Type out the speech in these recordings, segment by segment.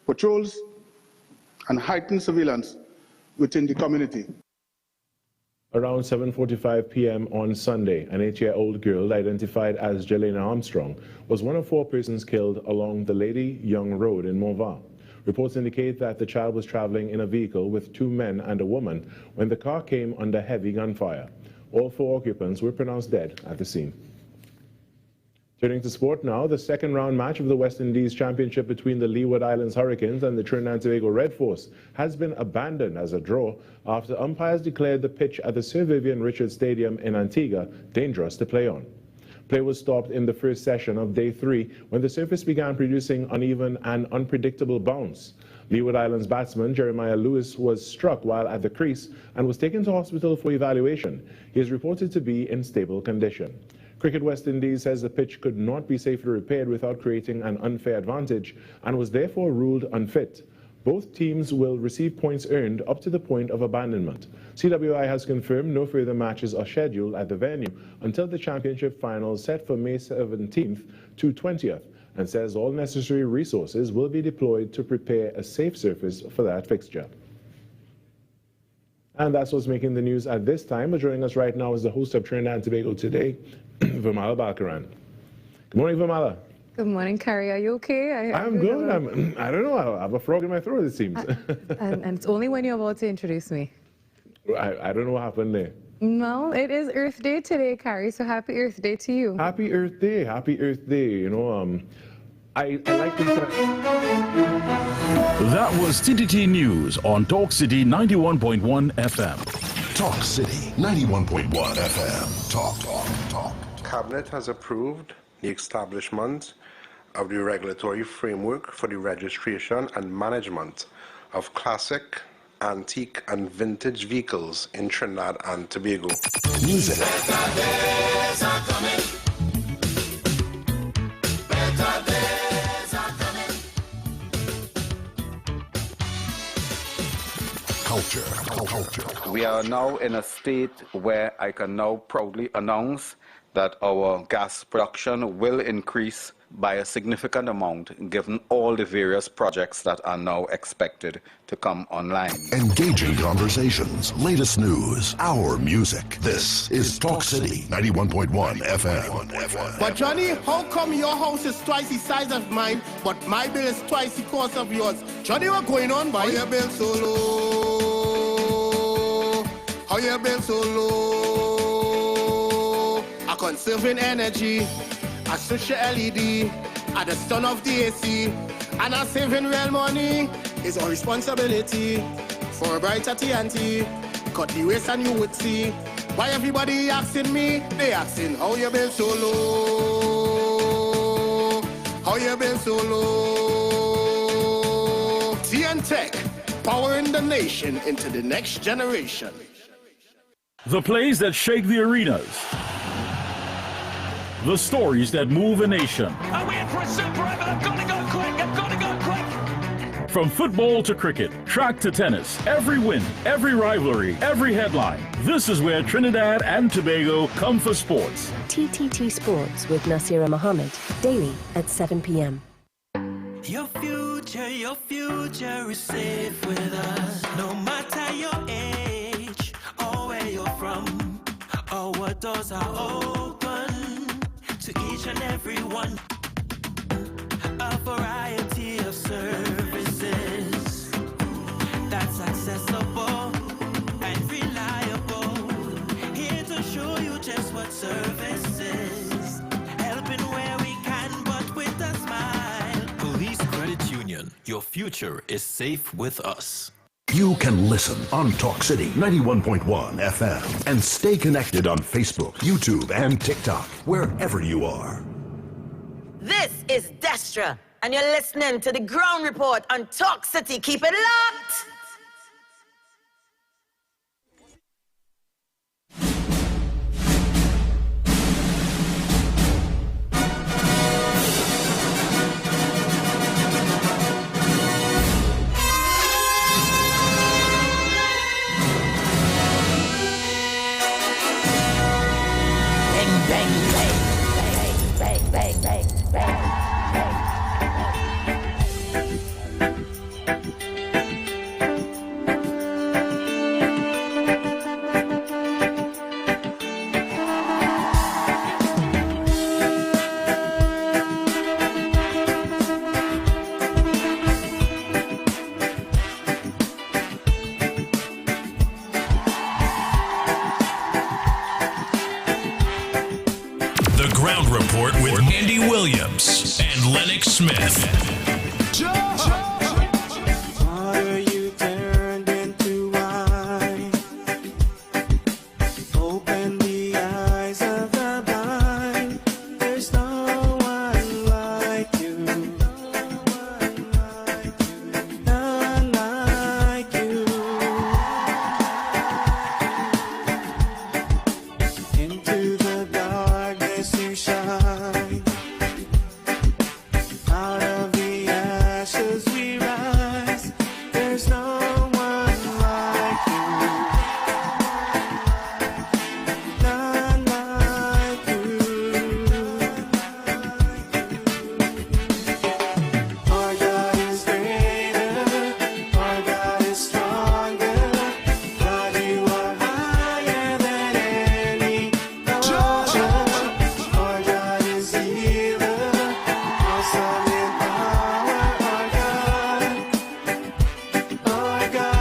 patrols, and heightened surveillance within the community. Around 7:45 p.m. on Sunday, an 8-year-old girl identified as Jelena Armstrong was one of 4 persons killed along the Lady Young Road in Morval. Reports indicate that the child was traveling in a vehicle with 2 men and a woman when the car came under heavy gunfire. All 4 occupants were pronounced dead at the scene. Turning to sport now, the second round match of the West Indies Championship between the Leeward Islands Hurricanes and the Trinidad and Tobago Red Force has been abandoned as a draw after umpires declared the pitch at the Sir Vivian Richards Stadium in Antigua dangerous to play on. Play was stopped in the first session of day 3 when the surface began producing uneven and unpredictable bounce. Leeward Islands batsman Jeremiah Lewis was struck while at the crease and was taken to hospital for evaluation. He is reported to be in stable condition. Cricket West Indies says the pitch could not be safely repaired without creating an unfair advantage and was therefore ruled unfit. Both teams will receive points earned up to the point of abandonment. CWI has confirmed no further matches are scheduled at the venue until the championship finals set for May 17th to 20th and says all necessary resources will be deployed to prepare a safe surface for that fixture. And that's what's making the news at this time. But joining us right now is the host of Trinidad and Tobago Today, Vimala Balkaran. Good morning, Vimala. Good morning, Carrie. Are you okay? I'm good. I don't know. I have a frog in my throat, it seems. And it's only when you're about to introduce me. I don't know what happened there. No, it is Earth Day today, Carrie, so happy Earth Day to you. Happy Earth Day. Happy Earth Day. You know, I like this. That was TTT News on Talk City 91.1 FM. Talk City 91.1 FM. Talk. Cabinet has approved the establishment of the regulatory framework for the registration and management of classic, antique, and vintage vehicles in Trinidad and Tobago. Music. Culture. We are now in a state where I can now proudly announce that our gas production will increase by a significant amount given all the various projects that are now expected to come online. Engaging conversations, latest news, our music. This is Talk City 91.1 FM. But Johnny, how come your house is twice the size of mine, but my bill is twice the cost of yours? Johnny, what's going on, boy? How your bill so low? How your bill so low? I'm conserving energy. I switch the LED at the stun of the AC, and I'm saving real money. It's our responsibility for a brighter TNT. Cut the waste and you would see. Why everybody asking me? They asking how you been so low? How you been so low? TN Tech, powering the nation into the next generation. The plays that shake the arenas. The stories that move a nation. Are we in for a super over? I've got to go quick. I've got to go quick. From football to cricket, track to tennis, every win, every rivalry, every headline. This is where Trinidad and Tobago come for sports. TTT Sports with Nasira Mohammed, daily at 7 p.m. Your future is safe with us. No matter your age or where you're from, our doors are open to each and every one. A variety of services that's accessible and reliable. Here to show you just what service is. Helping where we can, but with a smile. Police Credit Union, your future is safe with us. You can listen on Talk City 91.1 FM and stay connected on Facebook, YouTube, and TikTok, wherever you are. This is Destra, and you're listening to the Ground Report on Talk City. Keep it locked! Nick Smith. Water you turned into wine. Open the eyes of the blind. There's no one like you. None like you. Into the darkness you shine. Out of the ashes we rise. There's no one like you. None like you. Our God is greater. Our God is stronger. God, you are higher than any other. Our God is healer. Awesome in power. Our God. Our God.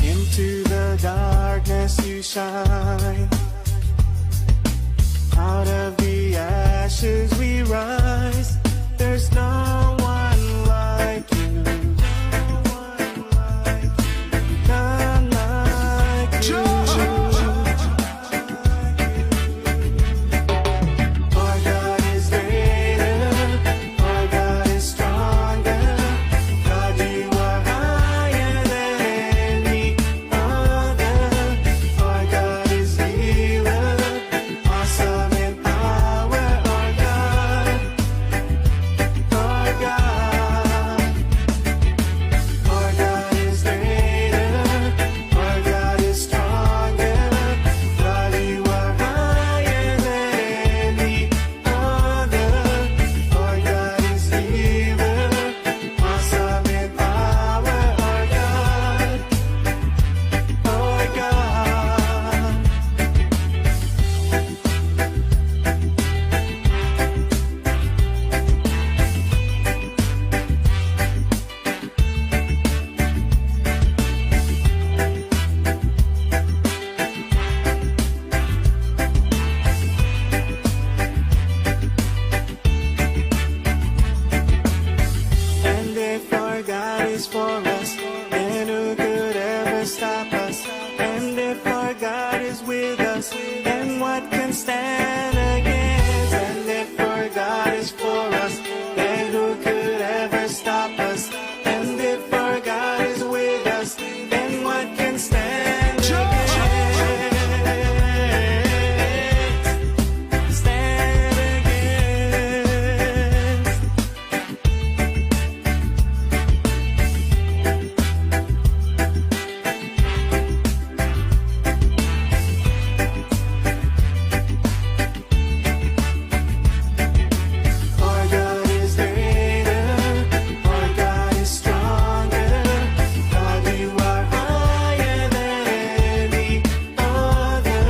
Into the darkness you shine. Out of the ashes we rise. There's no one like you. None like you. Our God is greater. Our God is stronger. God, you are higher than any other. Our God is healer. Awesome in power. Our God. Our God. Our God is greater. Our God is stronger. God, you are higher than any other. Our God is healer. Awesome in power. Our God. Our God. And if our God is for us, then who could ever stop us? And if our God is with us, then what can stand against? And if our God is for us, then who could ever stop us? And if our God is with us, then what can stand against? Stand against. Our God is greater. Our God is stronger. God, you are higher than any other.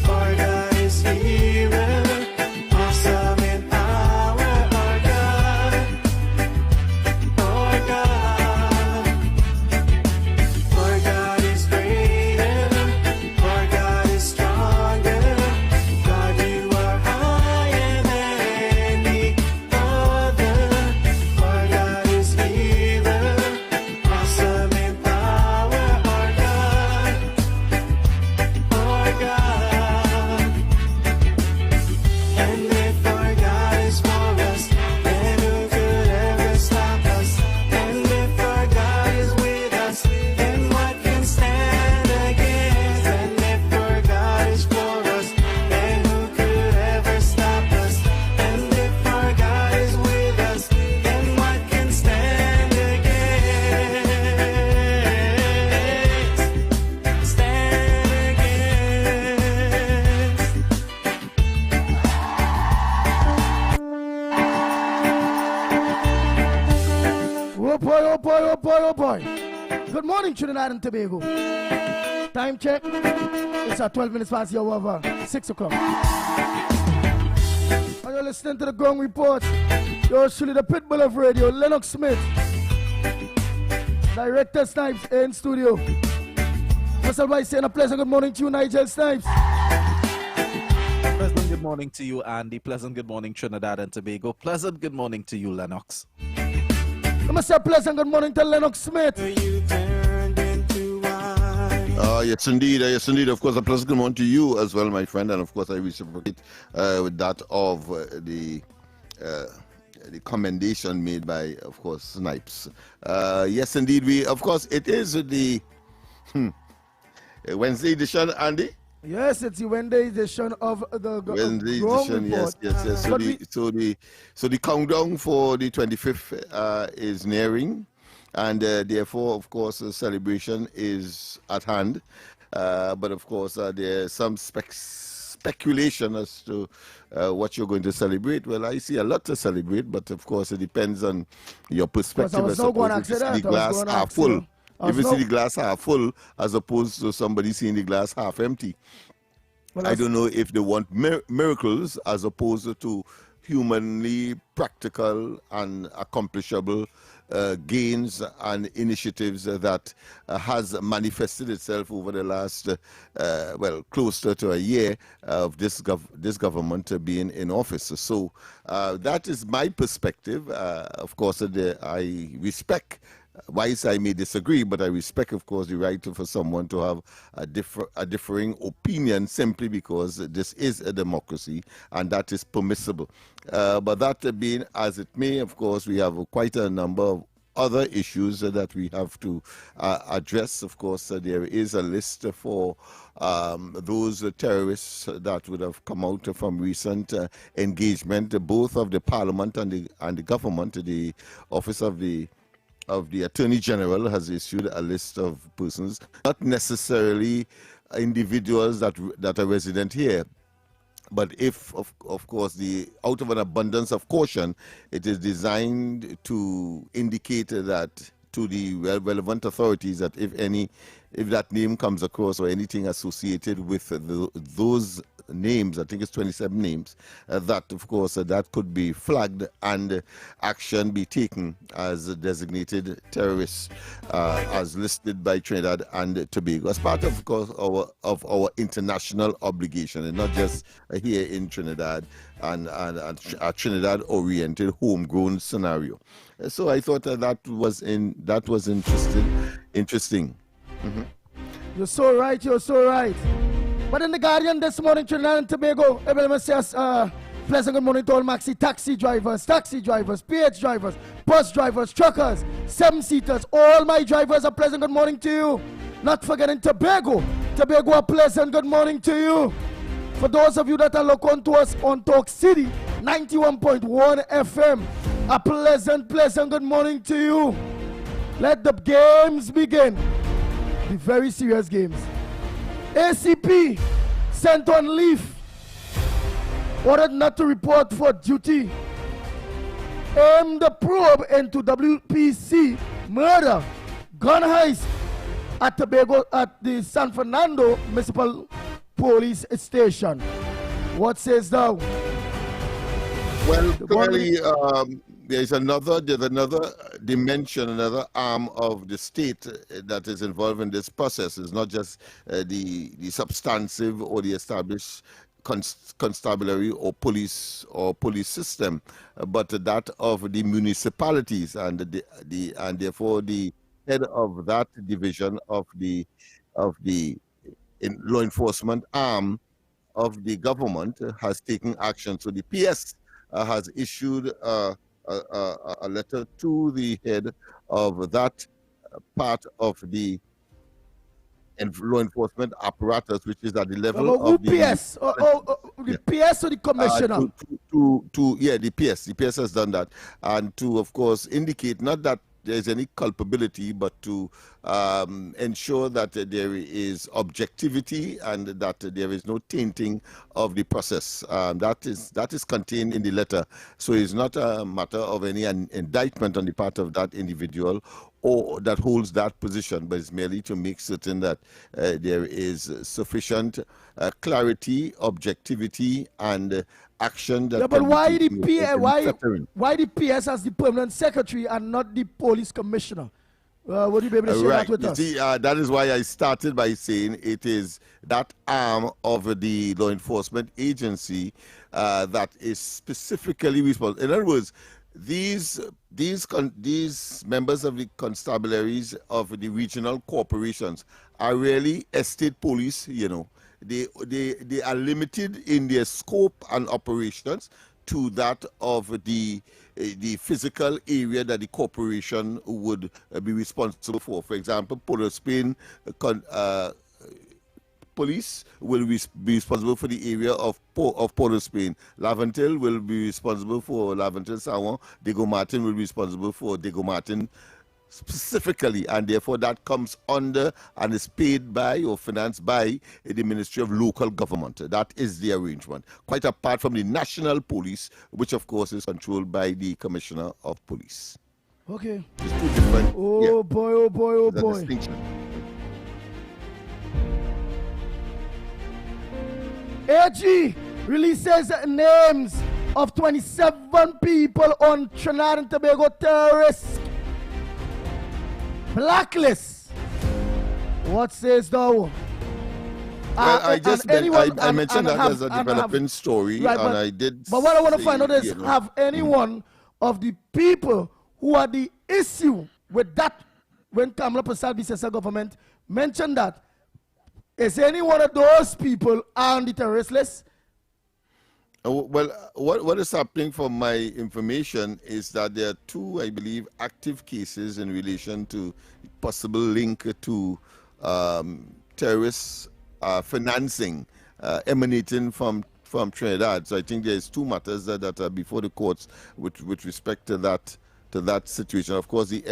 Our God is healer. Awesome in power. Our God. Our God. Our God is greater. Our God is stronger. God, you are higher than any other. Our God is healer. Awesome in power. Our God. Our God. And if our God is for us, then who could ever stop us? And if our God is with us, then what can stand against? And if our God is for us, then who could ever stop us? And if our God is with us, then what can stand against? Stand against. Oh boy, oh boy, oh boy, oh boy. Good morning, Trinidad and Tobago. Time check. It's at 12 minutes past the hour of 6 o'clock. And you're listening to the Ground Report. You're truly the pitbull of radio, Lennox Smith. Director Snipes in studio. Mr. Vice saying a pleasant good morning to you, Nigel Snipes. Pleasant good morning to you, Andy. Pleasant good morning, Trinidad and Tobago. Pleasant good morning to you, Lennox. I'm going to say pleasant good morning to Lennox Smith. Yes, indeed. Yes, indeed. Of course, a pleasant good morning to you as well, my friend. And of course, I reciprocate with that of the commendation made by, of course, Snipes. Yes, indeed. Of course, it is the Wednesday edition, Andy. Yes, it's the Wednesday edition of the Wednesday Ground edition. Report. Yes. So the countdown for the 25th is nearing, and therefore, of course, the celebration is at hand. But of course, there's some speculation as to what you're going to celebrate. Well, I see a lot to celebrate, but of course, it depends on your perspective. I suppose if you see the glass half full. If you see the glass half full, as opposed to somebody seeing the glass half empty. Well, I don't know if they want miracles as opposed to humanly practical and accomplishable gains and initiatives that has manifested itself over the last, closer to a year of this government being in office. So that is my perspective. Of course, I respect. Whilst I may disagree, but I respect, of course, the right for someone to have a differing opinion simply because this is a democracy and that is permissible. But that being as it may, of course, we have quite a number of other issues that we have to address. Of course, there is a list for those terrorists that would have come out from recent engagement, both of the Parliament and the government. The Office of the Attorney General has issued a list of persons, not necessarily individuals that are resident here, but if, of course, out of an abundance of caution, it is designed to indicate that to the relevant authorities that if that name comes across or anything associated with those names, I think it's 27 names, that of course that could be flagged and action be taken as designated terrorists as listed by Trinidad and Tobago as part of course our international obligation, and not just here in Trinidad and a Trinidad oriented homegrown scenario. So I thought that was interesting. Mm-hmm. You're so right. But in the Guardian this morning, Trinidad and Tobago, everyone says, pleasant good morning to all maxi taxi drivers, PH drivers, bus drivers, truckers, 7-seaters, all my drivers, a pleasant good morning to you. Not forgetting Tobago, a pleasant good morning to you. For those of you that are looking to us on Talk City, 91.1 FM, a pleasant good morning to you. Let the games begin, the very serious games. ACP sent on leave, ordered not to report for duty. Aimed the probe into WPC murder, gun heist at Tobago at the San Fernando Municipal Police Station. What says thou? Well, clearly, there's another dimension, another arm of the state that is involved in this process. It's not just the substantive or the established constabulary or police system, but that of the municipalities and therefore the head of that division of the law enforcement arm of the government has taken action. So the PS has issued a letter to the head of that part of the law enforcement apparatus, which is at the level of the PS. The PS or the commissioner? The PS. The PS has done that, and to of course indicate not that there's any culpability, but to ensure that there is objectivity and that there is no tainting of the process. That is contained in the letter. So it's not a matter of any indictment on the part of that individual or that holds that position, but it's merely to make certain that there is sufficient clarity, objectivity, and action that but why the PS as the permanent secretary and not the police commissioner? Would you be able to share right. that with us? See, that is why I started by saying it is that arm of the law enforcement agency that is specifically responsible. In other words, these members of the constabularies of the regional corporations are really estate police. They are limited in their scope and operations to that of the physical area that the corporation would be responsible for. For example, Port of Spain police will be responsible for the area of Port of Spain. Laventil will be responsible for Laventil Sawan. Diego Martin will be responsible for Diego Martin specifically, and therefore that comes under and is paid by or financed by the Ministry of Local Government. That is the arrangement, quite apart from the national police, which of course is controlled by the Commissioner of Police. Okay. It's two different. Oh boy, oh boy, oh boy. AG releases names of 27 people on Trinidad and Tobago terrorist blacklist. What says thou? Well, I mentioned that as a developing story, right, and I did. But what I want to find out is, have anyone of the people who are the issue with that, when Kamala Prasad BCSA government mentioned that, is any one of those people on the terrorist list? Well, what is happening from my information is that there are two, I believe, active cases in relation to possible link to terrorist financing emanating from Trinidad. So I think there's two matters that are before the courts with respect to that situation. Of course, the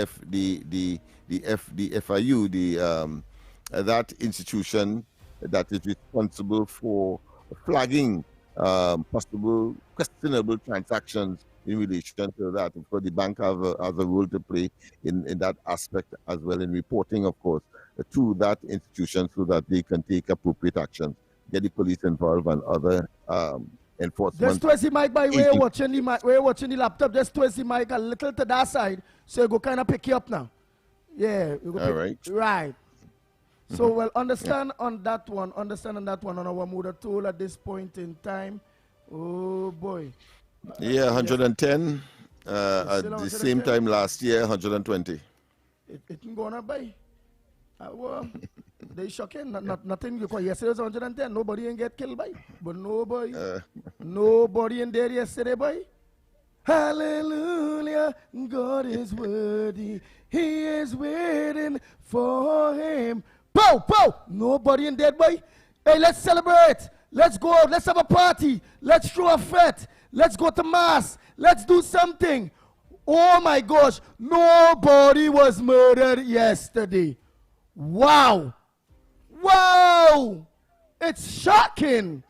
FIU, that institution that is responsible for flagging possible questionable transactions in relation to that. Of course, the bank has a role to play in that aspect as well, in reporting, of course, to that institution so that they can take appropriate action, get the police involved and other enforcement. Just twist the mic by way of watching the laptop. Just twist the mic a little to that side so you go kind of pick you up now. Yeah. All right. Right. So, well, understand on that one on our motor tool at this point in time. Oh, boy. Yeah, 110. At the same time last year, 120. It can go on by. Well, they shocking. Nothing. Yesterday was 110. Nobody ain't get killed by. But nobody. Nobody in there yesterday, boy. Hallelujah. God is worthy. He is waiting for him. Pow, pow! Nobody in there, boy. Hey, let's celebrate. Let's go out. Let's have a party. Let's throw a fete. Let's go to mass. Let's do something. Oh my gosh. Nobody was murdered yesterday. Wow. Wow. It's shocking.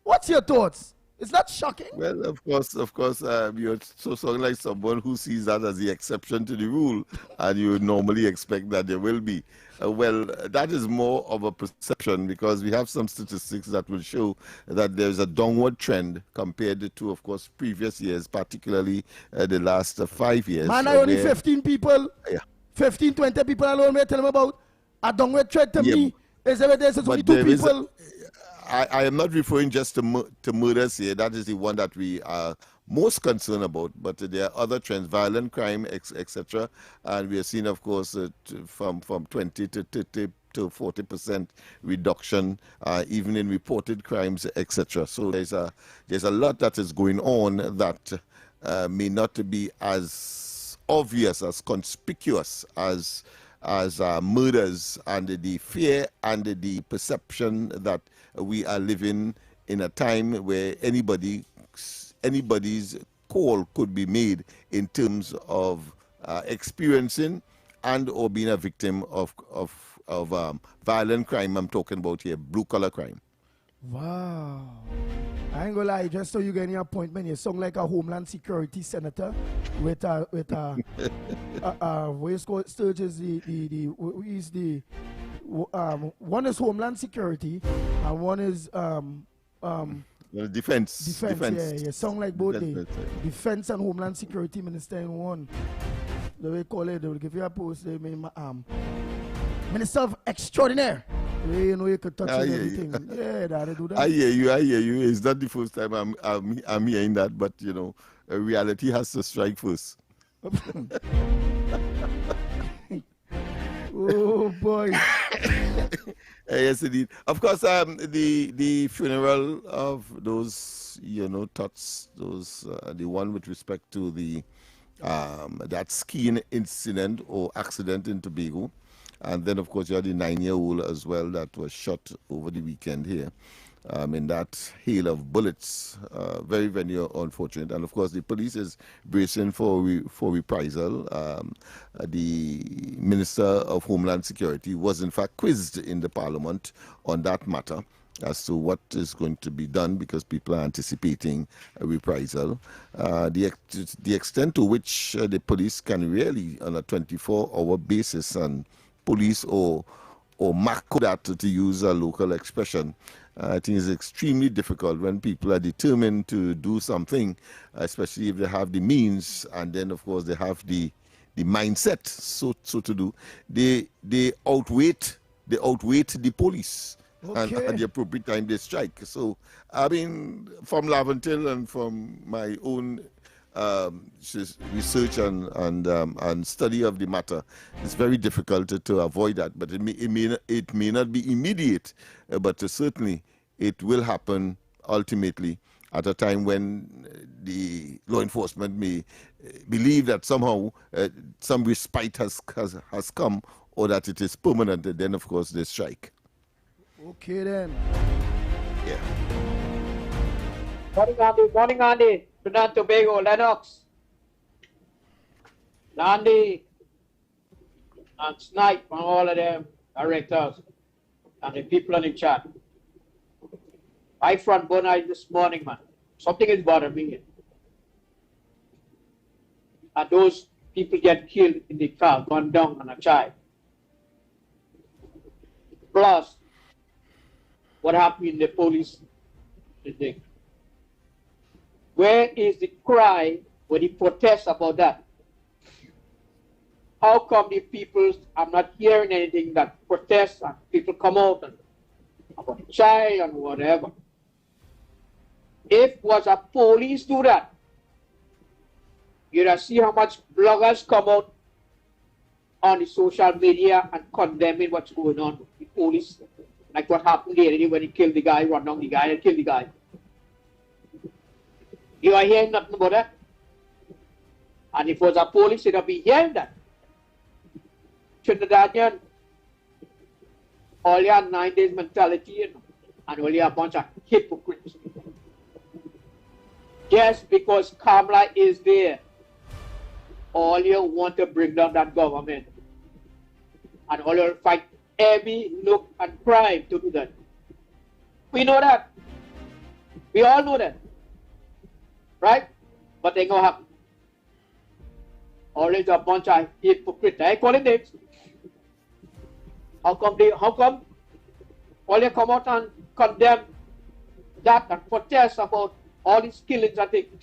What's your thoughts? It's not shocking. Well, of course, you're so like someone who sees that as the exception to the rule, and you would normally expect that there will be. Well, that is more of a perception because we have some statistics that will show that there's a downward trend compared to, of course, previous years, particularly the last 5 years. Man, I only 15 people, 15, 20 people alone we're telling about. A downward trend to me is there's only 2 people. I am not referring just to murders here. That is the one that we are most concerned about. But there are other trends, violent crime, etc. And we are seeing, of course, from 20 to 30 to 40% reduction, even in reported crimes, etc. So there's a lot that is going on that may not be as obvious, as conspicuous as murders, and the fear and the perception that we are living in a time where anybody's call could be made in terms of experiencing and or being a victim of violent crime. I'm talking about here, blue-collar crime. Wow. I ain't gonna lie, just so you get any appointment, you sound like a Homeland Security senator with where's called Sturgis, one is Homeland Security and one is Defense. Yeah, sound like both the Defense and Homeland Security Minister in one. They will call it, they will give you a post, they may Minister of Extraordinaire. You know, you could touch everything. Yeah, they do that. I hear you. It's not the first time I'm hearing that, but you know, reality has to strike first. Oh boy. Yes, indeed. Of course, the funeral of those, you know, thoughts, those the one with respect to the that skiing incident or accident in Tobago, and then of course you had the 9-year-old as well that was shot over the weekend here. In that hail of bullets, very, very unfortunate. And of course, the police is bracing for reprisal. The Minister of Homeland Security was in fact quizzed in the Parliament on that matter as to what is going to be done because people are anticipating a reprisal. The extent to which the police can really, on a 24-hour basis, and police or mark that, to use a local expression, I think it's extremely difficult when people are determined to do something, especially if they have the means and then, of course, they have the mindset so to do. They outweight the police. Okay. And at the appropriate time they strike. So, I mean, from Laventille and from my own research and study of the matter, it's very difficult to avoid that. But it may not be immediate, but certainly it will happen ultimately at a time when the law enforcement may believe that somehow some respite has come, or that it is permanent. And then, of course, they strike. Okay then. Yeah. Morning, Andy. Trinidad and Tobago, Lennox, Landy, and Snipe, and all of them directors, and the people on the chat. I front Bonai this morning, man. Something is bothering me. And those people get killed in the car, gone down on a child. Plus, what happened in the police today. Where is the cry when the protest about that? How come the people, I'm not hearing anything that protests and people come out and about the child and whatever. If was a police do that, you'd see how much bloggers come out on the social media and condemning what's going on with the police. Like what happened there when he killed the guy, run down the guy and killed the guy. You are hearing nothing about that? And if it was a police, you'd be hearing that. Trinidadian, all your 9 days mentality, you know, and only a bunch of hypocrites. Just because Kamala is there, all you want to bring down that government. And all you fight every nook and crime to do that. We know that. We all know that. Right? But they ain't gonna happen. Always a bunch of hypocrites. I call it names. How come all they come out and condemn that and protest about all these killings and things?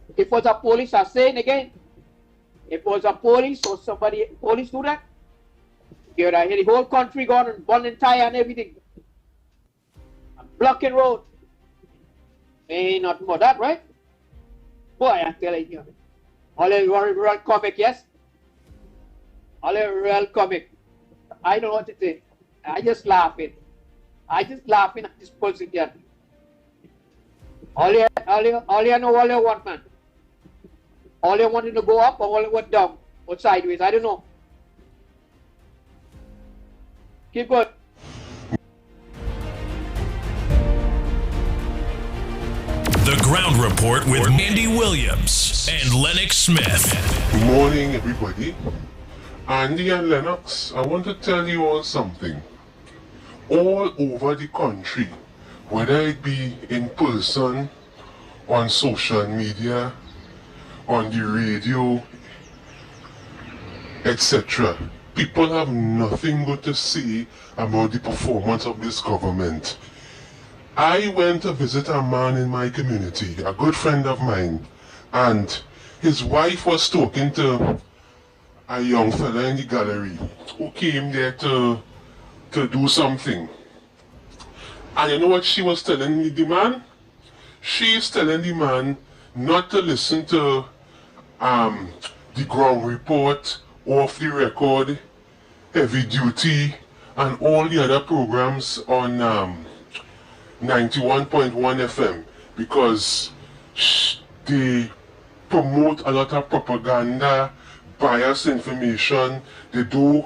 If it was a police, I'm saying again, if it was a police or somebody, police do that, you would have the whole country gone and burn and tie and everything. And blocking road. Ain't nothing about that, right? Boy, I'm telling you. All a real comic, yes? All a real comic. I don't know what to say. I just laughing. At this person here. All you know, all you want, man. All you wanted to go up or all you want down or sideways. I don't know. Keep going. The Ground Report with Andy Williams and Lennox Smith. Good morning, everybody. Andy and Lennox, I want to tell you all something. All over the country, whether it be in person, on social media, on the radio, etc., people have nothing good to say about the performance of this government. I went to visit a man in my community, a good friend of mine, and his wife was talking to a young fella in the gallery who came there to do something. And you know what she was telling the man? She's telling the man not to listen to the ground report, off the record, heavy duty, and all the other programs on 91.1 FM because they promote a lot of propaganda, biased information. They do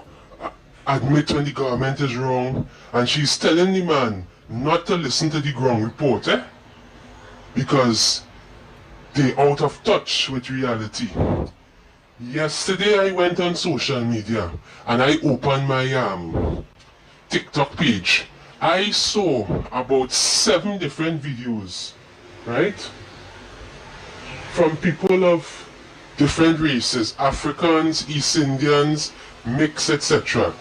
admit when the government is wrong, and she's telling the man not to listen to the ground report, because they're out of touch with reality. Yesterday I went on social media and I opened my TikTok page. I saw about 7 different videos, right? From people of different races, Africans, East Indians, mixed, etc.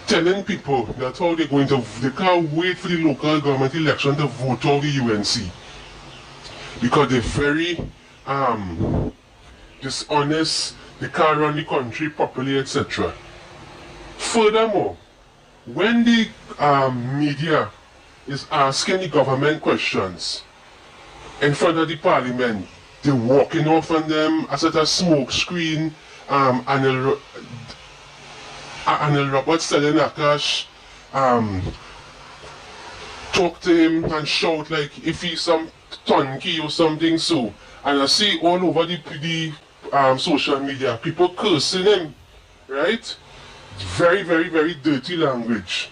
Telling people that how they're going to, they can't wait for the local government election to vote out the UNC. Because they're very dishonest, they can't run the country properly, etc. Furthermore, when the media is asking the government questions in front of the parliament, they're walking off on them as at a smoke screen, and Robert Stellan Akash talk to him and shout like if he's some tonky or something. So, and I see all over the social media people cursing him, right? Very, very, very dirty language.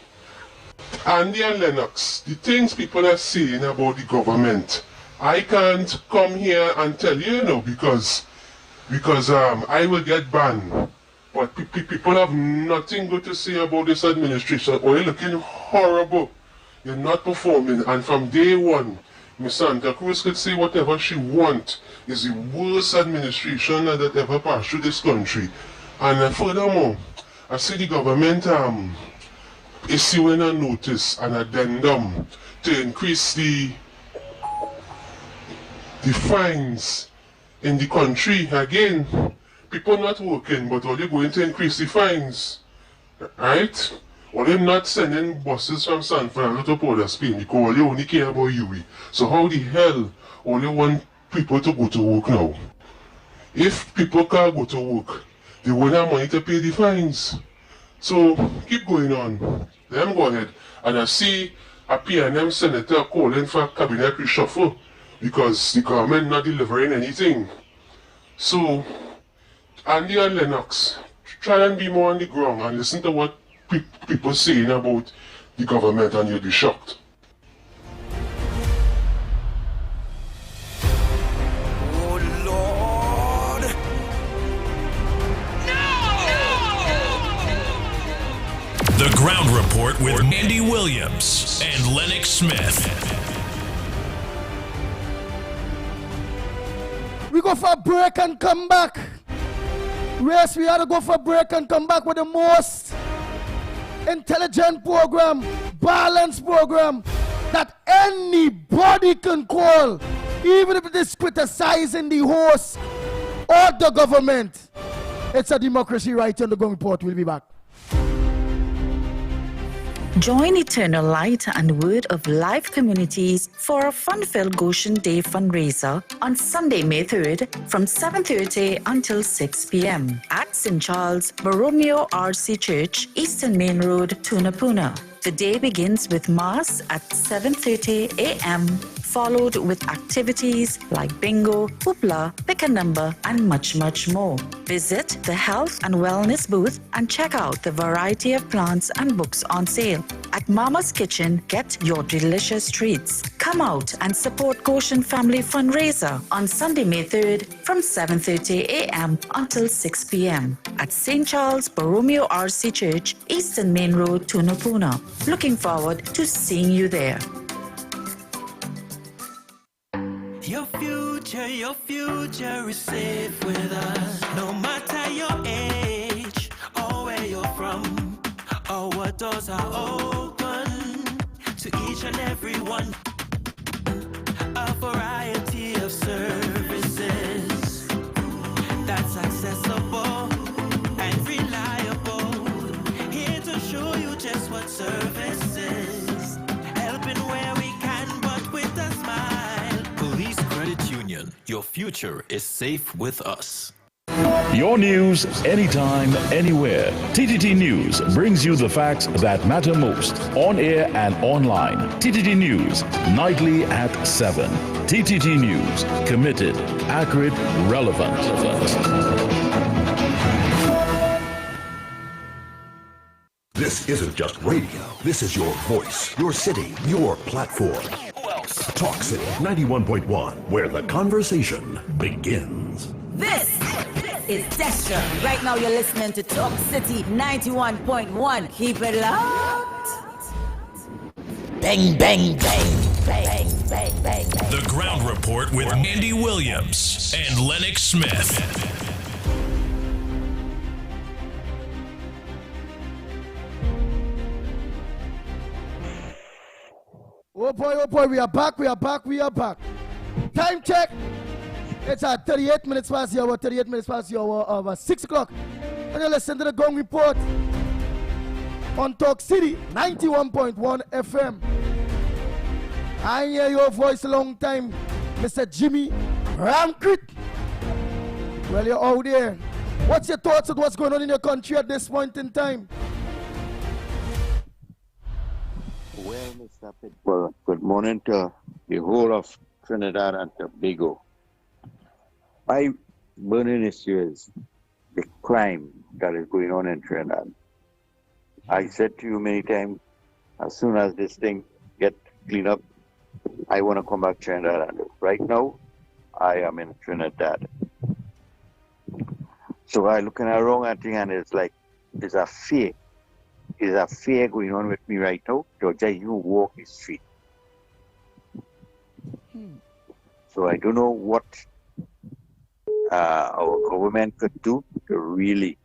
Andy and Lennox, the things people are saying about the government, I can't come here and tell you, because I will get banned. But people have nothing good to say about this administration. Or you're looking horrible. You're not performing. And from day one, Miss Santa Cruz could say whatever she wants. It's the worst administration that ever passed through this country. And furthermore, I see the government issuing a notice, an addendum, to increase the fines in the country. Again, people not working, but are they going to increase the fines? Right? Or they're not sending buses from San Fernando to Port of Spain because they only care about you. So how the hell only want people to go to work now? If people can't go to work, they won't have money to pay the fines. So keep going on. Let them go ahead. And I see a PNM senator calling for a cabinet reshuffle because the government not delivering anything. So Andy and Lennox, try and be more on the ground and listen to what people saying about the government, and you'll be shocked. Oh Lord! No! The Ground Report with Andy Williams and Lennox Smith. We go for a break and come back. Yes, we had to go for a break and come back with the most intelligent program, balanced program that anybody can call, even if it is criticizing the host or the government. It's a democracy right on the Ground Report. We'll be back. Join Eternal Light and Word of Life communities for a fun-filled Goshen Day fundraiser on Sunday, May 3rd from 7:30 until 6 p.m. at St. Charles Borromeo RC Church, Eastern Main Road, Tunapuna. The day begins with Mass at 7:30 a.m., followed with activities like bingo, hoopla, pick a number, and much, much more. Visit the Health and Wellness booth and check out the variety of plants and books on sale. At Mama's Kitchen, get your delicious treats. Come out and support Goshen Family Fundraiser on Sunday, May 3rd from 7:30 a.m. until 6 p.m. at St. Charles Borromeo RC Church, Eastern Main Road, Tunapuna. Looking forward to seeing you there. Your future is safe with us. No matter your age or where you're from, or what doors are open to each and every one. A variety of services that's accessible future is safe with us. Your news, anytime, anywhere. TTT News brings you the facts that matter most, on air and online. TTT News, nightly at 7. TTT News, committed, accurate, relevant. This isn't just radio. This is your voice, your city, your platform. Who else? Talk City 91.1, where the conversation begins. This is Destra. Right now you're listening to Talk City 91.1. Keep it locked. Bang, bang, bang, bang, bang, bang. The Ground Report with Andy Williams and Lennox Smith. Oh boy, we are back. Time check. It's at 38 minutes past the hour, 38 minutes past the hour of 6 o'clock. And you listen to the Ground Report on Talk City 91.1 FM. I hear your voice a long time, Mr. Jimmy Ramcrit. Well, you're out there. What's your thoughts on what's going on in your country at this point in time? Well, Mr. Pitbull, good morning to the whole of Trinidad and Tobago. My burning issue is the crime that is going on in Trinidad. I said to you many times, as soon as this thing gets cleaned up, I want to come back to Trinidad. And right now, I am in Trinidad. So I looking around at thing and it's like, it's a fear. There's a fear going on with me right now to just you walk the street. So I don't know what our government could do to really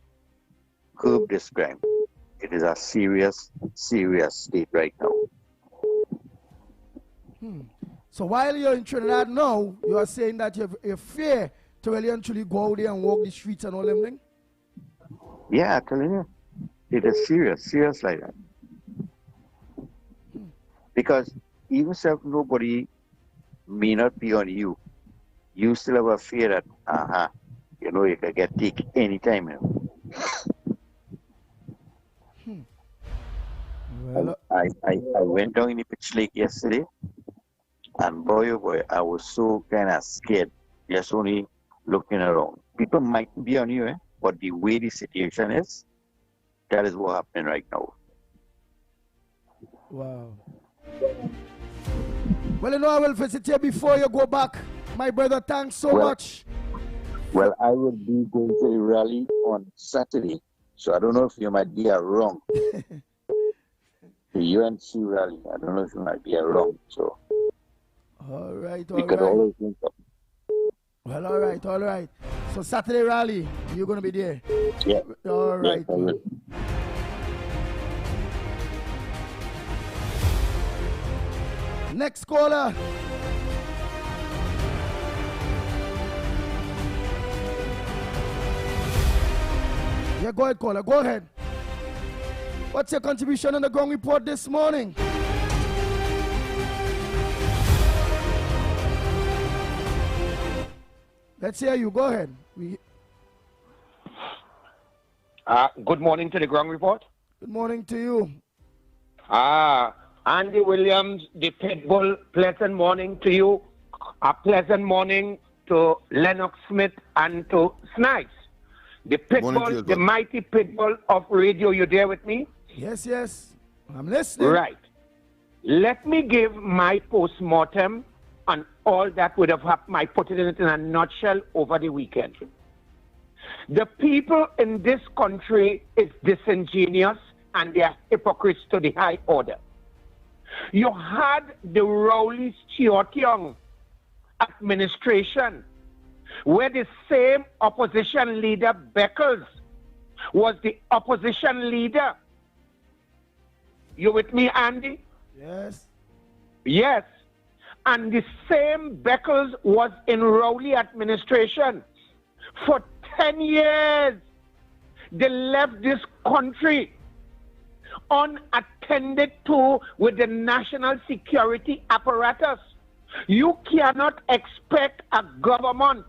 curb this crime. It is a serious state right now. So while you're in Trinidad now, you are saying that you have fear to really actually go out there and walk the streets and all them things? Yeah, I'm telling you. It is serious like that. Because even if nobody may not be on you, you still have a fear that, you know, you can get taken anytime. Well, I went down in the pitch lake yesterday, and boy, oh boy, I was so kind of scared, just only looking around. People might be on you, but the way the situation is, that is what's happening right now. Wow. Well, you know, I will visit you before you go back. My brother, thanks so much. Well, I will be going to the rally on Saturday, so I don't know if you might be around. The UNC rally, I don't know if you might be around, so. All right. Always link up. Well, all right. So Saturday rally, you're going to be there? Yeah. All right. Yeah, next caller. Yeah, go ahead, caller. Go ahead. What's your contribution on the Ground Report this morning? Let's hear you. Go ahead. Good morning to the Ground Report. Good morning to you. Andy Williams, the Pitbull, pleasant morning to you. A pleasant morning to Lennox Smith and to Snipes. The Pitbull, the mighty Pitbull of radio. You there with me? Yes. I'm listening. Right. Let me give my post-mortem on all that would have happened. I put it in a nutshell over the weekend. The people in this country is disingenuous and they are hypocrites to the high order. You had the Rowley Stewart Young administration where the same opposition leader, Beckles, was the opposition leader. You with me, Andy? Yes. Yes. And the same Beckles was in Rowley administration for 10 years. They left this country unattended to with the national security apparatus. You cannot expect a government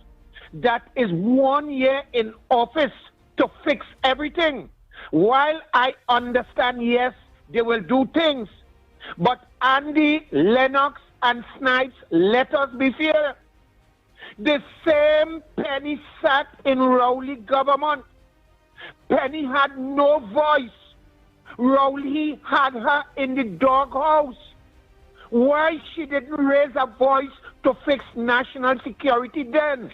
that is 1 year in office to fix everything. While I understand, yes, they will do things, but Andy, Lennox, and Snipes, let us be fair. The same Penny sat in Rowley government. Penny had no voice. Rowley had her in the doghouse. Why she didn't raise a voice to fix national security then?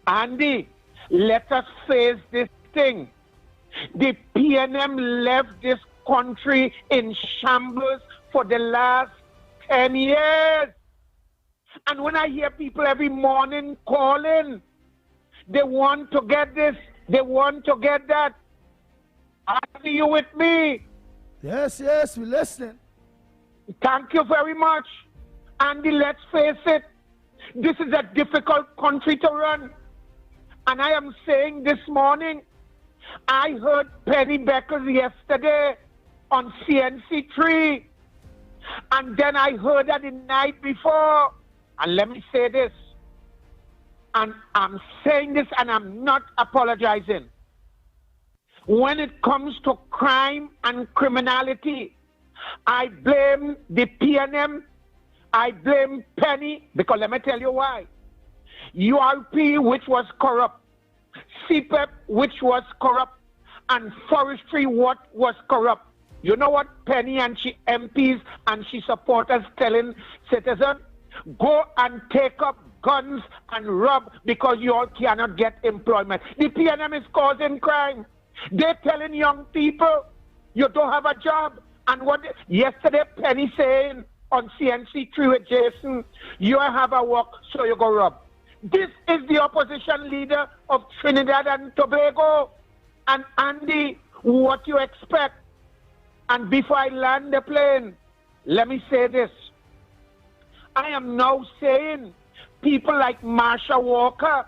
Andy, let us face this thing. The PNM left this country in shambles for the last 10 years. And when I hear people every morning calling, they want to get this, they want to get that. Are you with me? Yes, yes, we're listening. Thank you very much. Andy, let's face it. This is a difficult country to run. And I am saying this morning, I heard Penny Beckers yesterday on CNC3. And then I heard her the night before. And let me say this. And I'm saying this and I'm not apologizing. When it comes to crime and criminality, I blame the PNM, I blame Penny, because let me tell you why. URP, which was corrupt, CPEP, which was corrupt, and forestry, what was corrupt. You know what Penny and she MPs and she supporters telling citizens? Go and take up guns and rob because you all cannot get employment. The PNM is causing crime. They're telling young people, you don't have a job. And what yesterday Penny saying on CNC3 with Jason, you have a work, so you go rob. This is the opposition leader of Trinidad and Tobago. And Andy, what you expect? And before I land the plane, let me say this. I am now saying people like Marsha Walker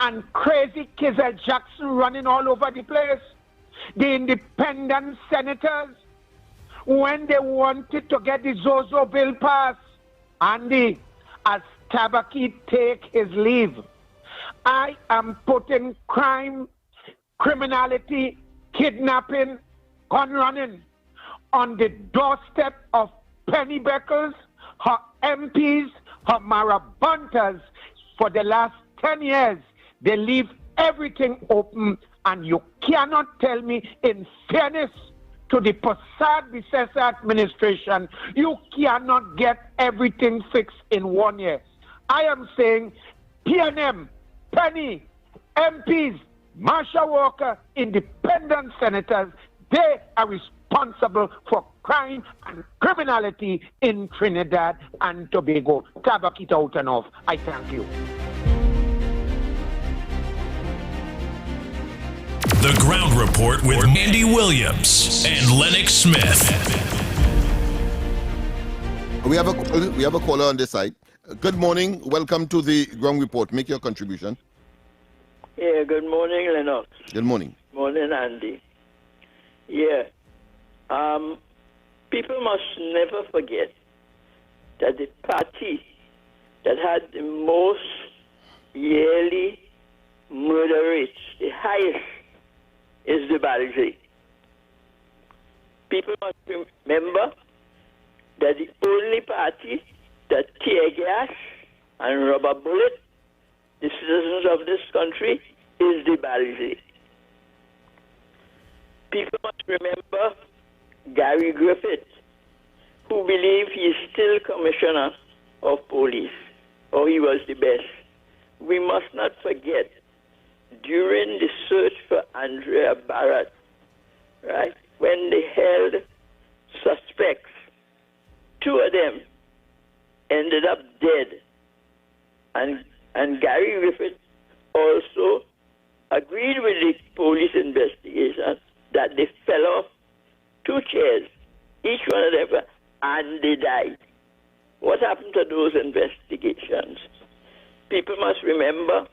and crazy Kizelle Jackson running all over the place, the independent senators, when they wanted to get the Zozo bill passed, Andy, as Tabaki take his leave, I am putting crime, criminality, kidnapping, gun running on the doorstep of Penny Beckers, her MPs, her marabuntas. For the last 10 years, they leave everything open, and you cannot tell me, in fairness to the Prasad-Bissessa administration, you cannot get everything fixed in 1 year. I am saying PNM, Penny, MPs, Marsha Walker, independent senators, they are responsible for crime and criminality in Trinidad and Tobago. Tabak it out and off. I thank you. The Ground Report with Andy Williams and Lennox Smith. We have a caller on this side. Good morning. Welcome to the Ground Report. Make your contribution. Yeah, good morning, Lennox. Good morning. Morning, Andy. Yeah. People must never forget that the party that had the most yearly murder rates, the highest, is the Balji. People must remember that the only party that tear gas and rubber bullet the citizens of this country is the Balji. People must remember Gary Griffith, who believe he is still commissioner of police, or he was the best. We must not forget, during the search for Andrea Barrett, right, when they held suspects, 2 of them ended up dead. And Gary Griffith also agreed with the police investigation that they fell off 2 chairs, each one of them, and they died. What happened to those investigations? People must remember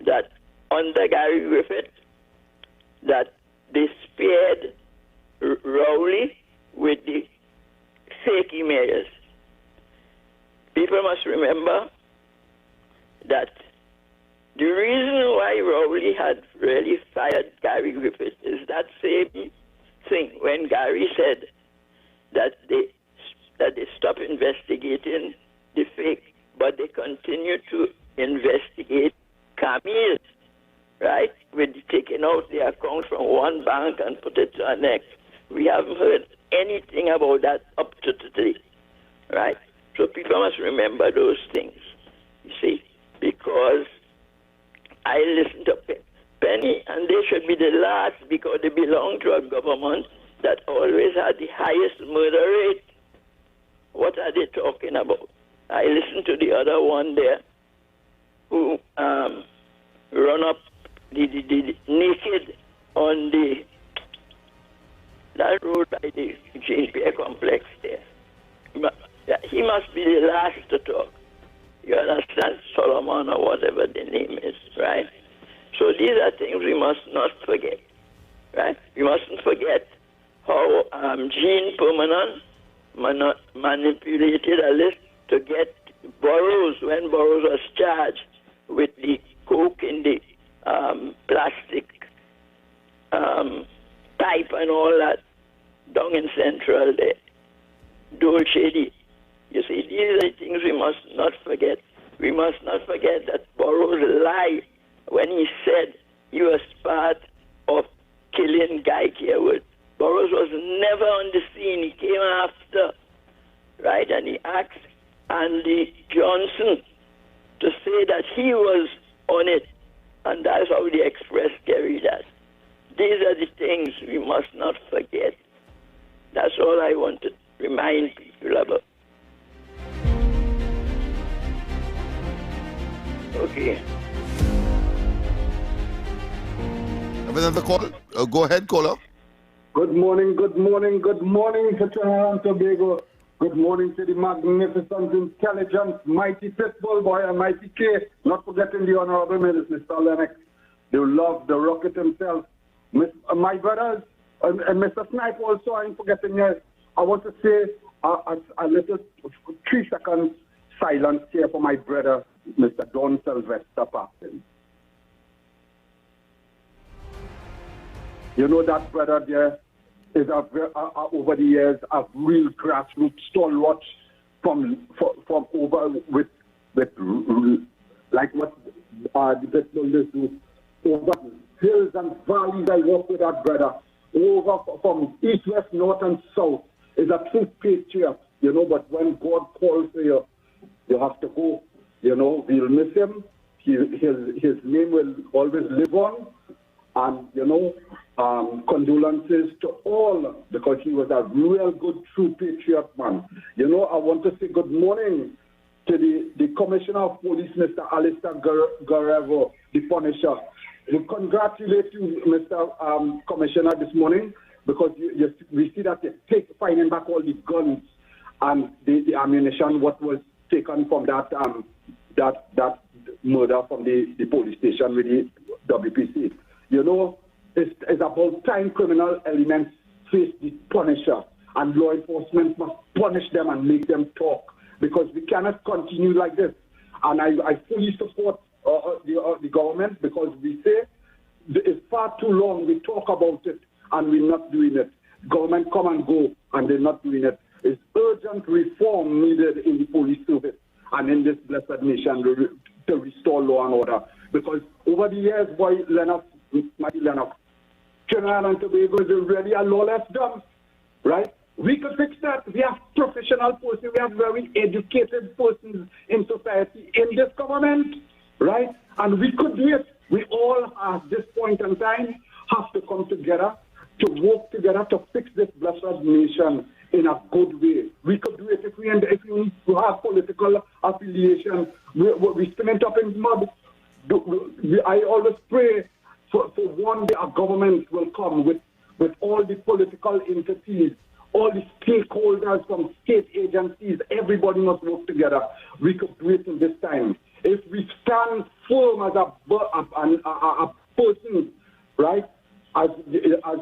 that under Gary Griffith, that they spared Rowley with the fake emails. People must remember that The reason why Rowley had really fired Gary Griffith is that same thing when Gary said that they stop investigating the fake, but they continue to investigate Camille, right? With taking out the account from one bank and put it to the next. We haven't heard anything about that up to today, right? So people must remember those things, you see, because I listen to Penny, and they should be the last because they belong to a government that always had the highest murder rate. What are they talking about? I listened to the other one there who run up the naked on that road by the James Beer complex there. He must be the last to talk. You understand? Solomon or whatever the name is, right? So these are things we must not forget, right? We mustn't forget how Gene Permanent manipulated a list to get Burroughs when Burroughs was charged with the coke in the plastic pipe and all that down in Central there. Dolce. You see, these are things we must not forget. We must not forget that Burroughs lied when he said he was part of killing Guy Carewood. Burroughs was never on the scene. He came after, right? And he asked Andy Johnson to say that he was on it. And that's how the Express carried that. These are the things we must not forget. That's all I want to remind people about. Okay. Have another call? Go ahead, caller. Good morning to Trinidad and Tobago. Good morning to the magnificent, intelligent, mighty Pitbull boy and mighty K. Not forgetting the Honorable Minister, Mr. Lennox. The love, the rocket himself. My brothers, and Mr. Snipe also, I ain't forgetting you. I want to say a little 3 seconds silence here for my brother, Mr. Don Sylvester Parson. You know that brother there is over the years a real grassroots stalwart from over with like what the Pitbull do over hills and valleys. I work with that brother over from east, west, north, and south. Is a true patriot, you know. But when God calls you, you have to go. You know, we'll miss him. His name will always live on. And, you know, condolences to all, because he was a real good, true patriot man. You know, I want to say good morning to the Commissioner of Police, Mr. Alistair Guerrero, the Punisher. We congratulate you, Mr. Commissioner, this morning, because we see that you're finding back all the guns and the ammunition, what was taken from that murder from the police station with the WPC. You know, it's about time criminal elements face the Punisher, and law enforcement must punish them and make them talk, because we cannot continue like this. And I fully support the government, because we say it's far too long. We talk about it and we're not doing it. Government come and go and they're not doing it. It's urgent reform needed in the police service and in this blessed nation to restore law and order. Because over the years, boy, mighty Lennox, Trinidad and Tobago is really a lawless dump, right? We could fix that. We have professional persons, we have very educated persons in society, in this government, right? And we could do it. We all, at this point in time, have to come together, to work together to fix this blessed nation in a good way. We could do it if we have political affiliation. We spin it up in mud. I always pray for one day a government will come with all the political entities, all the stakeholders from state agencies. Everybody must work together. We could do it in this time. If we stand firm as a person, right, as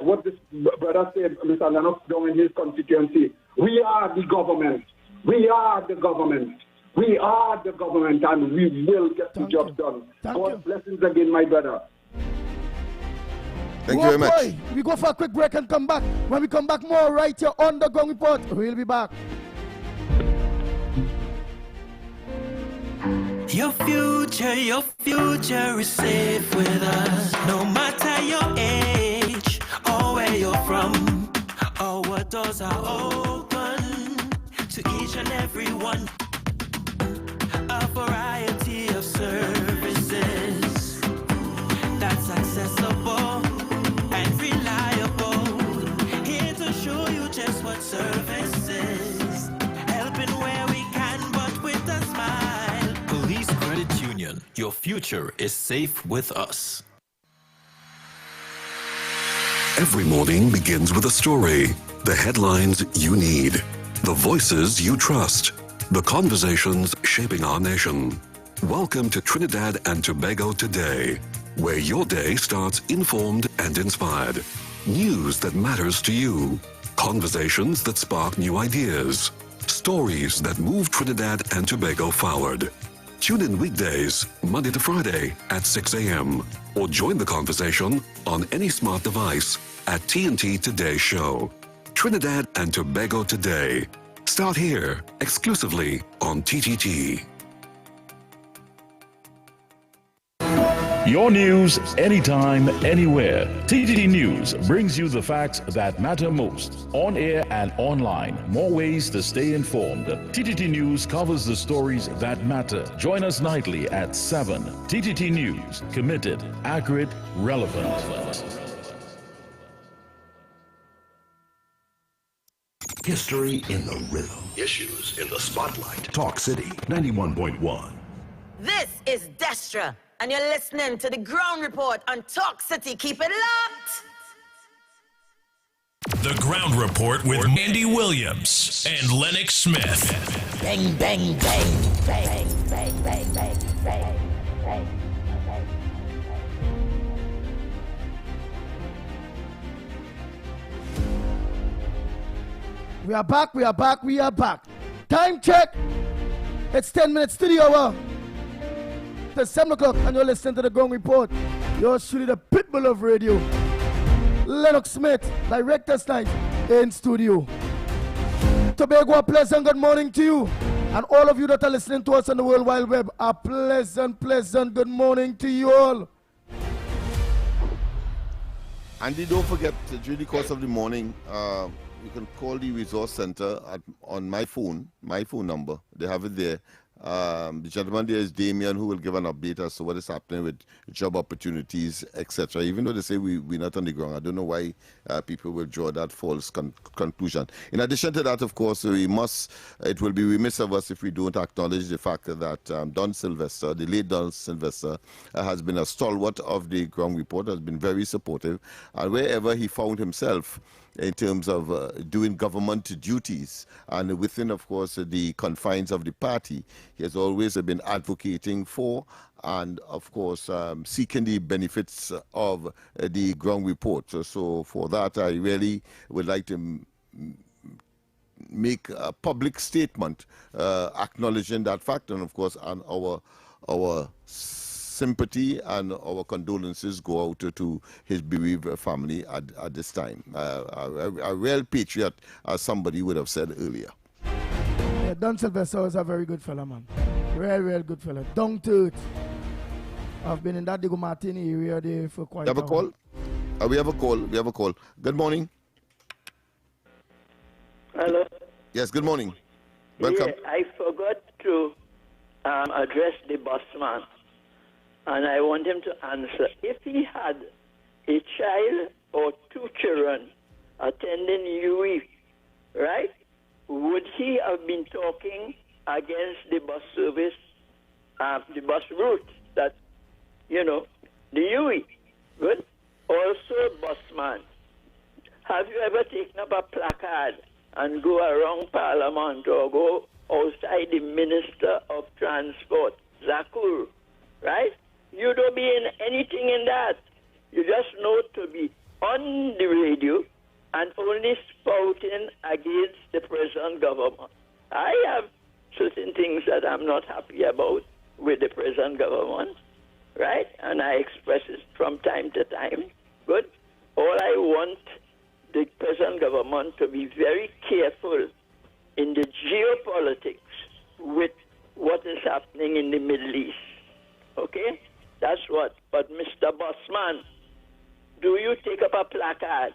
what this brother said, Mr. Lennox, down in his constituency, we are the government. We are the government. We are the government and we will get the job done. God blessings again, my brother. Thank you very much. Boy, we go for a quick break and come back. When we come back, more right here on the Ground Report. We'll be back. Your future is safe with us. No matter your age or where you're from, our doors are open to each and every one. A variety of services that's accessible and reliable. Here to show you just what service is. Helping where we can, but with a smile. Police Credit Union, your future is safe with us. Every morning begins with a story, the headlines you need, the voices you trust, the conversations shaping our nation. Welcome to Trinidad and Tobago Today, where your day starts informed and inspired. News that matters to you, conversations that spark new ideas, stories that move Trinidad and Tobago forward. Tune in weekdays, Monday to Friday at 6 a.m. or join the conversation on any smart device at TNT Today Show. Trinidad and Tobago Today. Start here, exclusively on TTT. Your news, anytime, anywhere. TTT News brings you the facts that matter most. On air and online. More ways to stay informed. TTT News covers the stories that matter. Join us nightly at 7. TTT News. Committed, accurate, relevant. History in the rhythm. Issues in the spotlight. Talk City 91.1. This is Destra, and you're listening to the Ground Report on Talk City. Keep it locked. The Ground Report with Mandy Williams and Lennox Smith. Bang, bang, bang, bang, bang, bang, bang, bang, bang. We are back, we are back, we are back. Time check. It's 10 minutes to the hour. It's 7 o'clock and you're listening to the Ground Report. You're truly the pitbull of radio. Lennox Smith, Director's Night in studio. Tobago, a pleasant good morning to you. And all of you that are listening to us on the World Wide Web, a pleasant good morning to you all. Andy, don't forget, during the course of the morning, you can call the resource center on my phone number. They have it there. The gentleman there is Damien, who will give an update as to what is happening with job opportunities, etc. Even though they say we're not on the ground, I don't know why people will draw that false conclusion. In addition to that, of course, it will be remiss of us if we don't acknowledge the fact that Don Sylvester, the late Don Sylvester, has been a stalwart of the Ground Report, has been very supportive, and wherever he found himself in terms of doing government duties and within, of course, the confines of the party, he has always been advocating for and, of course, seeking the benefits of the Ground Report. So for that, I really would like to make a public statement acknowledging that fact, and, of course, and our sympathy and our condolences go out to his bereaved family at this time. A real patriot, as somebody would have said earlier. Yeah, Don Sylvester was a very good fella, man. Real good fella. Down to earth. I've been in that Diego Martini area there for quite a while. We have a call? We have a call. Good morning. Hello? Yes, good morning. Welcome. Yeah, I forgot to address the bossman. And I want him to answer. If he had a child or two children attending UE, right, would he have been talking against the bus service, the bus route, that, the UE? Good. Also, busman, have you ever taken up a placard and go around Parliament or go outside the Minister of Transport, Zakur, right? You don't be in anything in that. You just know to be on the radio and only spouting against the present government. I have certain things that I'm not happy about with the present government, right? And I express it from time to time. Good. All I want the present government to be very careful in the geopolitics with what is happening in the Middle East. Okay? That's what. But Mr. Bossman, do you take up a placard?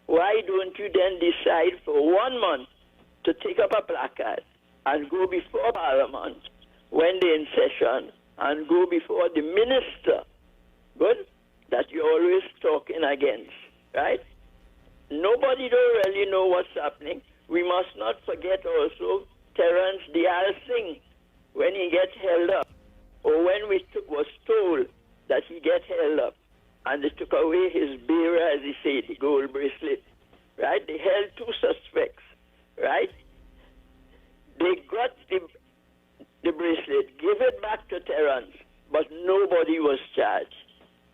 Why don't you then decide for 1 month to take up a placard and go before Parliament when they're in session and go before the minister, good, that you're always talking against, right? Nobody don't really know what's happening. We must not forget also Terrence D.R. Singh, when he gets held up, or when was told that he get held up, and they took away his bearer, as he said, the gold bracelet, right? They held 2 suspects, right? They got the bracelet, give it back to Terrence, but nobody was charged.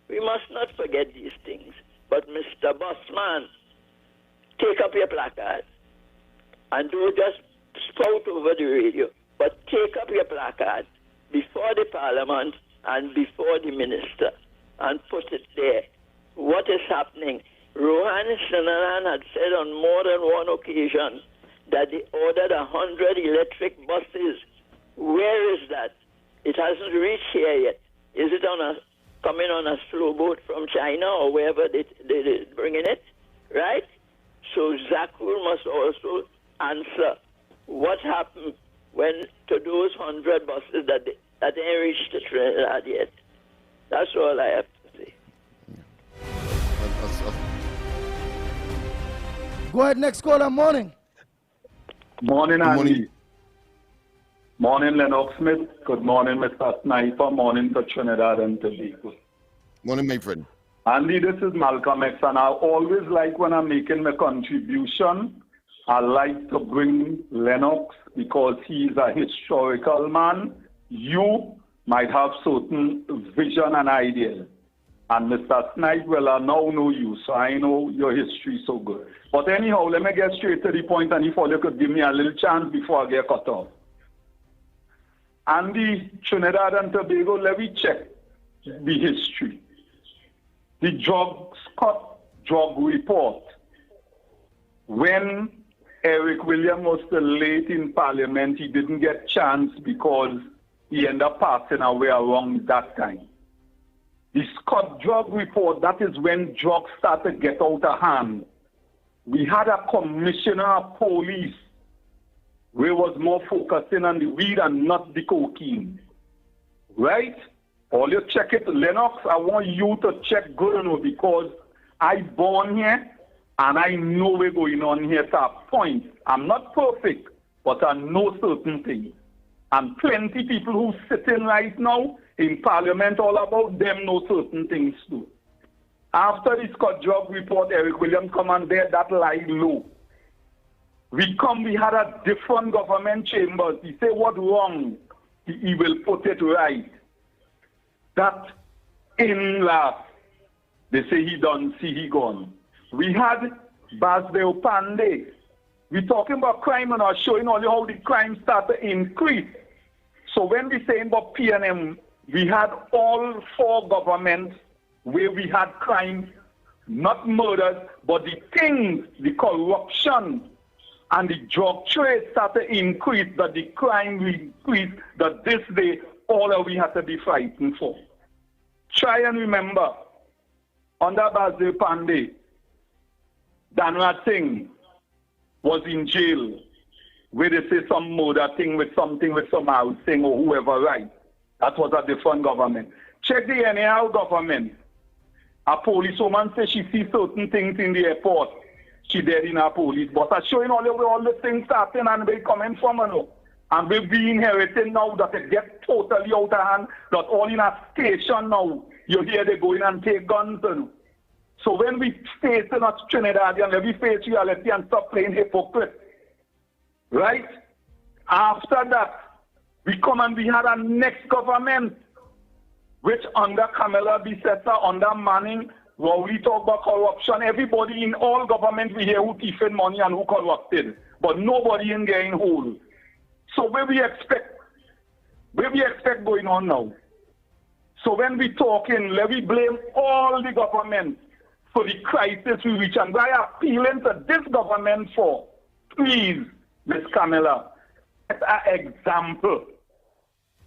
We must not forget these things. But Mr. Bossman, take up your placard, and don't just spout over the radio, but take up your placard before the Parliament and before the minister and put it there. What is happening? Rohan Shanahan had said on more than one occasion that they ordered 100 electric buses. Where is that? It hasn't reached here yet. Is it coming on a slow boat from China or wherever they're bringing it? Right? So Zakur must also answer what happened when to those 100 buses that ain't reached the Trinidad yet. That's all I have to say. Go ahead, next caller. Morning. Morning, Andy. Morning, Lennox Smith. Good morning, Mr. Sniper. Morning to Trinidad and Tobago. Morning, my friend. Andy, this is Malcolm X, and I always like when I'm making my contribution, I like to bring Lennox because he's a historical man. You might have certain vision and ideas. And Mr. Snipe, well, I now know you, so I know your history so good. But anyhow, let me get straight to the point, and if all you could give me a little chance before I get cut off. Andy, Trinidad and Tobago, let me check the history. The Scott drug report, when Eric Williams was still late in Parliament, he didn't get chance because he ended up passing away around that time. The Scott drug report, that is when drugs started to get out of hand. We had a commissioner of police where was more focusing on the weed and not the cocaine. Right? All you check it, Lennox, I want you to check good because I born here and I know we're going on here to a point. I'm not perfect, but I know certain things. And plenty people who sitting right now in Parliament, all about them know certain things too. After the Scott drug report, Eric Williams come and there, that lie low. We had a different government chambers. He say what wrong, he will put it right. That in last, they say he done, see he gone. We had Basdeo Pandey. We talking about crime and are showing only how the crime started to increase. So when we saying about PNM, we had all 4 governments where we had crime, not murders, but the things, the corruption and the drug trade started to increase, that the crime increased, that this day all of we had to be fighting for. Try and remember, under Basdeo Pandey, Danraj Singh was in jail where they say some murder thing with something with some house thing or whoever, right? That was a different government. Check the NAL government. A policewoman says she sees certain things in the airport. She dead in her police. But I'm showing all the things starting and they coming from her now. And we'll be inheriting now that it gets totally out of hand, that all in a station now, you hear they go in and take guns. So when we face in Trinidad, and we face reality and stop playing hypocrite. Right? After that, we come and we had a next government, which under Camilla Bissetta, under Manning, where we talk about corruption, everybody in all government we hear who thieving money and who corrupted, but nobody in getting hold. So where we expect going on now? So when we talking, let me blame all the government for the crisis we reach, and I appealing to this government for, please, Ms. Camilla, set an example.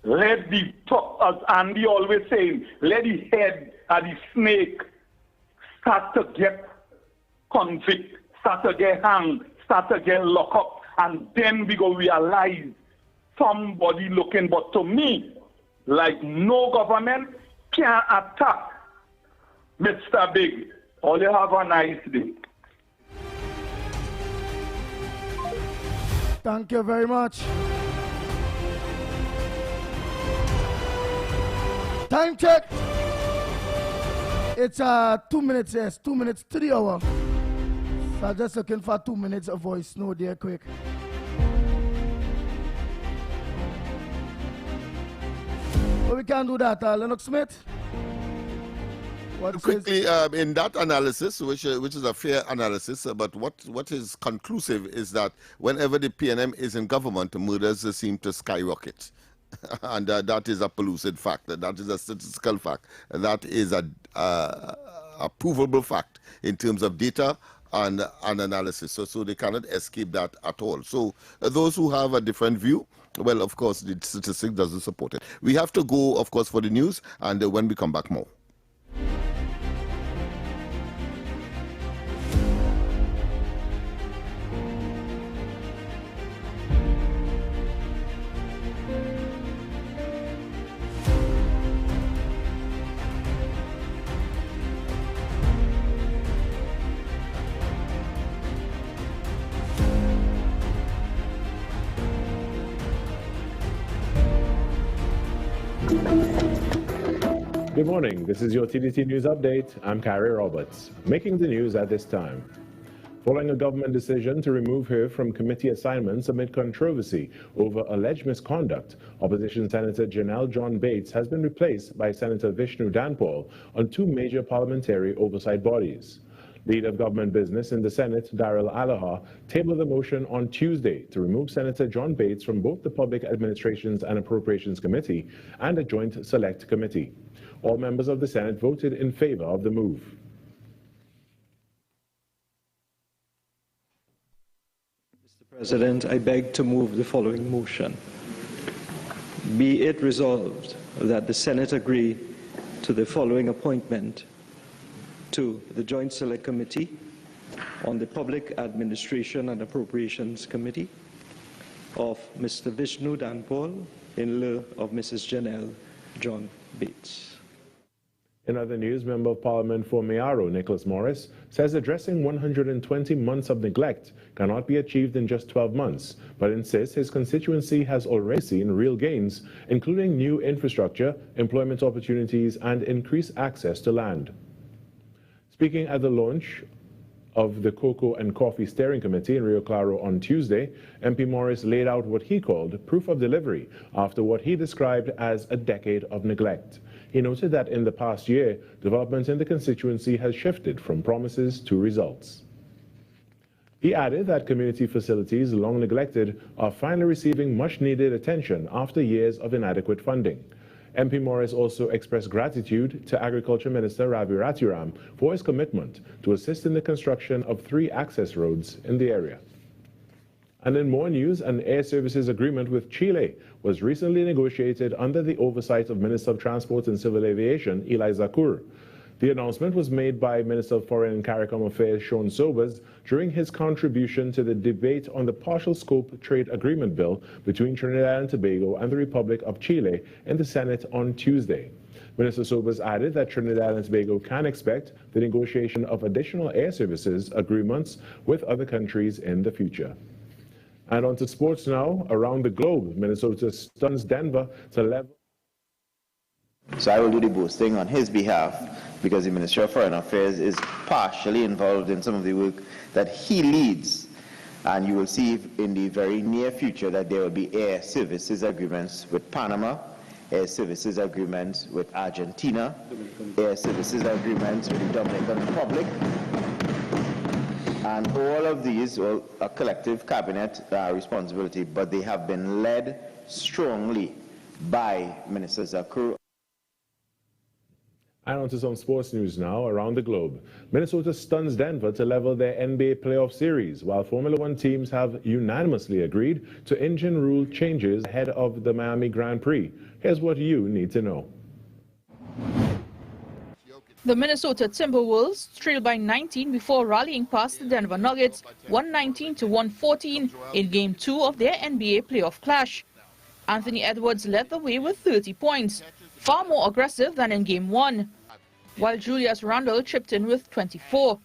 Let the top, as Andy always saying, let the head of the snake start to get convict, start to get hanged, start to get locked up, and then we go realize somebody looking. But to me, like no government can attack Mr. Big. All you have a nice day. Thank you very much. Time check. It's 2 minutes, yes, 2 minutes to the hour. So I'm just looking for 2 minutes of voice note there quick. But we can't do that, Lennox Smith. Quickly, in that analysis, which is a fair analysis, but what is conclusive is that whenever the PNM is in government, murders seem to skyrocket. And that is a pellucid fact. That is a statistical fact. That is a provable fact in terms of data and analysis. So they cannot escape that at all. So those who have a different view, well, of course, the statistic doesn't support it. We have to go, of course, for the news, and when we come back, more. Good morning. This is your TDT News Update. I'm Carrie Roberts. Making the news at this time. Following a government decision to remove her from committee assignments amid controversy over alleged misconduct, Opposition Senator Janelle John Bates has been replaced by Senator Vishnu Danpal on two major parliamentary oversight bodies. Leader of Government Business in the Senate, Daryl Alaha, tabled the motion on Tuesday to remove Senator John Bates from both the Public Administrations and Appropriations Committee and a joint select committee. All members of the Senate voted in favor of the move. Mr. President, I beg to move the following motion. Be it resolved that the Senate agree to the following appointment to the Joint Select Committee on the Public Administration and Appropriations Committee of Mr. Vishnu Danpal in lieu of Mrs. Janelle John Bates. In other news, Member of Parliament for Mayaro, Nicholas Morris, says addressing 120 months of neglect cannot be achieved in just 12 months, but insists his constituency has already seen real gains, including new infrastructure, employment opportunities, and increased access to land. Speaking at the launch of the Cocoa and Coffee Steering Committee in Rio Claro on Tuesday, MP Morris laid out what he called proof of delivery after what he described as a decade of neglect. He noted that in the past year, development in the constituency has shifted from promises to results. He added that community facilities long neglected are finally receiving much-needed attention after years of inadequate funding. MP Morris also expressed gratitude to Agriculture Minister Ravi Ratiram for his commitment to assist in the construction of 3 access roads in the area. And in more news, an air services agreement with Chile was recently negotiated under the oversight of Minister of Transport and Civil Aviation, Eli Zakur. The announcement was made by Minister of Foreign and CARICOM Affairs Sean Sobers during his contribution to the debate on the partial scope trade agreement bill between Trinidad and Tobago and the Republic of Chile in the Senate on Tuesday. Minister Sobers added that Trinidad and Tobago can expect the negotiation of additional air services agreements with other countries in the future. And on to sports now. Around the globe, Minnesota stuns Denver to level. So I will do the boasting on his behalf because the Ministry of Foreign Affairs is partially involved in some of the work that he leads. And you will see in the very near future that there will be air services agreements with Panama, air services agreements with Argentina, air services agreements with the Dominican Republic, And all of these are a collective cabinet responsibility, but they have been led strongly by Minister Zakuru. And on to some sports news now around the globe. Minnesota stuns Denver to level their NBA playoff series, while Formula One teams have unanimously agreed to engine rule changes ahead of the Miami Grand Prix. Here's what you need to know. The Minnesota Timberwolves trailed by 19 before rallying past the Denver Nuggets 119 to 114 in Game 2 of their NBA playoff clash. Anthony Edwards led the way with 30 points, far more aggressive than in Game 1, while Julius Randle chipped in with 24.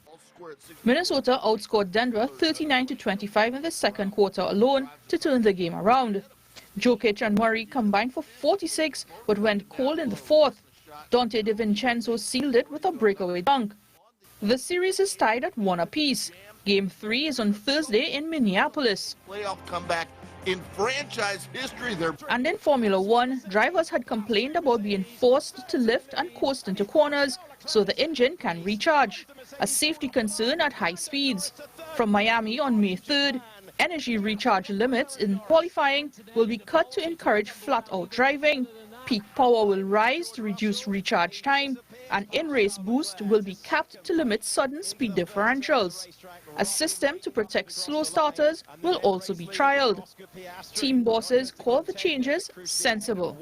Minnesota outscored Denver 39 to 25 in the second quarter alone to turn the game around. Jokic and Murray combined for 46 but went cold in the fourth. Dante DiVincenzo sealed it with a breakaway dunk. The series is tied at 1 apiece. Game 3 is on Thursday in Minneapolis. Playoff comeback in franchise history. And in Formula One, drivers had complained about being forced to lift and coast into corners so the engine can recharge, a safety concern at high speeds. From Miami on May 3rd, energy recharge limits in qualifying will be cut to encourage flat-out driving. Peak power will rise to reduce recharge time, and in-race boost will be capped to limit sudden speed differentials. A system to protect slow starters will also be trialed. Team bosses call the changes sensible.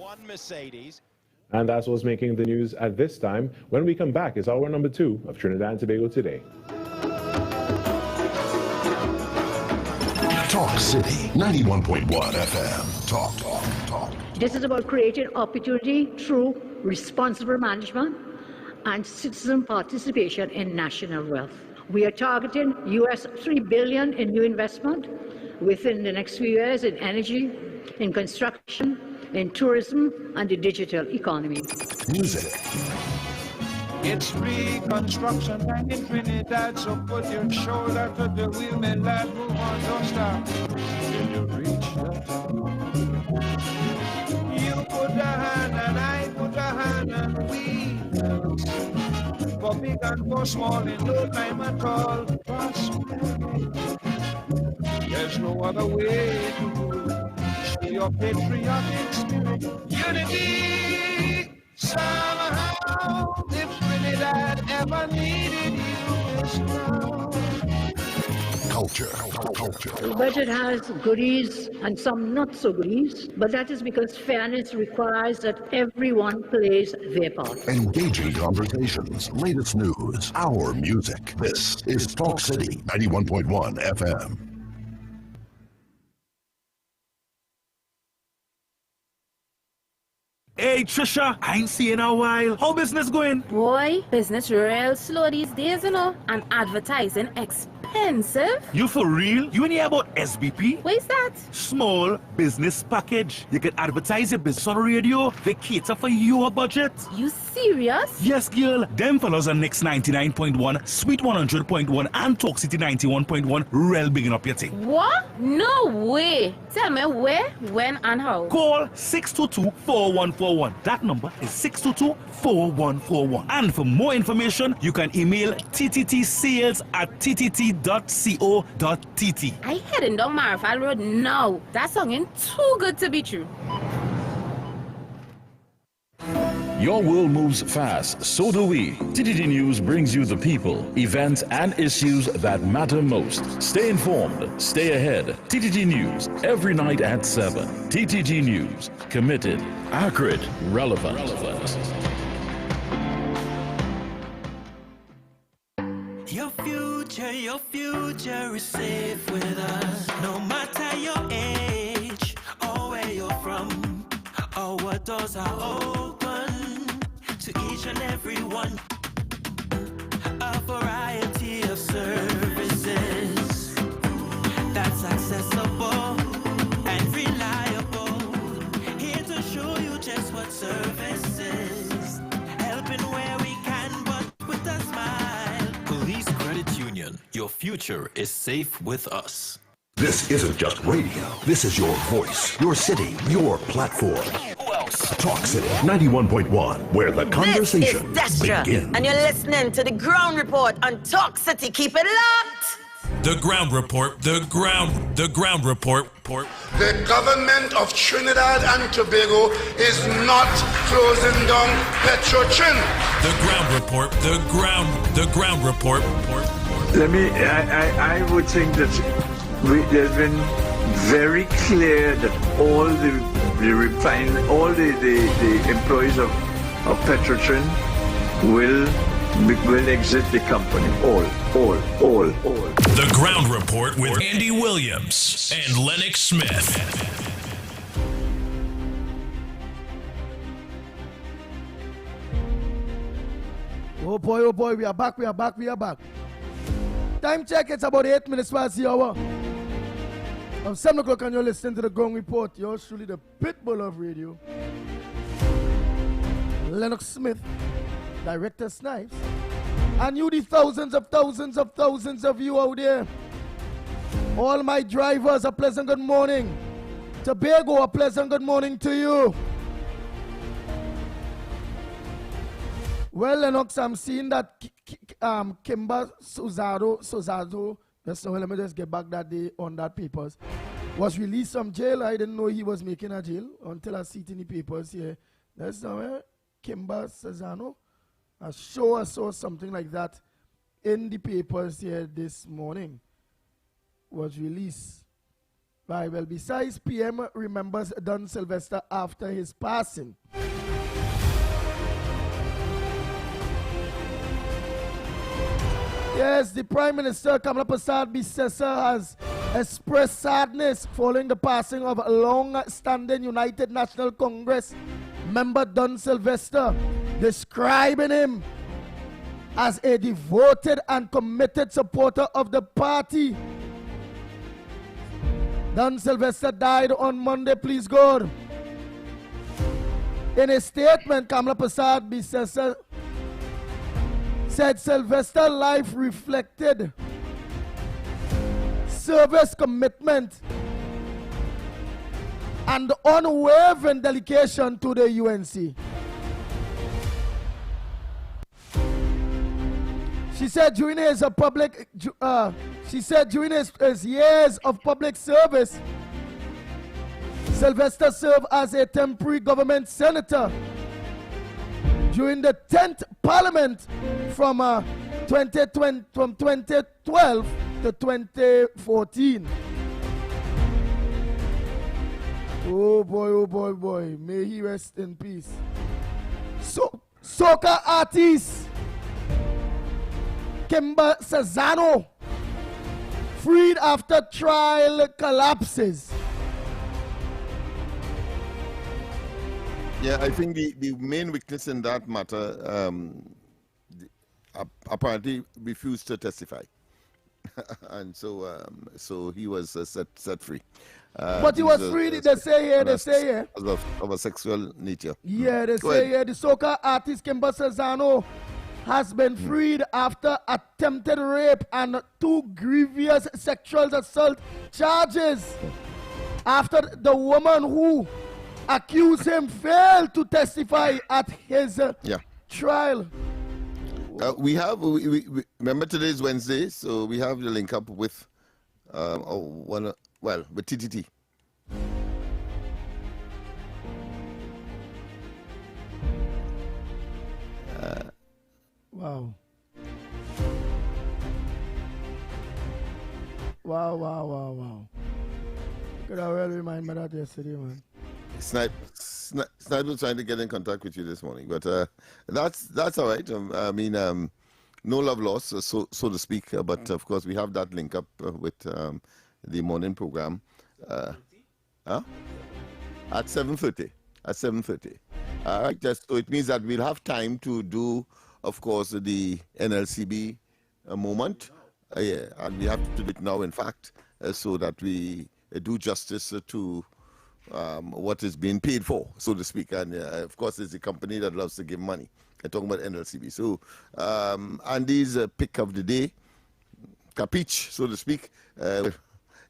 And that's what's making the news at this time. When we come back, it's hour number 2 of Trinidad and Tobago Today. Talk City 91.1 FM. Talk. This is about creating opportunity through responsible management and citizen participation in national wealth. We are targeting US $3 billion in new investment within the next few years in energy, in construction, in tourism, and the digital economy. Music. It's reconstruction time in Trinidad, so put your shoulder to the wheel, man, lad, move on, don't stop. Till you reach the top. You put a hand and I put a hand and we for big and for small in no time at all. Prosperity. There's no other way to do it. See your patriotic spirit. Unity. Somehow, if Trinidad ever needed you, it's now. Culture. The budget has goodies and some not so goodies, but that is because fairness requires that everyone plays their part. Engaging conversations, latest news, our music. This is Talk City 91.1 FM. Hey Trisha, I ain't seen you in a while. How business going? Boy, business real slow these days, you know, and advertising expensive. You for real? You ain't hear about SBP? What is that? Small Business Package. You can advertise your business on radio. They cater for your budget. You serious? Yes, girl. Them fellas are Next 99.1, Sweet 100.1, and Talk City 91.1. Real bigging up your thing. What? No way. Tell me where, when, and how. Call 622-4141. That number is 622-4141. And for more information, you can email ttttsales@ttt.co.tt. I heading down Marfal Road now. That songing too good to be true. Your world moves fast, so do we. TTT News brings you the people, events, and issues that matter most. Stay informed, stay ahead. TTT News, every night at 7. TTT News, committed, accurate, relevant. Your future is safe with us. No matter your age or where you're from, or what doors are open to each and every one. A variety of services that's accessible and reliable. Here to show you just what service is. Helping where we can, but with a smile. Police Credit Union, your future is safe with us. This isn't just radio. This is your voice, your city, your platform. Who else? Talk City 91.1, where the conversation This is Destra, begins. and you're listening to the Ground Report on Talk City. Keep it locked. The ground report. The ground report. The government of Trinidad and Tobago is not closing down Petrotrin. The ground report. The ground report. I would think that there's been very clear that all the employees of Petrotrin will exit the company. All. The ground report with Andy Williams and Lennox Smith. Oh boy, we are back. Time check, it's about 8 minutes past the hour. Of 7 o'clock and you're listening to the Ground Report. Yours truly, the pitbull of radio. Lennox Smith, Director Snipes. And you, the thousands of you out there. All my drivers, a pleasant good morning. Tobago, a pleasant good morning to you. Well, Lennox, I'm seeing that Kimba Suzado, let me just get back that day on that papers, was released from jail. I didn't know he was making a jail until I see it in the papers here. That's somewhere, Kimba Suzano. I saw something like that in the papers here this morning. Was released. Right, well, besides PM remembers Don Sylvester after his passing. Yes, the Prime Minister Kamala Prasad Bisesa has expressed sadness following the passing of a long-standing United National Congress member Don Sylvester, describing him as a devoted and committed supporter of the party. Don Sylvester died on Monday, please God. In a statement, Kamala Prasad Bisesa said Sylvester's life reflected service commitment and unwavering dedication to the UNC. She said during his his years of public service, Sylvester served as a temporary government senator during the 10th Parliament from 2012 to 2014. Oh boy. May he rest in peace. Soca artist Kimba Sazano freed after trial collapses. Yeah, I think the main witness in that matter apparently refused to testify, and so he was set free. But he was free. They say here. Of a sexual nature. Yeah, they say here the soca artist Kimba Sazano has been freed after attempted rape and 2 grievous sexual assault charges. After the woman who accused him failed to testify at his trial. We remember today is Wednesday, so we have the link up with with TTT. Wow. Could I well remind me that yesterday, man. Snipe was trying to get in contact with you this morning, but that's all right. No love lost, so to speak. But of course, we have that link up with the morning program. At 7:30. At 7:30. All right. So it means that we'll have time to do, of course, the NLCB moment. And we have to do it now, in fact, so that we do justice to what is being paid for, so to speak. And of course, it's a company that loves to give money. I'm talking about NLCB. So Andy's pick of the day, Capiche, so to speak,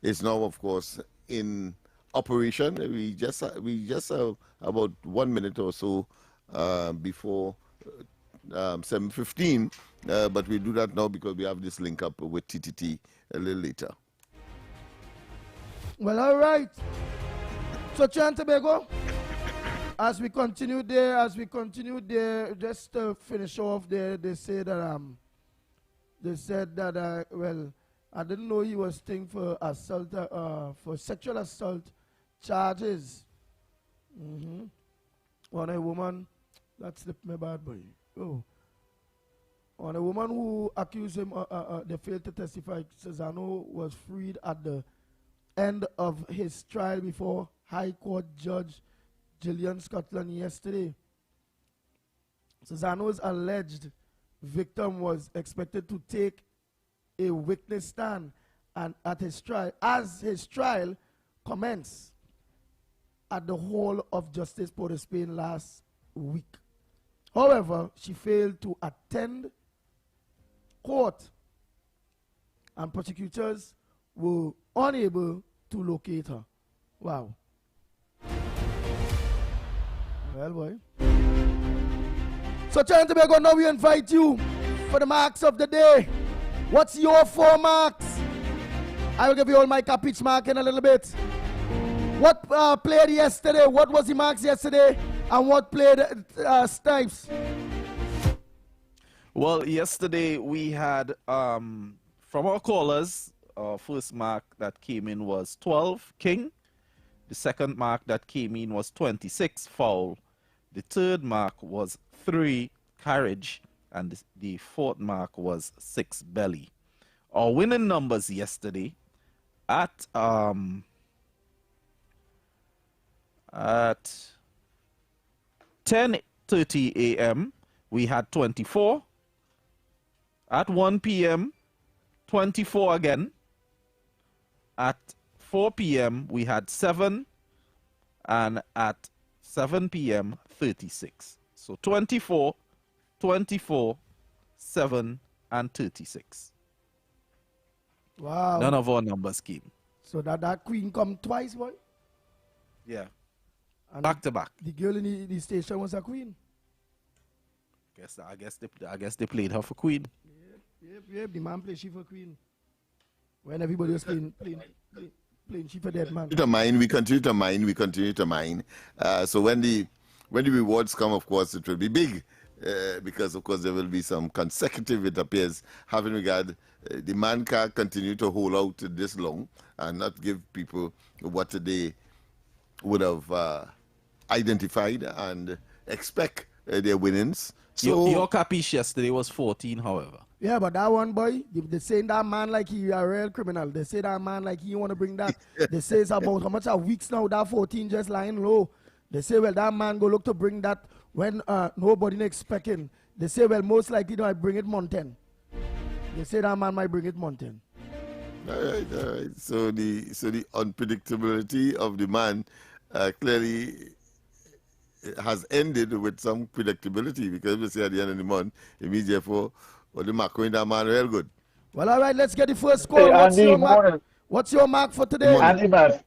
is now, of course, in operation. We just about 1 minute or so before 7:15 But we'll do that now because we have this link up with TTT a little later. Well, all right. So, Trinidad and Tobago, as we continue there, just to finish off there, they said that well, I didn't know he was thing for assault, for sexual assault charges. On a woman, that slipped me bad boy. Oh. On a woman who accused him, they failed to testify. Cesano was freed at the end of his trial before High Court Judge Gillian Scotland yesterday. Cesano's alleged victim was expected to take a witness stand and at his trial, as his trial commenced at the Hall of Justice Port of Spain last week. However, she failed to attend court, and prosecutors were unable to locate her. Wow. Well, boy. So, Trinidad and Tobago, now we invite you for the marks of the day. What's your 4 marks? I will give you all my pitch mark in a little bit. What played yesterday? What was the marks yesterday? And what played Snipes? Well, yesterday we had, from our callers, our first mark that came in was 12, King. The second mark that came in was 26, Foul. The third mark was 3, Carriage. And the fourth mark was 6, Belly. Our winning numbers yesterday at 10:30 a.m. we had 24. At 1 p.m., 24 again. At 4 p.m., we had 7. And at 7 p.m., 36. So 24, 24, 7, and 36. Wow. None of our numbers came. So that queen come twice, boy? Yeah. And back to back. The girl in the station was a queen. I guess they played her for queen. Yep. The man played she for queen. When everybody was playing she for dead man. We continue to mine. So when the rewards come, of course, it will be big. Because, of course, there will be some consecutive, it appears, having regard, the man can't continue to hold out this long and not give people what they would have identified and expect their winnings. So your capiche yesterday was 14, however. Yeah, but that one, boy, they saying that man like he a real criminal. They say that man like he want to bring that. They say it's about how much of weeks now, that 14 just lying low. They say, well, that man go look to bring that when nobody expecting. They say, well, most likely I bring it mountain. They say that man might bring it mountain. All right. So the unpredictability of the man clearly has ended with some predictability, because we say at the end of the month, it means therefore, the mark going that man real good. Well, all right, let's get the first score. What's your mark for today? Andy, my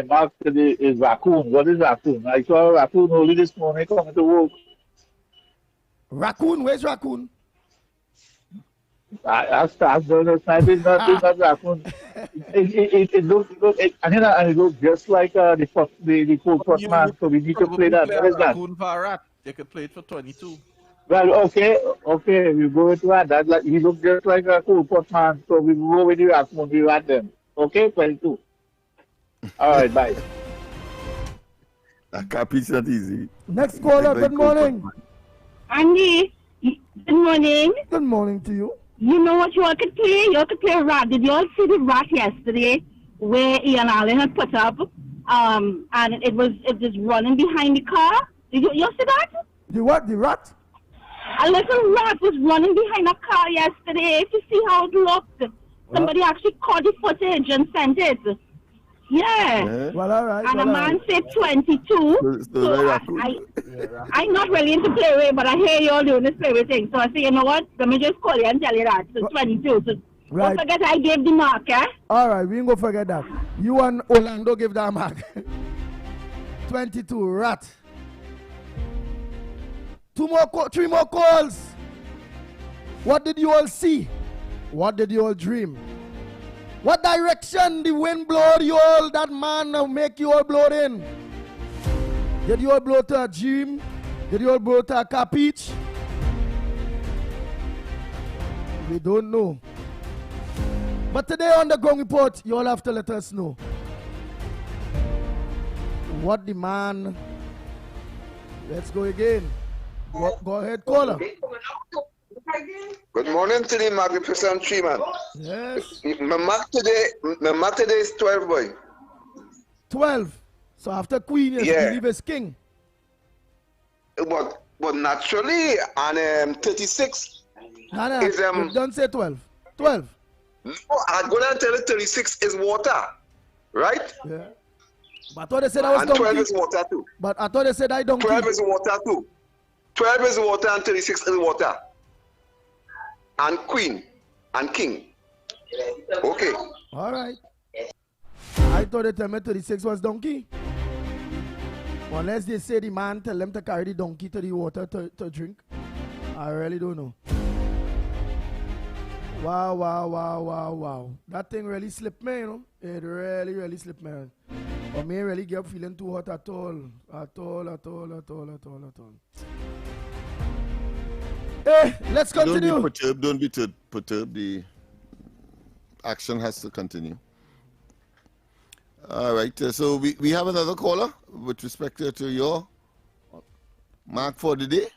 mark today is raccoon. What is raccoon? I saw a raccoon only this morning coming to work. Raccoon? Where's raccoon? I started the snipe is not raccoon. It looks just like the cold man. So we need to play that. What is that? Raccoon for a rat. You could play it for 22. Well, okay, we go with that. That like he looks just like a cool pot man. So we go with the raccoon. We rat them. Okay, 22. All right, bye. That capiche not easy. Next caller, good morning. Andy, good morning. Good morning to you. You know what you all could play? You all could play rat. Did you all see the rat yesterday where Ian Allen had put up? And it was running behind the car. Did you see that? The what? The rat? A little rat was running behind a car yesterday. If you see how it looked, somebody actually caught the footage and sent it. Yeah. Well, all right. And a man said 22. So I'm not really into playway, but I hear you all doing this playway thing. So I say, you know what? Let me just call you and tell you that. So 22. So don't forget I gave the mark, eh? All right, we ain't gonna forget that. You and Orlando give that mark. 22, rat. 3 more calls. What did you all see? What did you all dream? What direction the wind blow you all, that man make you all blow in? Did you all blow to a dream? Did you all blow to a capiche? We don't know. But today on the ground report, you all have to let us know what the man. Let's go again. Go ahead, caller. Good morning to the magnificent tree man. Yes. My mark today is 12, boy. 12. So after Queen, you believe is King. But naturally, and 36 No, is don't say 12. 12. No, I'm gonna tell you 36 is water, right? Yeah. But I thought they said I was and donkey. 12 is water too. But I thought they said I donkey. 12 is water too. 12 is water and 36 is water. And queen and king. Okay. All right. I thought they told me 36 was donkey. Unless they say the man tell them to carry the donkey to the water to drink. I really don't know. Wow. That thing really slipped me, you know. It really slipped me. But me really get feeling too hot at all. Hey, let's continue. Don't be perturbed. The action has to continue. All right. So we have another caller with respect to your mark for the day.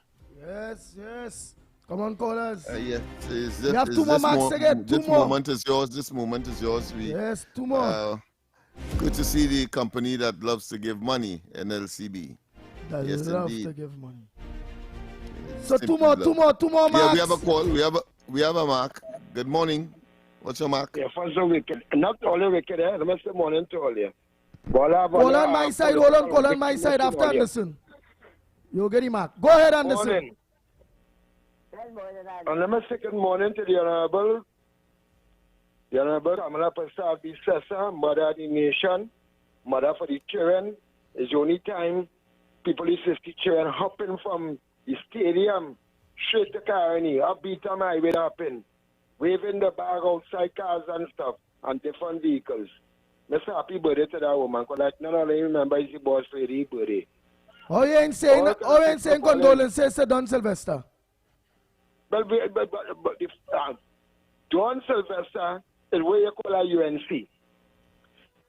Yes. Come on, callers. Yes. We have two more marks again. This moment is yours. This moment is yours. Yes, two more. Good to see the company that loves to give money, NLCB. That yes, loves indeed. to give money. So two more marks. Yeah, we have a call. We have a mark. Good morning. What's your mark? Yeah, first the wicked. Not only wicked, eh? Let me say morning to all you. Hold on my side. Call on my side after Anderson. You get the mark. Go ahead, Anderson. Morning. And let me say good morning to the Honorable Kamala Prasad Sessa, mother of the nation, mother for the children. It's the only time people is the children hopping from the stadium straight to Caroni, upbeat on my way hopping, waving the bag outside cars and stuff, and different vehicles. Mr. Happy birthday to that woman, because I not only remember it's the boss for the birthday. Oh, you ain't saying condolences to Don Sylvester. But Don Sylvester is where you call a UNC. He's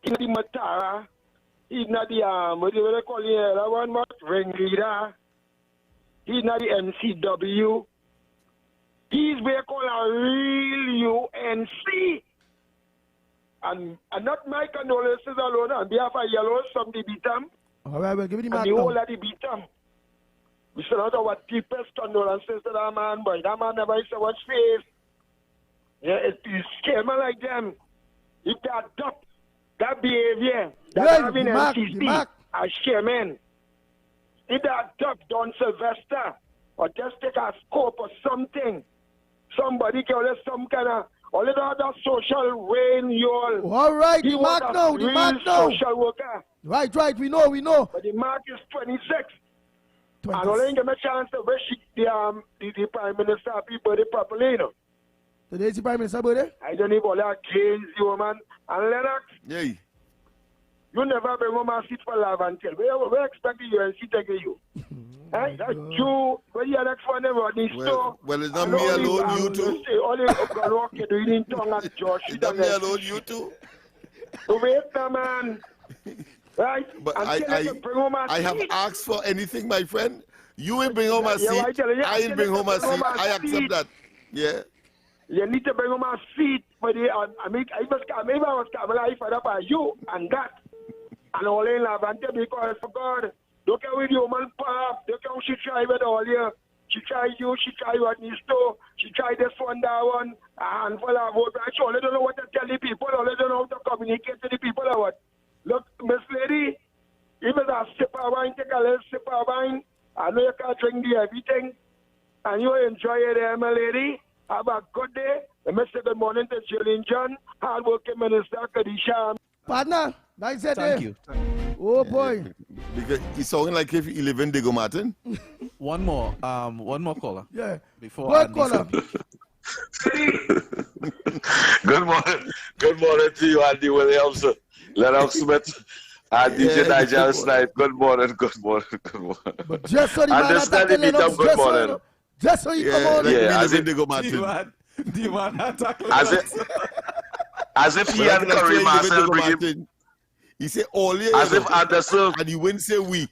not the Matara. He's not the what do you call it? One more ringleader. He's not the MCW. He's where you call a real UNC. And not my condolences alone. On behalf of Yellow, somebody beat him. All right, we'll give you the mark. And the whole of the beat him. We should not have our deepest condolences to that man, boy. That man never used to watch face. Yeah, it's scammer like them. If they adopt that behavior, that having MCC as chairman, if they adopt Don Sylvester, or just take a scope or something, somebody can have some kind of a little other social reign, you all. All right, the mark now, the mark now. Social worker. Right, we know. But the mark is 26. And only give me a chance to wish the Prime Minister happy birthday properly, you know. Today's the Prime Minister birthday? I don't even want to crazy woman. And Lennox, yay. You never bring home a seat for love until. We expect the UNC to get you. Hey, that's you. When you're next one, Rodney Store. Well, it's not me alone, you two. All you walk, you're doing tongue and Josh. It's not me alone, you two. Wait, man. Right? But I have asked for anything, my friend. You will bring home a seat. I will bring home a seat. I accept that. Yeah. You need to bring home a seat for the. I was coming life for that by you and that. And all in Lavante because for God, look at with your man pop. Look how she tried with all you. She tried you. She tried what needs to. She tried this one, that one. A handful of vote. She only don't know what to tell the people. Only don't know how to communicate to the people or what. Look, Miss Lady, even a sip of wine, take a little sip of wine. I know you can't drink the everything. And you enjoy it there, my lady. Have a good day. Let me say good morning to Jillian John, hard-working Minister Kadisha. Partner, that's it. Thank you. Oh, boy. Because he's talking like if he live in Diego Martin. One more caller. Yeah. Before Good caller. Good morning. Good morning to you, Andy Williams, Lennox Smith, and DJ Nigel Snipe. Good morning. Good morning. Good morning. But just so the man attacking Lennox, good morning. Just so you come on. Yeah, as if he and Curry Marcel bring him. He say all year. As if Anderson and you wouldn't say we.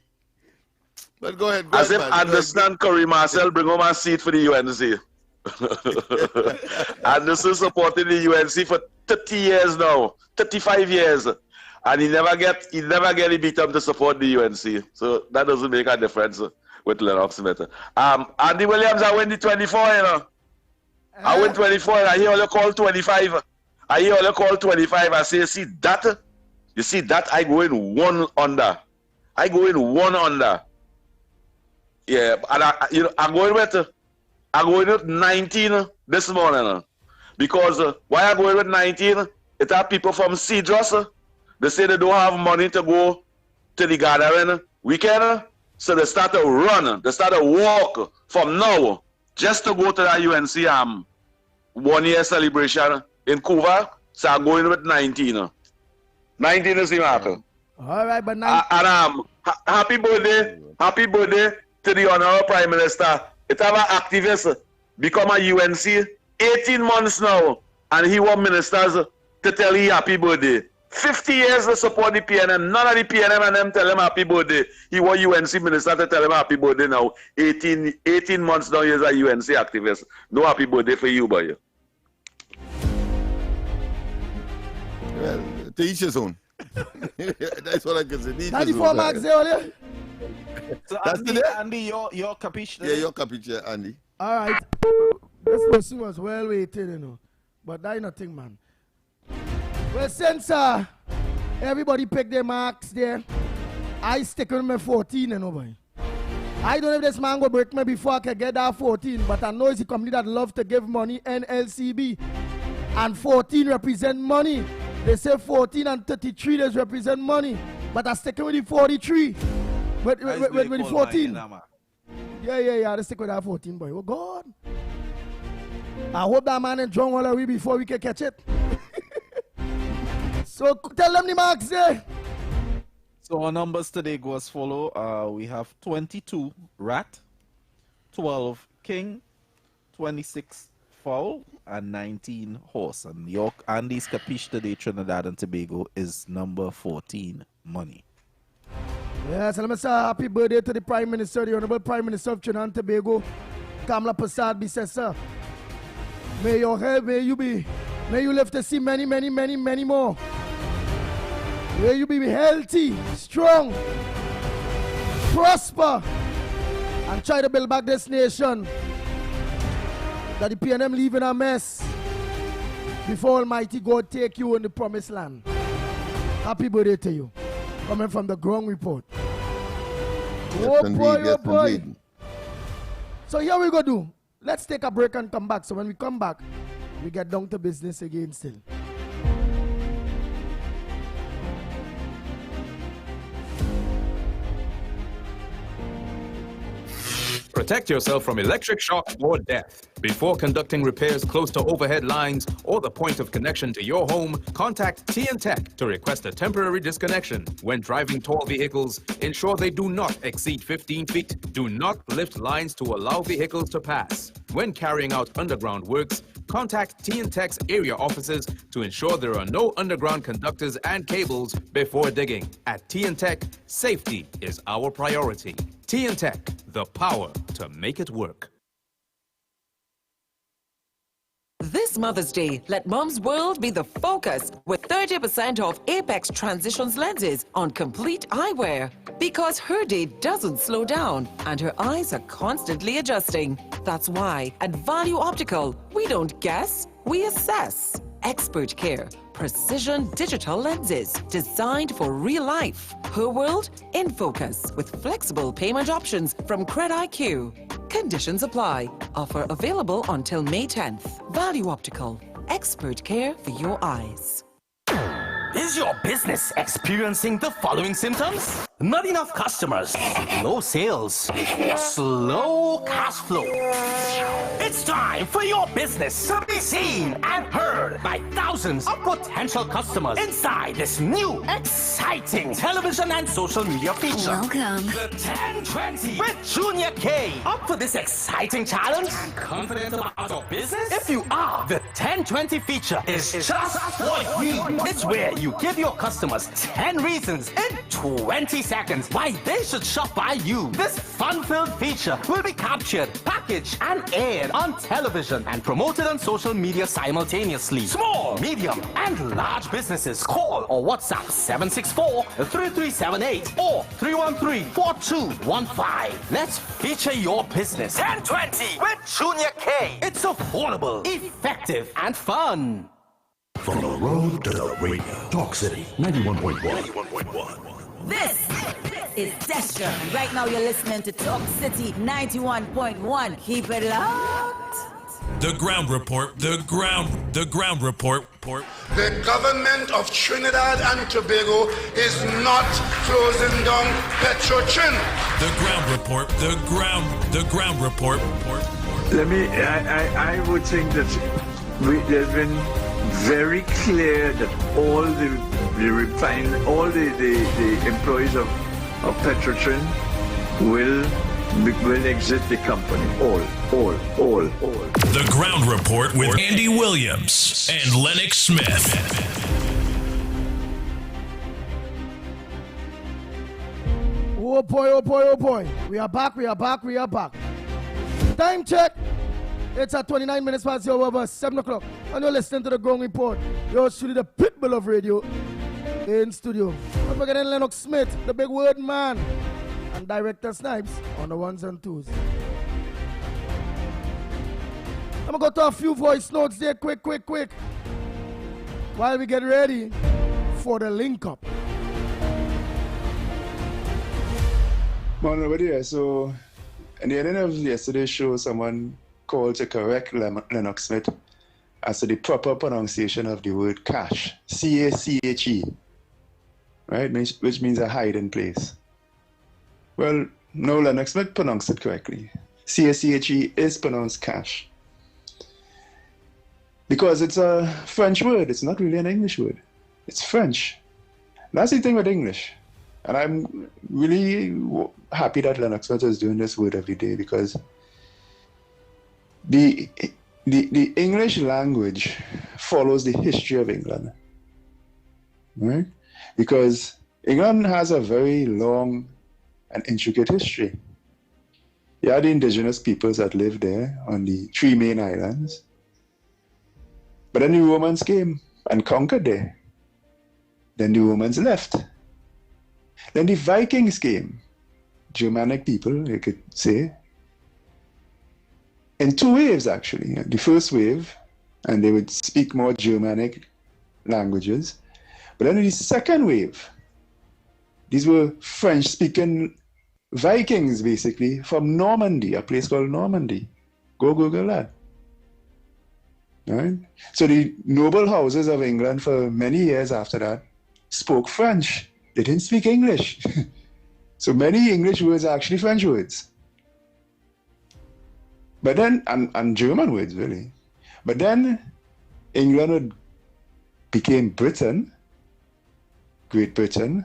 But go ahead. As if Anderson and Curry Marcel bring home a seat for the UNC. Anderson supporting the UNC for 30 years now, 35 years, and he never get beat up to support the UNC. So that doesn't make a difference with Lennox Smith. Andy Williams, I win the 24, you know. I win 24, and I hear all you call 25. I hear all you call 25. I say, see that? You see that? I go in one under. I go in one under. Yeah, and I'm going with 19 this morning. Because why I'm going with 19? It are people from Cedros. They say they don't have money to go to the gathering weekend. So they start to run. They start to walk from now just to go to that UNC 1 year celebration in Cuba. So I'm going with 19. 19 is the mark. All right, but 19. And happy birthday to the Honorable Prime Minister. It have an activist become a UNC 18 months now, and he want ministers to tell him happy birthday. 50 years to support the PNM. None of the PNM and them tell him happy birthday. He want UNC minister to tell him happy birthday now. 18 months now, he's a UNC activist. No happy birthday for you, boy. Well, to each his own. That's what I can say. 94 marks there, earlier. So Andy, your capiche. Yeah, your capiche, Andy. All right. This person was well waited, you know. But that ain't nothing, man. Well, since everybody picked their marks there, I stick with my 14, you know, boy. I don't know if this man will break me before I can get that 14, but I know it's a company that love to give money, NLCB. And 14 represent money. They say 14 and 33 does represent money. But I stick with the 43. With the 14. Yeah, I stick with that 14, boy. Oh, God. I hope that man ain't drunk all the way before we can catch it. So tell them the marks there. So our numbers today go as follow. We have 22 rat, 12 king, 26 fowl, and 19 horse. And Andy's capiche today, Trinidad and Tobago, is number 14, money. Yes, let me say happy birthday to the Prime Minister, the Honorable Prime Minister of Trinidad and Tobago, Kamala Prasad Bisesa. May your health, may you live to see many, many, many, many more. May you be healthy, strong, prosper, and try to build back this nation that the PNM leave in a mess before Almighty God take you in the promised land. Happy birthday to you. Coming from the ground report. Oh boy. So here we go do. Let's take a break and come back. So when we come back, we get down to business again still. Protect yourself from electric shock or death. Before conducting repairs close to overhead lines or the point of connection to your home, contact TN-Tech to request a temporary disconnection. When driving tall vehicles, ensure they do not exceed 15 feet. Do not lift lines to allow vehicles to pass. When carrying out underground works, contact TN-Tech's area offices to ensure there are no underground conductors and cables before digging. At TN-Tech, safety is our priority. TN-Tech, the power to make it work. This Mother's Day, let Mom's world be the focus with 30% off Apex Transitions lenses on complete eyewear. Because her day doesn't slow down and her eyes are constantly adjusting. That's why at Value Optical, we don't guess, we assess. Expert care, precision digital lenses designed for real life. Her world in focus with flexible payment options from CredIQ. Conditions apply. Offer available until May 10th. Value Optical, expert care for your eyes. Is your business experiencing the following symptoms? Not enough customers, low sales, slow cash flow. It's time for your business to be seen and heard by thousands of potential customers inside this new, exciting television and social media feature. Welcome. The 1020 with Junior K. Up for this exciting challenge and confident about your business? If you are, the 1020 feature is just for you. It's where you give your customers 10 reasons in 20 seconds why they should shop by you. This fun-filled feature will be captured, packaged, and aired on television and promoted on social media simultaneously. Small, medium, and large businesses call or WhatsApp 764-3378 or 313-4215. Let's feature your business. 1020 with Junior K. It's affordable, effective, and fun. From the road to the radio. Talk City 91.1. This is Destra. Right now you're listening to Talk City 91.1. Keep it locked. The ground report. The ground report. The government of Trinidad and Tobago is not closing down Petrochin. The ground report. The ground report. I would think that there's been very clear that all the employees of Petrotrin will exit the company. All. The ground report with Andy Williams and Lennox Smith. Oh boy. We are back. Time check. It's at 29 minutes past the hour of 7 o'clock. And you're listening to the Ground Report. You're shooting the pitbull of radio in studio. Don't forget Lennox Smith, the big word man, and Director Snipes on the ones and twos. I'm going to go to a few voice notes there quick. While we get ready for the link up. Morning, everybody. So, at the end of yesterday's show, someone called to correct Lennox Smith as to the proper pronunciation of the word cache. C-A-C-H-E. Right? Which means a hiding place. Well, no, Lennox Smith pronounced it correctly. C-A-C-H-E is pronounced cache. Because it's a French word. It's not really an English word. It's French. That's the thing with English. And I'm really happy that Lennox Smith is doing this word every day, because the English language follows the history of England, right? Because England has a very long and intricate history. You had the indigenous peoples that lived there on the 3 main islands. But then the Romans came and conquered there. Then the Romans left. Then the Vikings came, Germanic people, you could say, in 2 waves actually. The first wave, and they would speak more Germanic languages. But then in the second wave, these were French-speaking Vikings, basically, from Normandy, a place called Normandy. Go Google that. Right? So the noble houses of England for many years after that spoke French. They didn't speak English. So many English words are actually French words. But then, and German words really. But then England became Britain, Great Britain,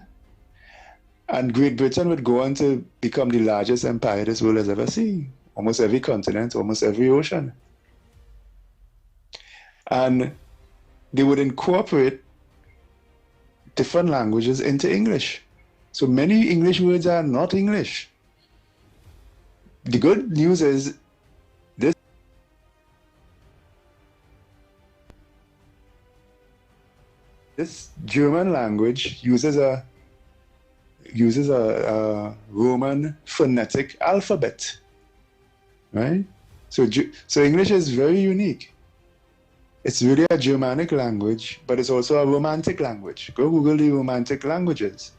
and Great Britain would go on to become the largest empire this world has ever seen. Almost every continent, almost every ocean. And they would incorporate different languages into English. So many English words are not English. The good news is this German language uses a Roman phonetic alphabet, right? So English is very unique. It's really a Germanic language, but it's also a Romantic language. Go Google the Romantic languages.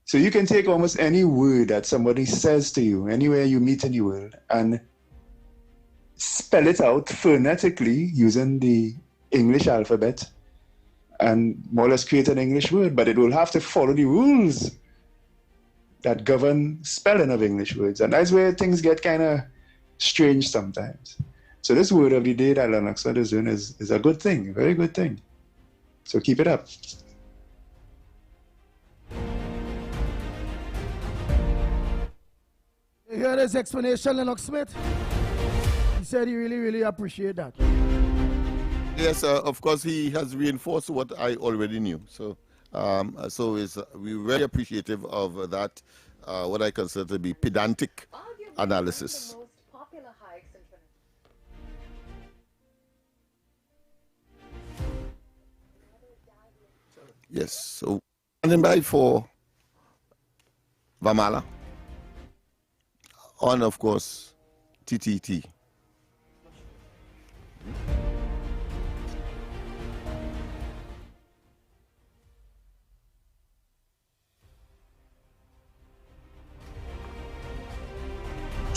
So you can take almost any word that somebody says to you, anywhere you meet in the world, and spell it out phonetically using the English alphabet, and more or less create an English word, but it will have to follow the rules that govern spelling of English words. And that's where things get kind of strange sometimes. So this word of the day that Lennox is doing is a good thing, a very good thing. So keep it up. You hear his explanation, Lennox Smith? He said he really, really appreciate that. Yes, of course, he has reinforced what I already knew. So, we're very appreciative of that, what I consider to be pedantic analysis. Yes, so standing by for Vamala on, of course, TTT.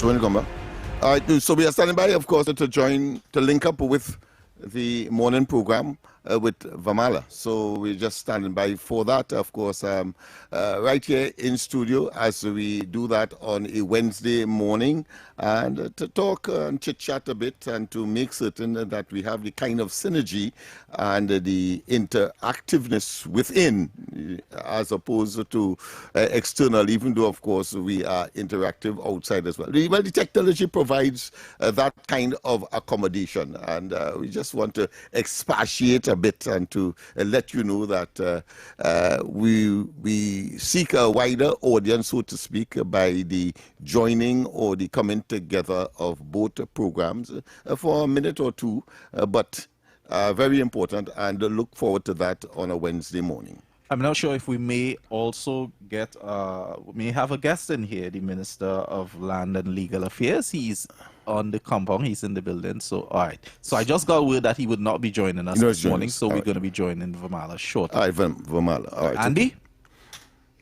All right, so we are standing by, of course, to link up with the morning program with Vamala. So we're just standing by for that, of course, right here in studio as we do that on a Wednesday morning, and to talk and chit-chat a bit and to make certain that we have the kind of synergy and the interactiveness within as opposed to external, even though, of course, we are interactive outside as well. Well, the technology provides that kind of accommodation, and we just want to expatiate a bit and to let you know that we seek a wider audience, so to speak, by the joining or the coming together of both programs for a minute or two, but very important, and look forward to that on a Wednesday morning. I'm not sure if we may also get, we may have a guest in here, the Minister of Land and Legal Affairs. He's on the compound, he's in the building. So, all right. So I just got word that he would not be joining us this morning, so we're going to be joining Vamala shortly. All right, Vamala. All right. Andy?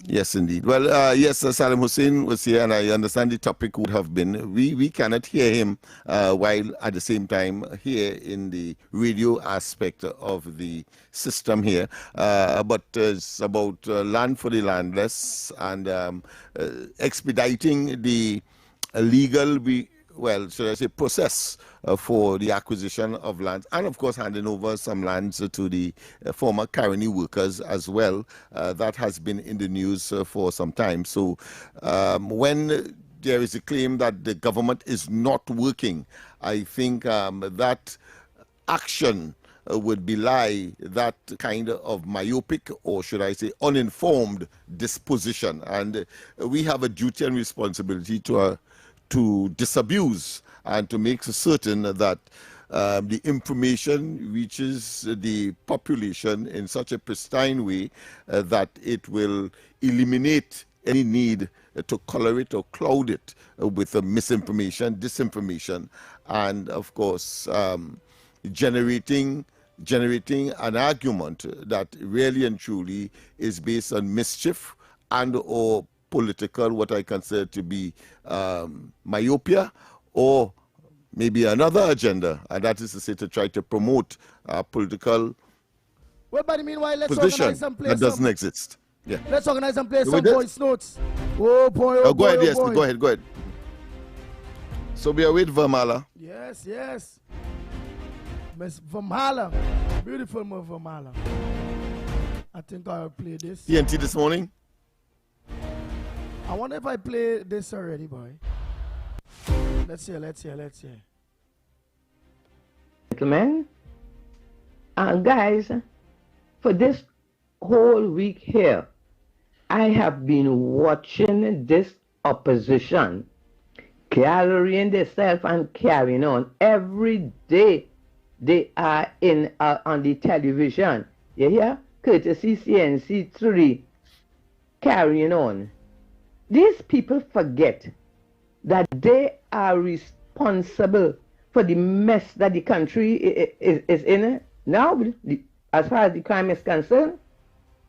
Yes, indeed. Well, yes, Salim Hussein was here, and I understand the topic would have been, we cannot hear him while at the same time here in the radio aspect of the system here. But it's about land for the landless and expediting the legal, should I say, process for the acquisition of lands, and of course handing over some lands to the former Caroni workers as well. That has been in the news for some time. So when there is a claim that the government is not working, I think that action would belie that kind of myopic, or should I say uninformed, disposition. And we have a duty and responsibility to disabuse and to make certain that the information reaches the population in such a pristine way that it will eliminate any need to color it or cloud it with misinformation, disinformation, and of course generating an argument that really and truly is based on mischief and or political, what I consider to be myopia, or maybe another agenda, and that is to say to try to promote political but meanwhile, let's position organize and play that doesn't exist. Yeah. Let's organize and play some voice notes. Oh boy, go boy, ahead, oh yes, boy. go ahead. So we are with Vamala. Yes. Miss Vamala. Beautiful Miss Vamala. I think I'll play this. TNT this morning? I wonder if I play this already, boy. Let's hear. Gentlemen, guys, for this whole week here, I have been watching this opposition carrying themselves and carrying on. Every day they are in on the television. You hear? Courtesy CNC3 carrying on. These people forget that they are responsible for the mess that the country is in. Now, as far as the crime is concerned,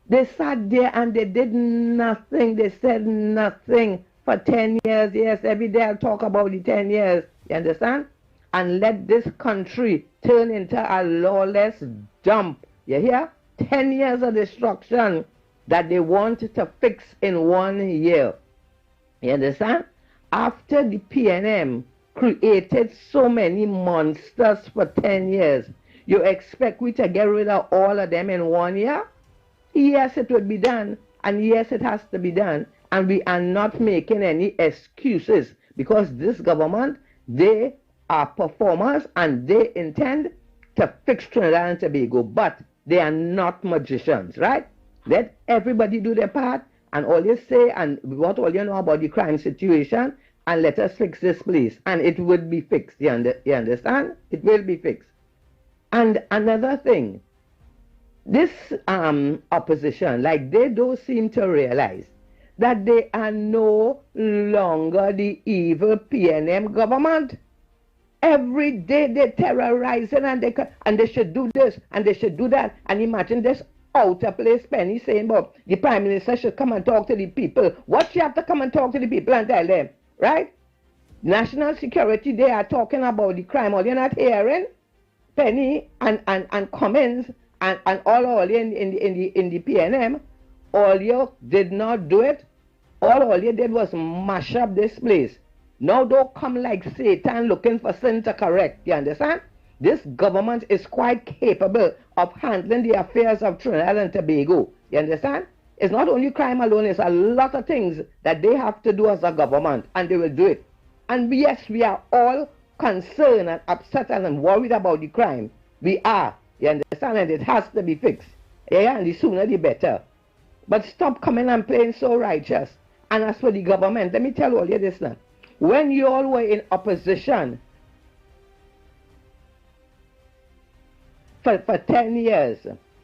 they sat there and they did nothing. They said nothing for 10 years. Yes, every day I'll talk about the 10 years. You understand? And let this country turn into a lawless dump. You hear? 10 years of destruction that they want to fix in 1 year. You understand? After the PNM created so many monsters for 10 years, you expect we to get rid of all of them in 1 year? Yes, it would be done, and yes, it has to be done, and we are not making any excuses because this government, they are performers and they intend to fix Trinidad and Tobago, but they are not magicians, right? Let everybody do their part and all you say and what all you know about the crime situation, and let us fix this place, and it would be fixed. You understand? It will be fixed. And another thing, this opposition, like they don't seem to realize that they are no longer the evil PNM government. Every day they're terrorizing and they should do this and they should do that. And imagine this out of place Penny saying, but the Prime Minister should come and talk to the people. What you have to come and talk to the people and tell them, right? National security, they are talking about the crime. All you're not hearing, Penny and Cummins and all in the PNM, all you did not do it. All you did was mash up this place. Now don't come like Satan looking for sin to correct. You understand? This government is quite capable of handling the affairs of Trinidad and Tobago. You understand? It's not only crime alone, it's a lot of things that they have to do as a government, and they will do it. And yes, we are all concerned and upset and worried about the crime. We are. You understand? And it has to be fixed. Yeah, and the sooner the better. But stop coming and playing so righteous. And as for the government, let me tell all you this now. When you all were in opposition for 10 years,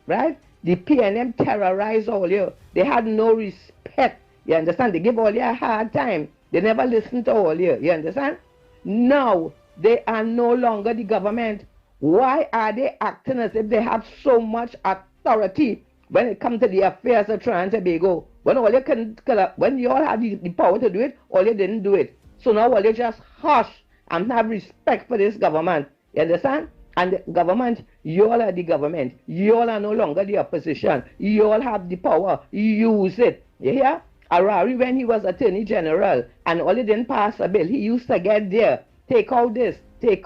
right? The PNM terrorized all you. They had no respect. You understand? They give all you a hard time. They never listened to all you. You understand? Now, they are no longer the government. Why are they acting as if they have so much authority when it comes to the affairs of Trinidad and Tobago? When you all had the power to do it, all you didn't do it. So now all you just hush and have respect for this government. You understand? And the government, you all are the government. You all are no longer the opposition. You all have the power. Use it. You hear? Harari, when he was Attorney General and all he didn't pass a bill, he used to get there, take out this,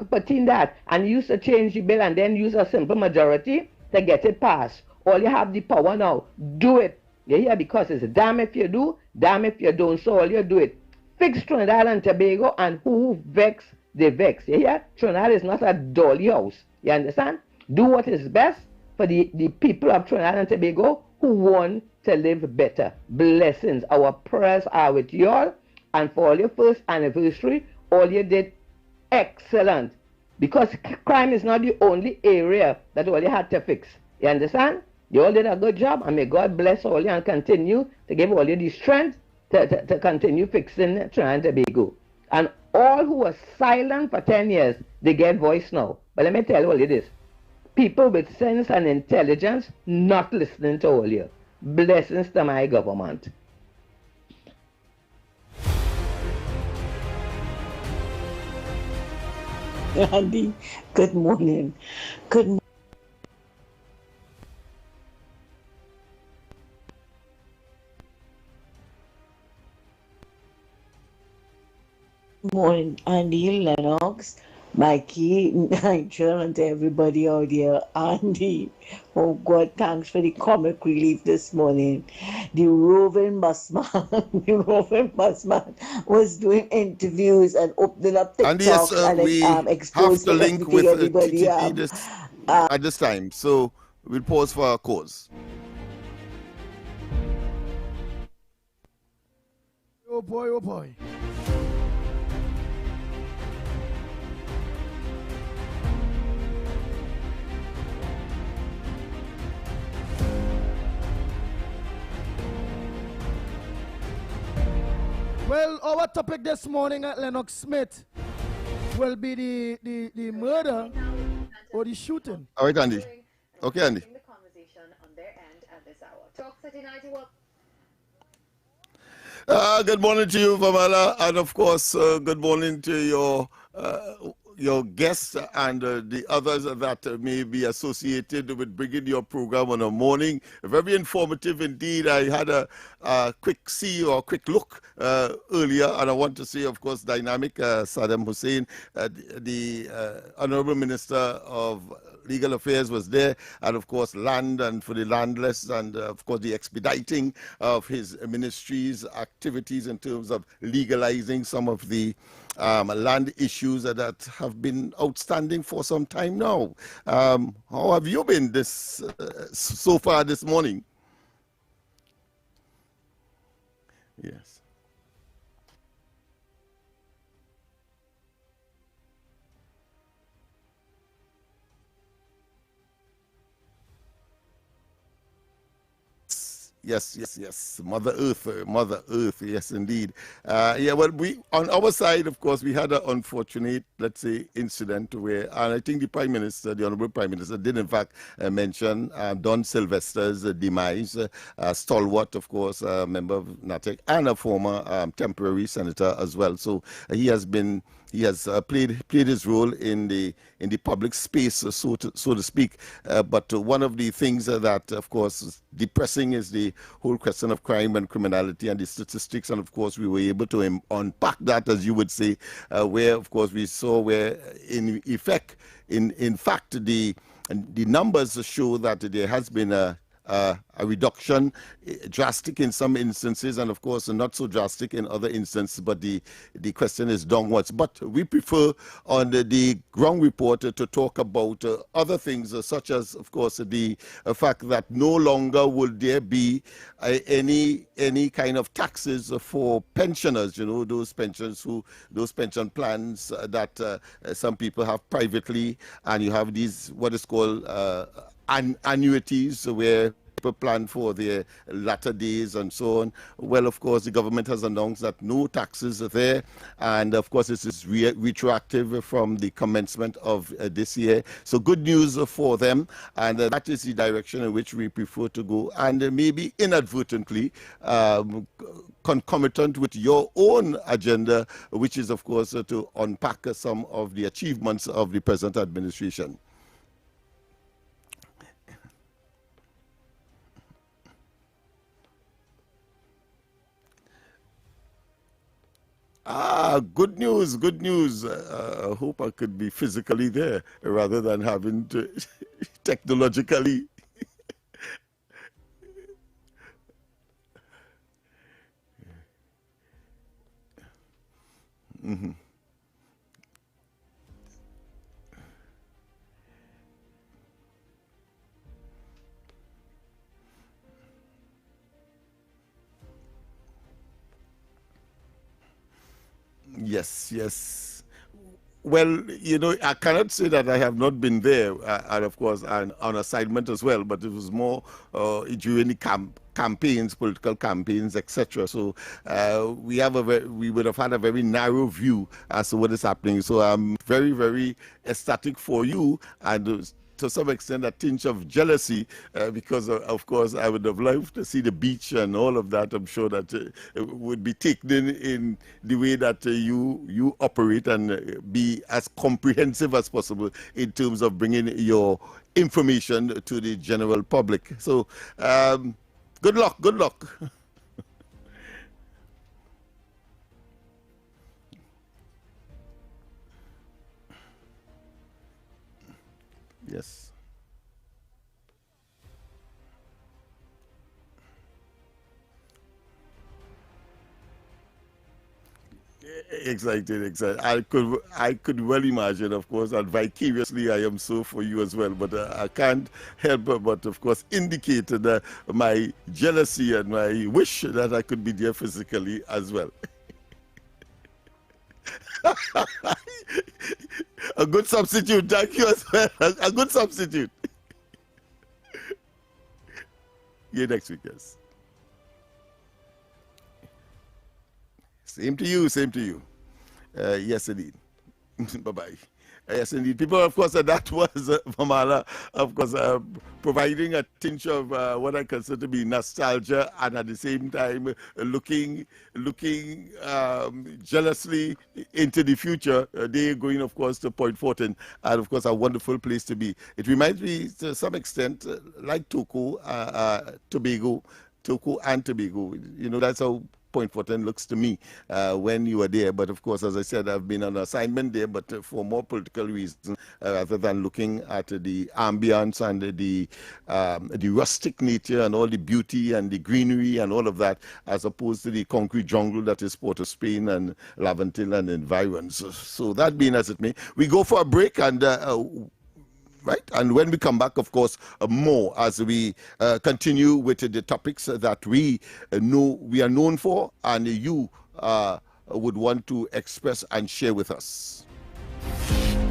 put in that, and used to change the bill and then use a simple majority to get it passed. All you have the power now. Do it. You hear? Because it's damn if you do, damn if you don't. So all you do it. Fix Trinidad and Tobago, and who vex, they vex. You hear? Trinidad is not a dolly house. You understand? Do what is best for the people of Trinidad and Tobago who want to live better. Blessings. Our prayers are with you all. And for all your first anniversary, all you did excellent. Because crime is not the only area that all you had to fix. You understand? You all did a good job, and may God bless all you and continue to give all you the strength to continue fixing Trinidad and Tobago. And all who were silent for 10 years, they get voice now. But let me tell you all this. People with sense and intelligence not listening to all you. Blessings to my government. Andy, good morning. Good morning, Andy, Lennox, Mikey, Nigel, and everybody out there. Andy, oh God, thanks for the comic relief this morning. The roving busman, was doing interviews and opening up TikTok And yes, we have exposing to link with everybody. TTP at this time. So we'll pause for our cause. Oh boy, oh boy. Well, our topic this morning at Lennox Smith will be the murder or the shooting. All right, Andy. Okay, Andy. Good morning to you, Pamela, and of course, good morning to your your guests and the others that may be associated with bringing your program on a morning. Very informative indeed. I had a quick see or quick look earlier, and I want to say, of course, dynamic Saddam Hussein, the Honorable Minister of Legal Affairs was there, and of course land and for the landless, and of course the expediting of his ministry's activities in terms of legalizing some of the land issues that have been outstanding for some time now. How have you been this so far this morning? Yes. Yes. Mother Earth, yes, indeed. Yeah, well, we on our side, of course, we had an unfortunate, let's say, incident where, and I think the Prime Minister, the Honorable Prime Minister, did in fact mention Don Sylvester's demise, stalwart, of course, a member of NATEC, and a former temporary senator as well. So he has played his role in the public space, so to speak. But one of the things that, of course, is depressing is the whole question of crime and criminality and the statistics. And of course, we were able to unpack that, as you would say, where, of course, we saw where, in fact, the numbers show that there has been a reduction, drastic in some instances, and of course not so drastic in other instances, but the question is downwards. But we prefer on the ground report to talk about other things, such as, of course, the fact that no longer will there be any kind of taxes for pensioners, those pension plans that some people have privately, and you have these, what is called annuities, where people plan for their latter days and so on. Well, of course, the government has announced that no taxes are there, and of course this is retroactive from the commencement of this year. So good news for them, and that is the direction in which we prefer to go, and maybe inadvertently concomitant with your own agenda, which is, of course, to unpack some of the achievements of the present administration. Good news. I hope I could be physically there rather than having to technologically. Mm-hmm. Yes. Well, I cannot say that I have not been there, and of course, and on assignment as well, but it was more during the campaigns, political campaigns, etc. So we would have had a very narrow view as to what is happening. So I'm very, very ecstatic for you, and to some extent a tinge of jealousy because of course I would have loved to see the beach and all of that. I'm sure that it would be taken in the way that you operate, and be as comprehensive as possible in terms of bringing your information to the general public. So good luck. Yes. Excited. I could well imagine, of course, and vicariously I am so for you as well. But I can't help but, of course, indicate my jealousy and my wish that I could be there physically as well. A good substitute. Thank you as well. A good substitute. Yeah, next week, yes. Same to you. Yes, indeed. Bye-bye. Yes, indeed. People, of course, that was Vamala, of course, providing a tinge of what I consider to be nostalgia, and at the same time looking jealously into the future. They going, of course, to Point Fortin, and of course, a wonderful place to be. It reminds me, to some extent, like Togo and Tobago. You know, that's how Point Fortin looks to me when you are there. But of course, as I said, I've been on assignment there, but for more political reasons, rather than looking at the ambience and the rustic nature and all the beauty and the greenery and all of that, as opposed to the concrete jungle that is Port of Spain and Laventille and environs. So that being as it may, we go for a break, and right, and when we come back, of course, more as we continue with the topics that we know we are known for, and you would want to express and share with us.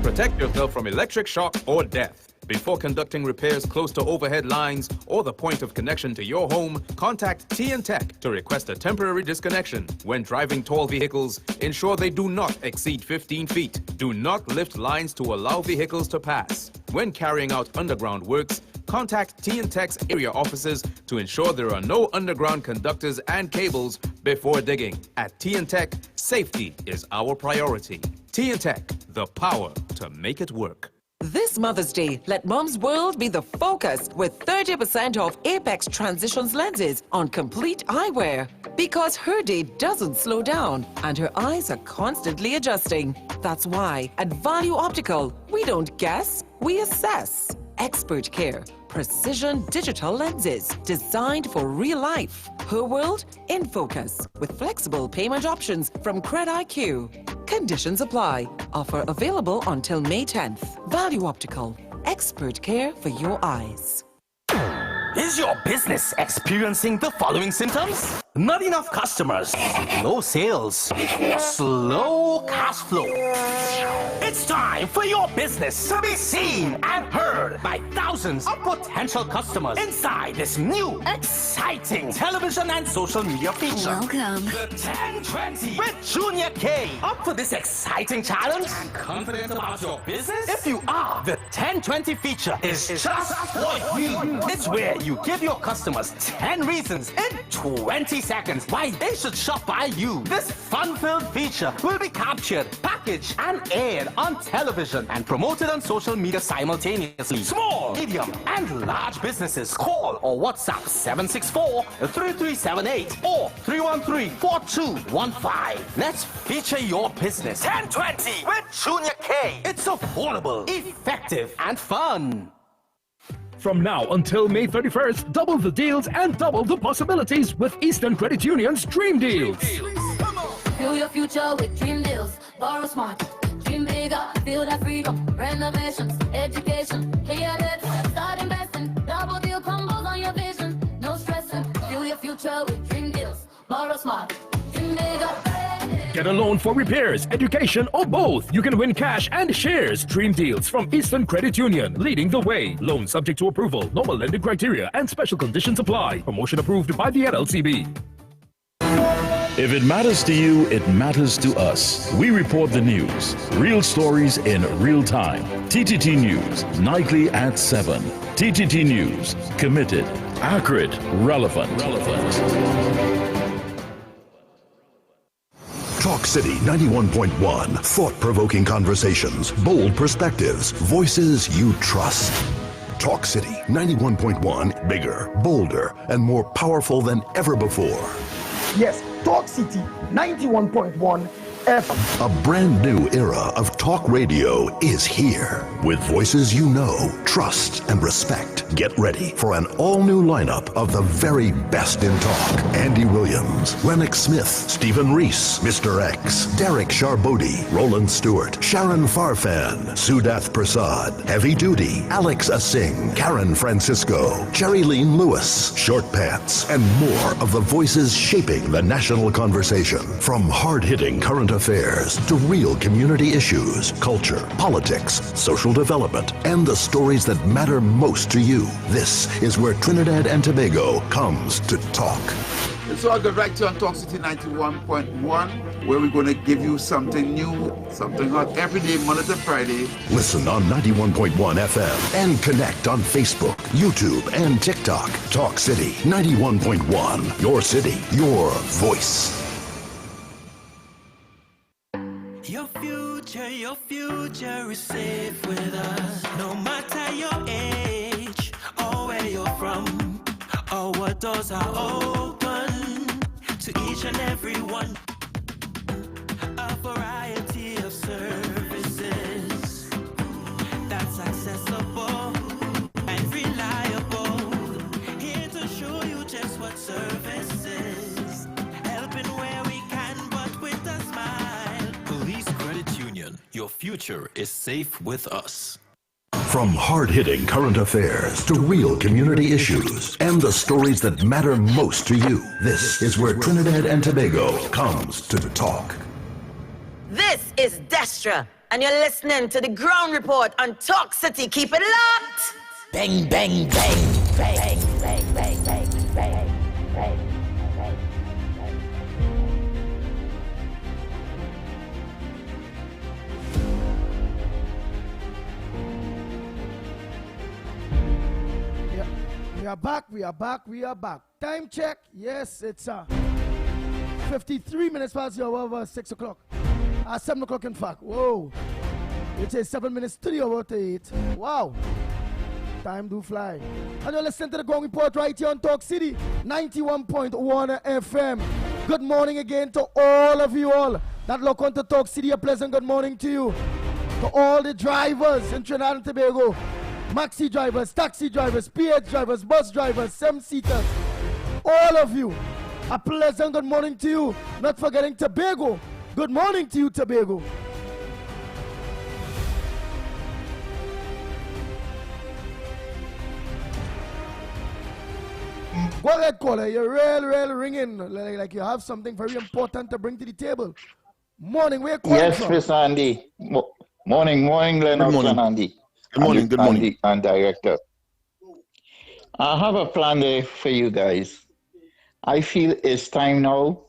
Protect yourself from electric shock or death. Before conducting repairs close to overhead lines or the point of connection to your home, contact TN-Tech to request a temporary disconnection. When driving tall vehicles, ensure they do not exceed 15 feet. Do not lift lines to allow vehicles to pass. When carrying out underground works, contact TN-Tech's area offices to ensure there are no underground conductors and cables before digging. At TN-Tech, safety is our priority. TN-Tech, the power to make it work. This Mother's Day, let Mom's world be the focus with 30% off Apex Transitions lenses on complete eyewear. Because her day doesn't slow down and her eyes are constantly adjusting. That's why at Value Optical, we don't guess, we assess. Expert care, precision digital lenses designed for real life. Her world in focus with flexible payment options from CredIQ. Conditions apply. Offer available until May 10th. Value Optical. Expert care for your eyes. Is your business experiencing the following symptoms? Not enough customers, low sales, slow cash flow. It's time for your business to be seen and heard by thousands of potential customers inside this new, exciting television and social media feature. Welcome. The 1020 with Junior K. Up for this exciting challenge and confident about your business? If you are, the 1020 feature is just what you need. It's where you give your customers 10 reasons in 20 seconds why they should shop by you. This fun-filled feature will be captured, packaged, and aired on television and promoted on social media simultaneously. Small, medium, and large businesses call or WhatsApp 764-3378 or 313-4215. Let's feature your business. 1020 with Junior K. It's affordable, effective, and fun. From now until May 31st, double the deals and double the possibilities with Eastern Credit Union's Dream Deals. Feel your future with Dream Deals. Borrow smart, dream bigger, feel that freedom. Renovations, education, clear it. Start investing, double deal combos on your vision. No stressing, feel your future with Dream Deals. Borrow smart, dream bigger. Get a loan for repairs, education, or both. You can win cash and shares. Dream Deals from Eastern Credit Union, leading the way. Loan subject to approval. Normal lending criteria and special conditions apply. Promotion approved by the NLCB. If it matters to you, it matters to us. We report the news. Real stories in real time. TTT News, nightly at 7. TTT News, committed, accurate, relevant. Talk City 91.1. Thought-provoking conversations, bold perspectives, voices you trust. Talk City 91.1. Bigger, bolder, and more powerful than ever before. Yes, Talk City 91.1 FM. A brand new era of talk radio is here. With voices you know, trust, and respect. Get ready for an all-new lineup of the very best in talk. Andy Williams, Lennox Smith, Stephen Reese, Mr. X, Derek Charbodi, Roland Stewart, Sharon Farfan, Sudath Prasad, Heavy Duty, Alex Asing, Karen Francisco, Cherry-Leen Lewis, Short Pants, and more of the voices shaping the national conversation. From hard-hitting current affairs to real community issues, culture, politics, social development, and the stories that matter most to you. This is where Trinidad and Tobago comes to talk. It's all good right here on Talk City 91.1, where we're going to give you something new, something hot every day, Monday to Friday. Listen on 91.1 FM and connect on Facebook, YouTube, and TikTok. Talk City 91.1. Your city, your voice. Your future is safe with us. No matter your age or where you're from, or what doors are open to each and every one. A variety of services that's accessible and reliable. Here to show you just what services, helping where we can, but with a smile. Police Credit Union, your future is safe with us. From hard-hitting current affairs to real community issues and the stories that matter most to you, this is where Trinidad and Tobago comes to talk. This is Destra, and you're listening to the Ground Report on Talk City. Keep it locked! Bang, bang, bang, bang, bang, bang, bang, bang, bang. We are back. Time check. Yes, it's 53 minutes past the hour of 6 o'clock. 7 o'clock in fact. Whoa. It is 7 minutes to the hour to 8. Wow. Time do fly. And you're listening to the Ground Report right here on Talk City 91.1 FM. Good morning again to all of you all that look on to Talk City. A pleasant good morning to you. To all the drivers in Trinidad and Tobago. Maxi drivers, taxi drivers, PH drivers, bus drivers, 7-seaters, all of you, a pleasant good morning to you. Not forgetting Tobago. Good morning to you, Tobago. Go ahead, caller. You're real ringing. Like you have something very important to bring to the table. Morning, where you calling yes, from? Mr. Andy. Morning, Lennox and Andy. Good morning. And director. I have a plan there for you guys. I feel it's time now.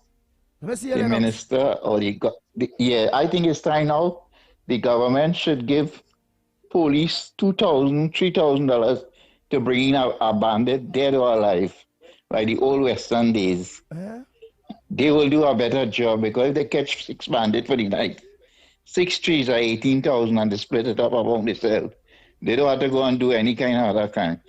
The minister or I think it's time now. The government should give police $2,000, $3,000 to bring in a bandit, dead or alive, like the old Western days. They will do a better job because if they catch 6 bandits for the night, 6 trees are 18,000 and they split it up among themselves. They don't have to go and do any kind of other kind.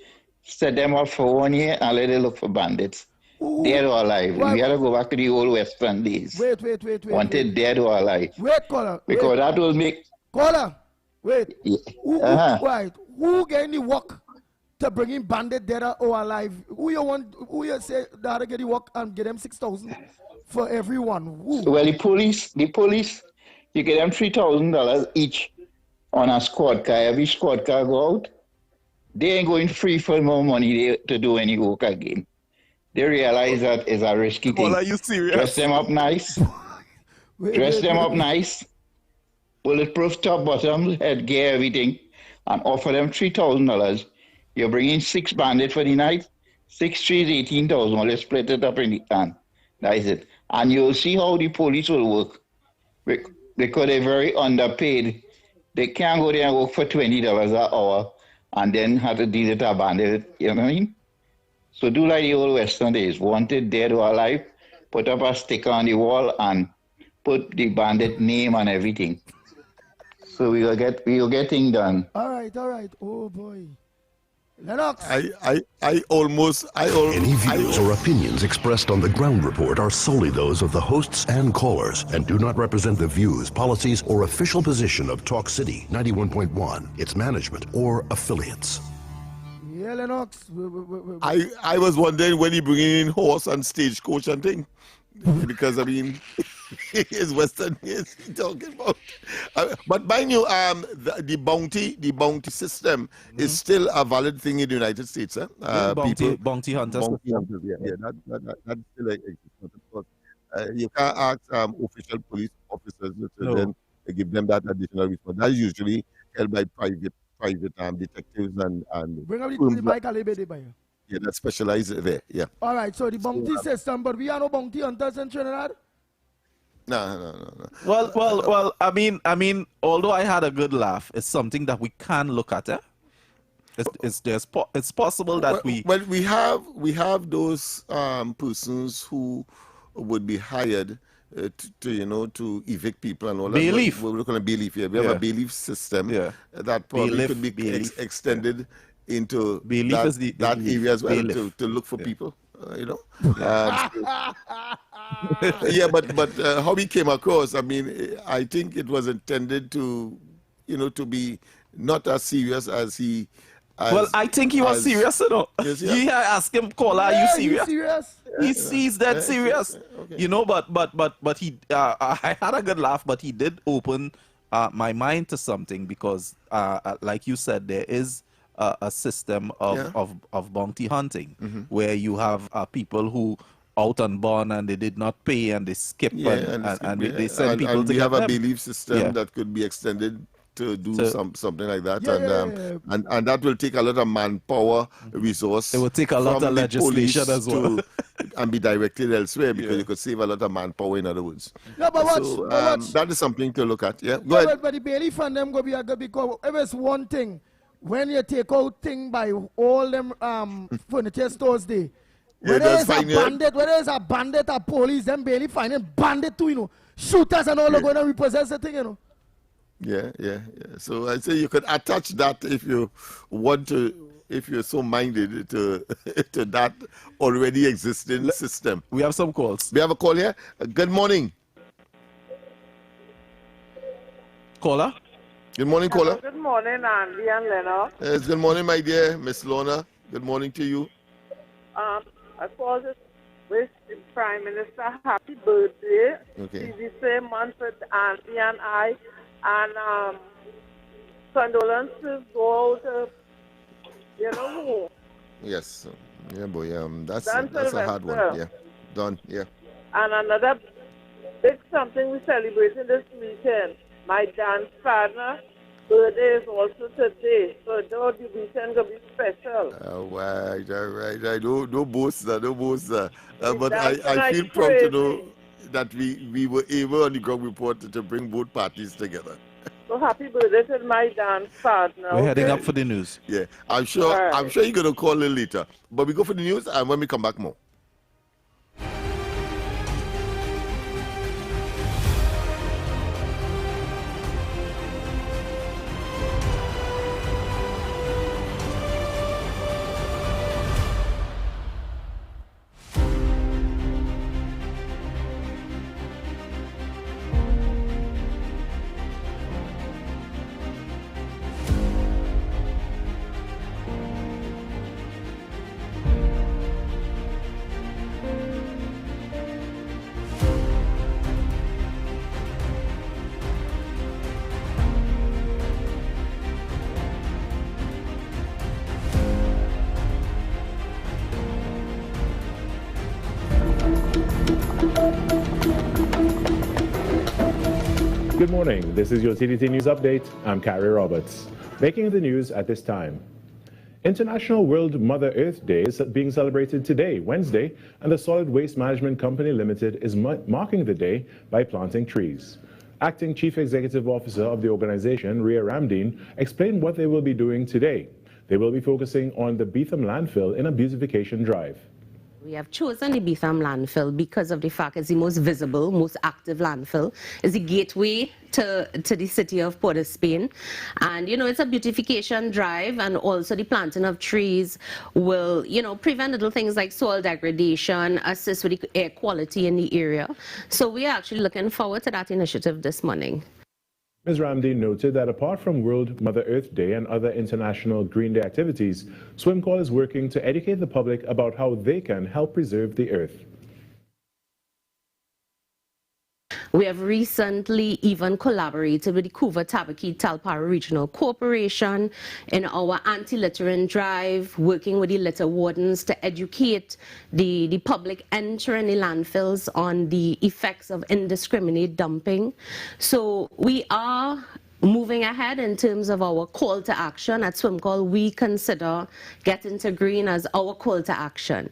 Set them up for 1 year and let them look for bandits. Dead or alive. We have to go back to the old Western days. Wait. Wanted dead or alive. Wait, caller. Because that will make... Caller, wait. Yeah. Who getting the work to bring in bandit dead or alive? Who you say that get the work and get them 6,000 for everyone? Who? Well, the police, you get them $3,000 each on a squad car. Every squad car go out. They ain't going free for more money to do any work again. They realize that is a risky thing. Are you serious? Dress them up nice. Up nice. Bulletproof top, bottom, headgear, everything. And offer them $3,000. You're bringing 6 bandits for the night. 6 trees, 18,000. Well, let's split it up in the can. That is it. And you'll see how the police will work. Because they're very underpaid. They can't go there and work for $20 an hour and then have to deal with a bandit. You know what I mean? So do like the old Western days. Wanted, dead or alive. Put up a sticker on the wall and put the bandit name and everything. So we will get things done. All right. Oh boy. Lennox. Any views or opinions expressed on the Ground Report are solely those of the hosts and callers and do not represent the views, policies, or official position of Talk City 91.1, its management, or affiliates. Yeah, Lennox. I was wondering when he bringing in horse and stagecoach and thing. Because, I mean, it's Western years he talking about. But mind you, the bounty system is still a valid thing in the United States. Bounty hunters. Yeah, that's still exists. You can't ask official police officers to then give them that additional response. That's usually held by private detectives and bring up the mic a little bit. Yeah, that specialize there. Yeah. All right, so the bounty system, but we are no bounty hunters in Trinidad. No. Well. I mean, although I had a good laugh, it's something that we can look at. It's possible that we have those persons who would be hired to evict people and all bailiff. that. We're looking at bailiff. Yeah, we have a bailiff system that probably could be extended into that area as well to look for people. Yeah, but how he came across, I mean, I think it was intended to be not as serious as he. I think he was serious, Yes, You ask him, caller, are you serious? Serious? He's dead serious. Okay. But he, I had a good laugh, but he did open my mind to something because, like you said, there is a system of bounty hunting where you have people who out on bond and they did not pay and they skip and they send people to we get have them. a belief system that could be extended to do something like that, and that will take a lot of manpower, resource. It will take a lot of legislation as well, and be directed elsewhere because you could save a lot of manpower. In other words, that is something to look at. Yeah, go ahead. But the bailiff and them go be a good because if it's one thing when you take out thing by all them furniture stores there. Whether it's a bandit or police, them barely finding bandit too, shooters and all are going to repossess the thing, Yeah. So I say you could attach that if you want to, if you're so minded to that already existing system. We have some calls. We have a call here. Good morning. Caller? Good morning, caller. Good morning, Andy and Lennox. Yes, good morning, my dear Miss Lorna. Good morning to you. I call to wish the Prime Minister happy birthday. Okay. It's the same month with Andy and I. And condolences go out to, who? Yes. Yeah, boy. That's Dan a hard one. Sylvester. Yeah. Done. Yeah. And another big something we're celebrating this weekend. My dad's father birthday is also today. So the weekend will be special. All right. No boast that. But I like feel proud to know that we were able on the ground report to bring both parties together. So happy birthday to my dance partner. We're heading up for the news. Yeah, I'm sure you're gonna call a little later. But we go for the news and when we come back more. Good morning. This is your TTT News Update. I'm Carrie Roberts. Making the news at this time. International World Mother Earth Day is being celebrated today, Wednesday, and the Solid Waste Management Company Limited is marking the day by planting trees. Acting Chief Executive Officer of the organization, Ria Ramdeen, explained what they will be doing today. They will be focusing on the Beetham landfill in a beautification drive. We have chosen the Beetham landfill because of the fact it's the most visible, most active landfill. It's the gateway to the city of Port of Spain. And, it's a beautification drive, and also the planting of trees will, prevent little things like soil degradation, assist with the air quality in the area. So we are actually looking forward to that initiative this morning. Ms. Ramdeen noted that apart from World Mother Earth Day and other international Green Day activities, SwimCall is working to educate the public about how they can help preserve the earth. We have recently even collaborated with the Couva Tabaki Talpara Regional Corporation in our anti-littering drive, working with the litter wardens to educate the public entering the landfills on the effects of indiscriminate dumping. So we are moving ahead in terms of our call to action at SwimCall, we consider getting to green as our call to action.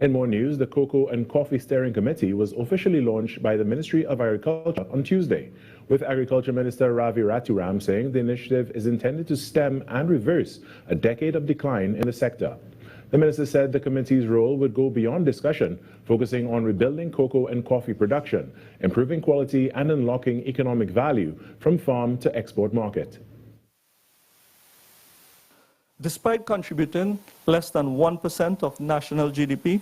In more news, the Cocoa and Coffee Steering Committee was officially launched by the Ministry of Agriculture on Tuesday, with Agriculture Minister Ravi Raturam saying the initiative is intended to stem and reverse a decade of decline in the sector. The minister said the committee's role would go beyond discussion, focusing on rebuilding cocoa and coffee production, improving quality and unlocking economic value from farm to export market. Despite contributing less than 1% of national GDP,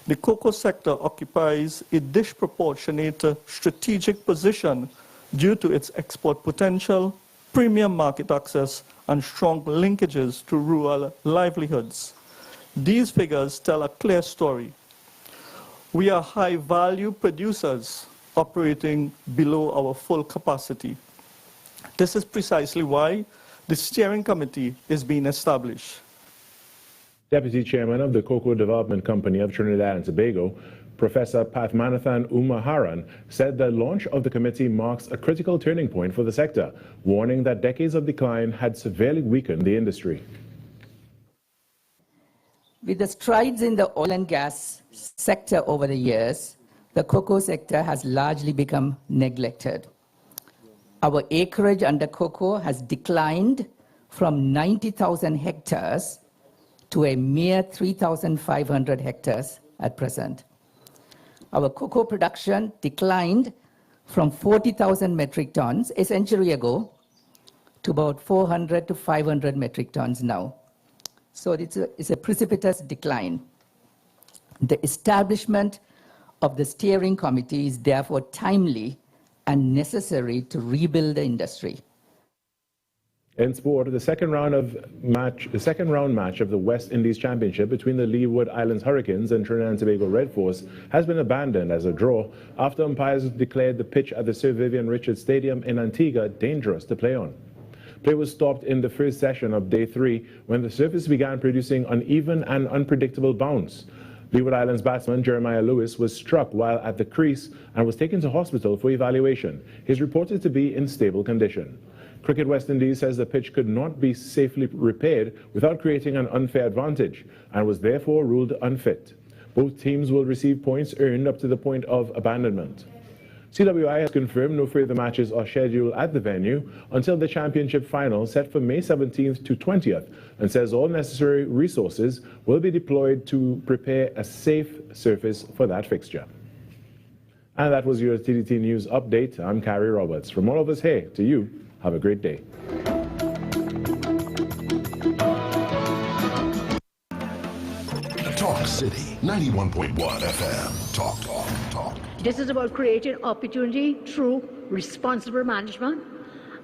the cocoa sector occupies a disproportionate strategic position due to its export potential, premium market access, and strong linkages to rural livelihoods. These figures tell a clear story. We are high-value producers operating below our full capacity. This is precisely why the steering committee is being established. Deputy Chairman of the Cocoa Development Company of Trinidad and Tobago, Professor Pathmanathan Umaharan, said the launch of the committee marks a critical turning point for the sector, warning that decades of decline had severely weakened the industry. With the strides in the oil and gas sector over the years, the cocoa sector has largely become neglected. Our acreage under cocoa has declined from 90,000 hectares to a mere 3,500 hectares at present. Our cocoa production declined from 40,000 metric tons a century ago to about 400 to 500 metric tons now. So it's a precipitous decline. The establishment of the steering committee is therefore timely and necessary to rebuild the industry. In sport, the second round match of the West Indies Championship between the Leeward Islands Hurricanes and Trinidad and Tobago Red Force has been abandoned as a draw after umpires declared the pitch at the Sir Vivian Richards Stadium in Antigua dangerous to play on. Play was stopped in the first session of day 3 when the surface began producing uneven and unpredictable bounce. Leeward Islands batsman Jeremiah Lewis was struck while at the crease and was taken to hospital for evaluation. He is reported to be in stable condition. Cricket West Indies says the pitch could not be safely repaired without creating an unfair advantage and was therefore ruled unfit. Both teams will receive points earned up to the point of abandonment. CWI has confirmed no further matches are scheduled at the venue until the championship final set for May 17th to 20th and says all necessary resources will be deployed to prepare a safe surface for that fixture. And that was your TTT News Update. I'm Carrie Roberts. From all of us here to you, have a great day. Talk City 91.1 FM. Talk, talk, talk. This is about creating opportunity through responsible management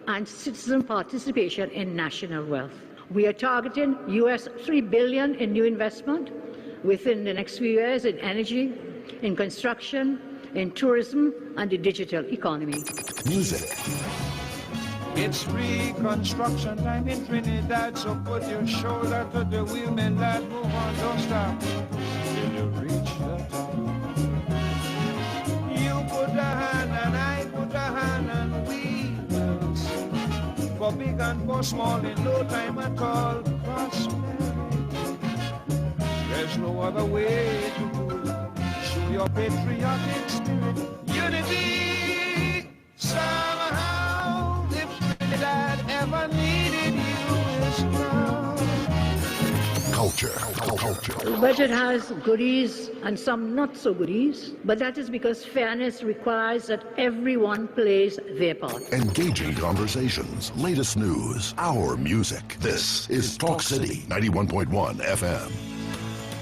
and citizen participation in national wealth. We are targeting US $3 billion in new investment within the next few years in energy, in construction, in tourism, and the digital economy. Music. It's reconstruction time in Trinidad, so put your shoulder to the wheel, man, lad, move on, don't stop till you reach the top. You put a hand and I put a hand and we will sing. For big and for small in no time at all, prosperity. There's no other way to do it. Show your patriotic spirit, unity, somehow. That ever needed you is now. Culture. The budget has goodies and some not so goodies, but that is because fairness requires that everyone plays their part. Engaging conversations, latest news, our music. This is Talk City 91.1 FM.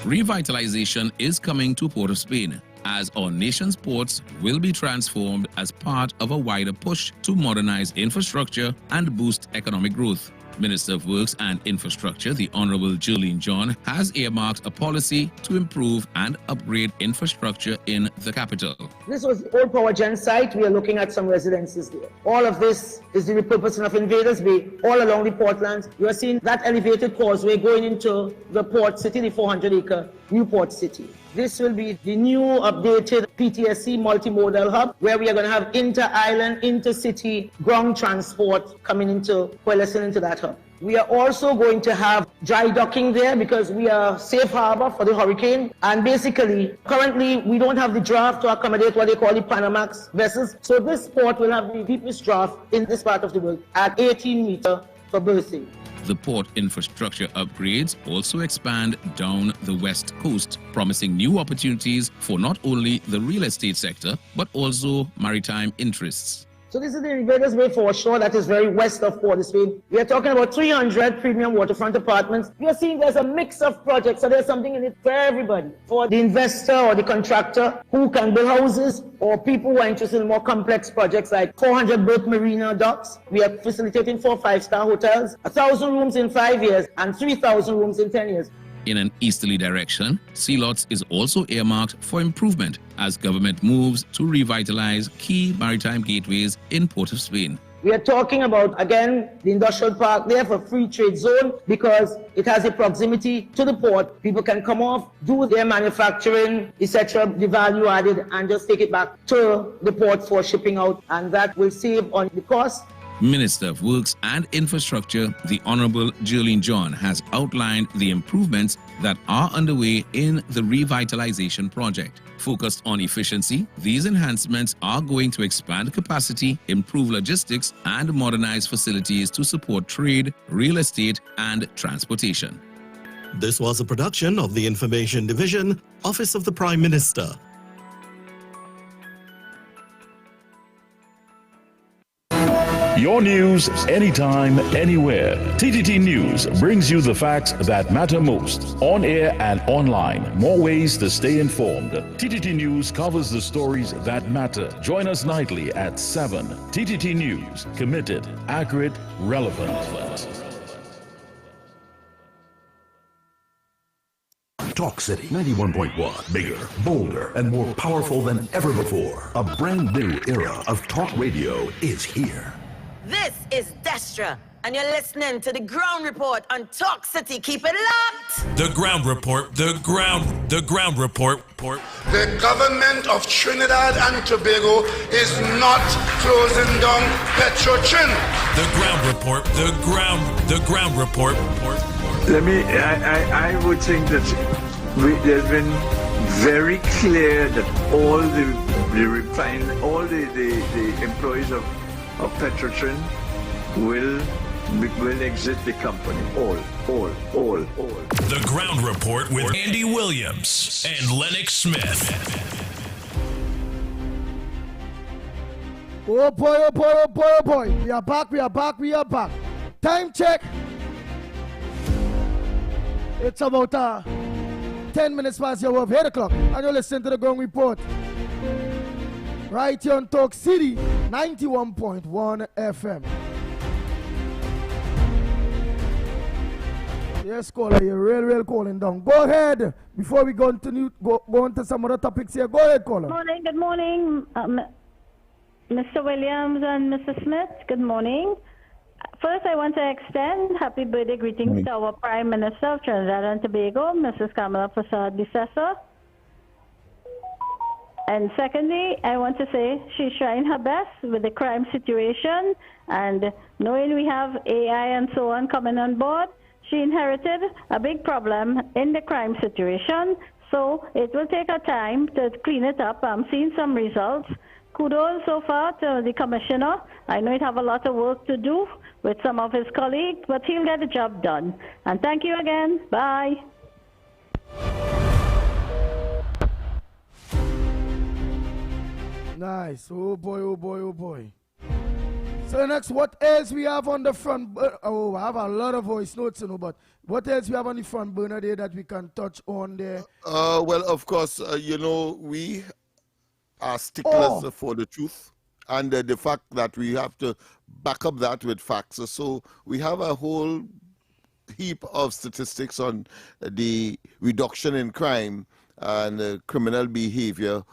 Revitalization is coming to Port of Spain, as our nation's ports will be transformed as part of a wider push to modernize infrastructure and boost economic growth. Minister of Works and Infrastructure, the Honorable Jolene John, has earmarked a policy to improve and upgrade infrastructure in the capital. This was the old power gen site. We are looking at some residences there. All of this is the repurposing of Invaders Bay all along the portlands. You are seeing that elevated causeway going into the port city, the 400-acre new port city. This will be the new updated PTSC multimodal hub, where we are going to have inter-island, intercity ground transport coming into, coalescing into that hub. We are also going to have dry docking there because we are safe harbor for the hurricane. And basically, currently, we don't have the draft to accommodate what they call the Panamax vessels. So this port will have the deepest draft in this part of the world at 18 meters for berthing. The port infrastructure upgrades also expand down the west coast, promising new opportunities for not only the real estate sector, but also maritime interests. So this is the Invaders Way foreshore that is very west of Port of Spain. We are talking about 300 premium waterfront apartments. We are seeing there's a mix of projects, so there's something in it for everybody. For the investor or the contractor who can build houses, or people who are interested in more complex projects like 400 berth marina docks. We are facilitating 4 5-star hotels, 1,000 rooms in 5 years, and 3,000 rooms in 10 years. In an easterly direction, Sealots is also earmarked for improvement as government moves to revitalize key maritime gateways in Port of Spain. We are talking about, again, the industrial park there for free trade zone because it has a proximity to the port. People can come off, do their manufacturing, etc., the value added, and just take it back to the port for shipping out, and that will save on the cost. Minister of Works and Infrastructure, the Honorable Jerlene John, has outlined the improvements that are underway in the revitalization project. Focused on efficiency, these enhancements are going to expand capacity, improve logistics, and modernize facilities to support trade, real estate, and transportation. This was a production of the Information Division, Office of the Prime Minister. Your news, anytime, anywhere. TTT News brings you the facts that matter most. On air and online. More ways to stay informed. TTT News covers the stories that matter. Join us nightly at 7. TTT News. Committed, accurate, relevant. Talk City 91.1. Bigger, bolder, and more powerful than ever before. A brand new era of talk radio is here. This is Destra, and you're listening to the Ground Report on Talk City. Keep it locked. The Ground Report, the Ground Report. The government of Trinidad and Tobago is not closing down Petrotrin. The Ground Report, the Ground Report. I would think that there's been very clear that all the employees of Petrotrin will exit the company. All. The Ground Report with Andy Williams and Lennox Smith. Oh boy. We are back. Time check. It's about 10 minutes past your 8 o'clock, and you're listening to the Ground Report. Right here on Talk City, 91.1 FM. Yes, caller, you're real calling down. Go ahead. Before we go into some other topics here, go ahead, caller. Good morning, Mr. Williams and Mr. Smith. Good morning. First, I want to extend happy birthday greetings to our Prime Minister of Trinidad and Tobago, Mrs. Kamala Prasad-Bissessar. And secondly, I want to say she's trying her best with the crime situation, and knowing we have AI and so on coming on board, she inherited a big problem in the crime situation, so it will take her time to clean it up. I'm seeing some results. Kudos so far to the commissioner. I know he'd have a lot of work to do with some of his colleagues, but he'll get the job done. And thank you again. Bye. Nice. Oh boy. So next, what else we have on the front? I have a lot of voice notes, but what else we have on the front burner there that we can touch on there? Well, of course, we are sticklers for the truth, and the fact that we have to back up that with facts. So we have a whole heap of statistics on the reduction in crime and criminal behavior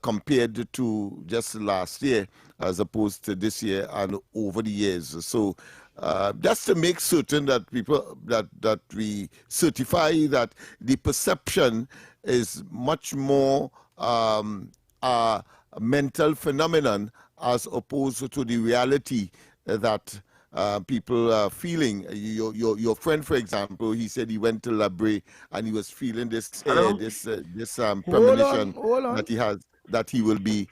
compared to just last year as opposed to this year and over the years. So that's to make certain that people that we certify that the perception is much more a mental phenomenon as opposed to the reality that people are feeling. Your premonition, for example, he said he went to Labre and he was feeling this premonition that he has, that he will be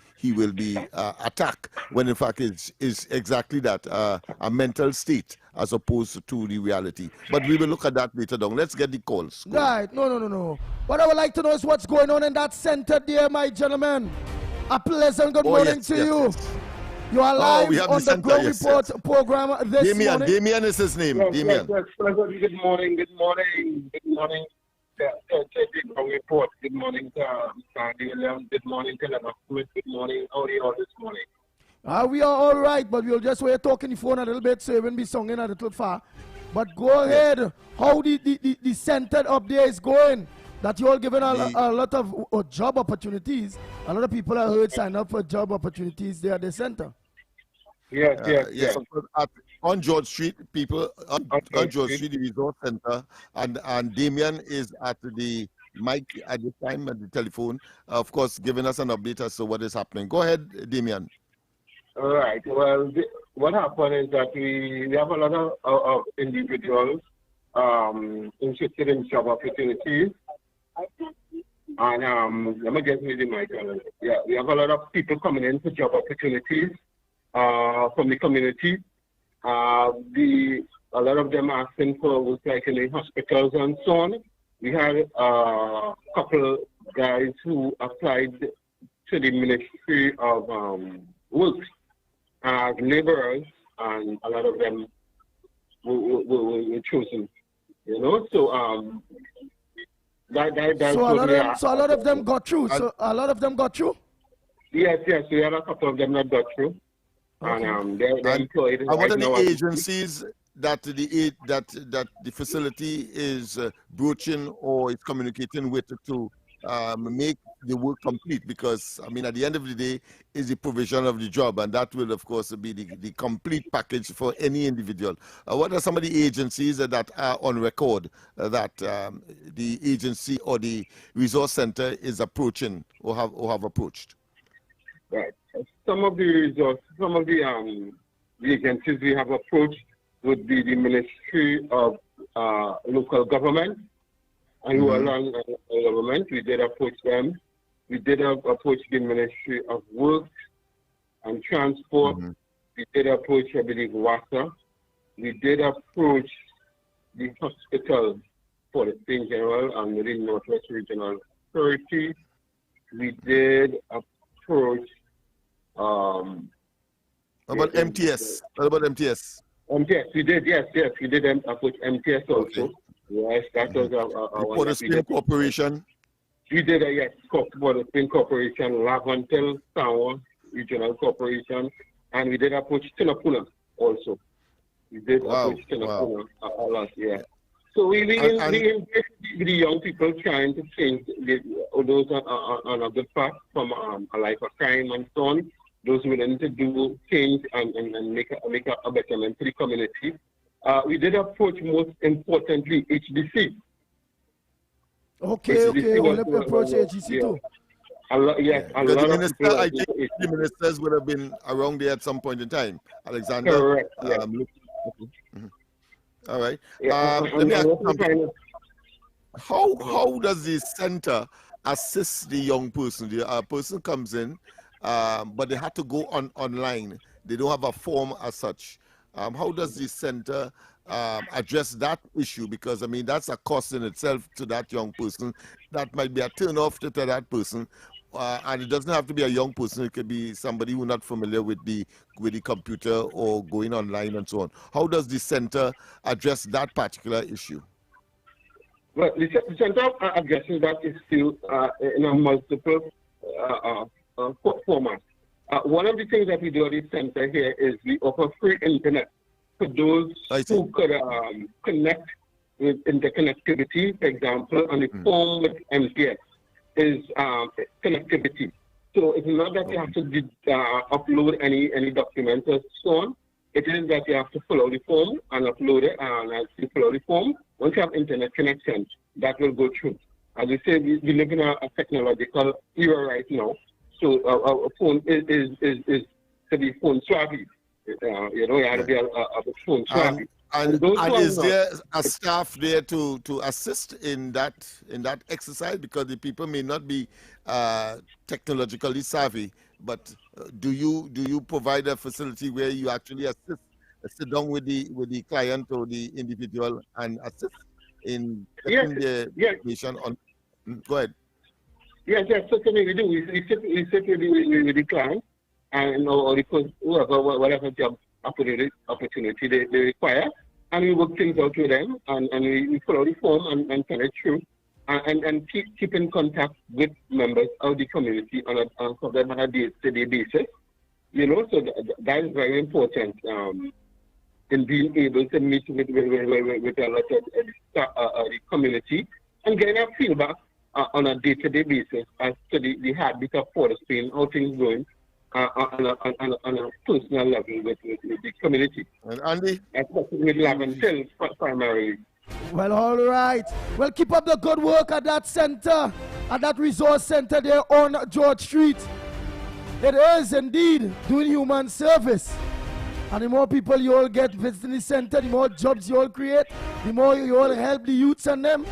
attacked, when in fact it's exactly that, a mental state as opposed to the reality. But we will look at that later on. Let's get the calls. Right, no. What I would like to know is what's going on in that center there, my gentlemen. A pleasant good morning to you. Yes. You are live on the Ground Report program this morning. Damien is his name. Damien. Yes. Good morning. Good morning. Ground Report. Good morning to Sandy Williams. Good morning to Lennox. Good morning. How are you all this morning? We are all right, but we'll just wait talking the phone a little bit so you won't be singing a little far. But go ahead. How the center up there is going? That you all given a lot of job opportunities. A lot of people I heard sign up for job opportunities there at the center. Yes. On George Street, people on George Street, the resort center, and Damien is at the mic at the time at the telephone, of course, giving us an update as to what is happening. Go ahead, Damien. All right. Well, what happened is that we have a lot of individuals interested in job opportunities. And let me get rid of my mic. Yeah, we have a lot of people coming in for job opportunities from the community. A lot of them asking for work like in the hospitals and so on. We had a couple guys who applied to the Ministry of Works as laborers, and a lot of them were chosen. You know, so So a lot of them got through. Yes. We had a couple of them that got through, and they're employed. And what are the agencies that the facility is broaching or is communicating with to make the work complete? Because I mean, at the end of the day, is the provision of the job, and that will, of course, be the complete package for any individual. What are some of the agencies that are on record that the agency or the resource center is approaching or have approached? Right. Some of the agencies we have approached would be the Ministry of Local Government and Rural Government. We did approach them. We did approach the Ministry of Works and Transport. We did approach, I believe, WASA. We did approach the hospital for the State General and the Northwest Regional Authority. We did approach. What about MTS? What about MTS? MTS, we did, yes. We did approach MTS also. Okay. Yes, that was our Port of Spain Corporation. We did yes, Port of Spain Corporation, Lavantel Tower Regional Corporation, and we did approach Tinapuna also. We did approach Tinapuna a lot, yeah. So we engage the young people trying to change those on a good path from a life of crime and so on. Those willing to do change and make a betterment to the community. We did approach, most importantly, HDC. Okay. We'll approach HDC too. A lot of people. I think the ministers would have been around there at some point in time. Alexander. Correct. All right. Let me ask you something. How does the center assist the young person? The person comes in, but they have to go online. They don't have a form as such. How does the center address that issue? Because, I mean, that's a cost in itself to that young person. That might be a turn-off to that person. And it doesn't have to be a young person. It could be somebody who's not familiar with the computer or going online and so on. How does the center address that particular issue? Well, the center addresses that is still in a multiple formats. One of the things that we do at the center here is we offer free internet for those who could connect with interconnectivity, for example, on the form with MTS is connectivity. So it's not that you have to upload any documents or so on. It is that you have to fill out the form and upload it, and as you fill out the form, once you have internet connection, that will go through. As we say, we live in a technological era right now. So our phone is to be phone savvy. You know, you have to be a phone savvy. And is there a staff there to assist in that exercise? Because the people may not be technologically savvy, but do you provide a facility where you actually sit down with the client or the individual and assist in getting the information on? Go ahead. Yes, certainly we do. We sit with the client and or whatever job opportunity they require, and we work things out with them, and we follow the form and send it through, and keep in contact with members of the community on a day-to-day basis. You know, so that is very important in being able to meet with a lot of the community and getting a feedback on a day-to-day basis as to the heartbeat of Port of Spain, how things going on a personal level with the community. And Andy? Especially with Laventille primarily. Well, all right. Well, keep up the good work at that center, at that resource center there on George Street. It is indeed doing human service. And the more people you all get visiting the center, the more jobs you all create, the more you all help the youths and them,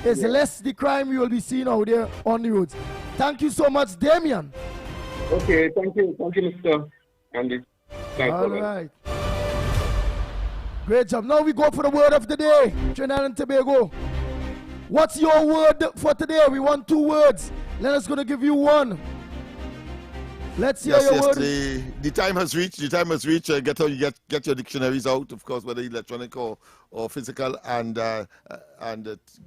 is less the crime you will be seeing out there on the roads. Thank you so much, Damien. Okay, thank you, Mr. Andy. All right. Great job. Now we go for the word of the day, Trinidad and Tobago. What's your word for today? We want 2 words. Lennox going to give you 1. Let's hear your word. The time has reached. The time has reached. Get your dictionaries out, of course, whether electronic or physical, and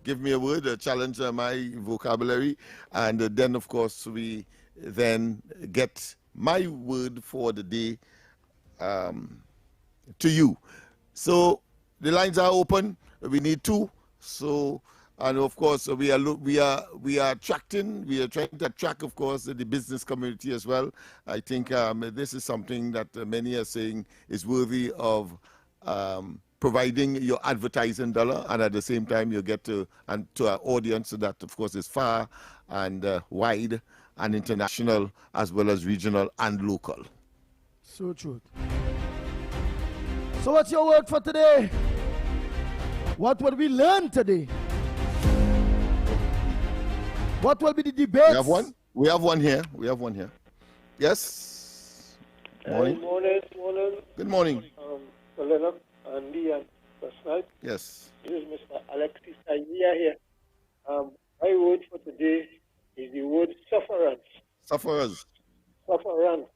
give me a word, challenge my vocabulary, and then, of course, we then get my word for the day to you. So the lines are open. We need 2. So. And of course, we are attracting. We are trying to attract, of course, the business community as well. I think this is something that many are saying is worthy of providing your advertising dollar, and at the same time you get to an audience that, of course, is far and wide and international as well as regional and local. So true. So what's your word for today? What will we learn today? What will be the debate? We have one. We have one here. We have one here. Yes. Morning. Morning. Good morning. Lennox, Andy, and Personal. Yes. This is Mr. Alexis Isaiah here. My word for today is the word sufferance. Sufferers. Sufferance.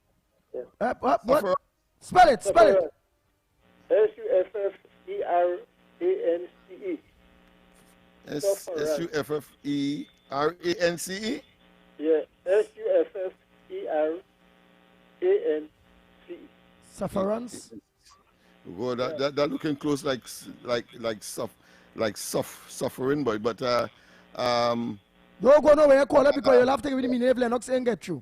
Yeah. What? Spell it. Spell it. Sufferance. Sufferance. Yeah, Sufferance. Sufferance. Well, that looking close like suffering, boy. But don't go nowhere, call it, because you'll have to give me the meaning if Lennox ain't get through.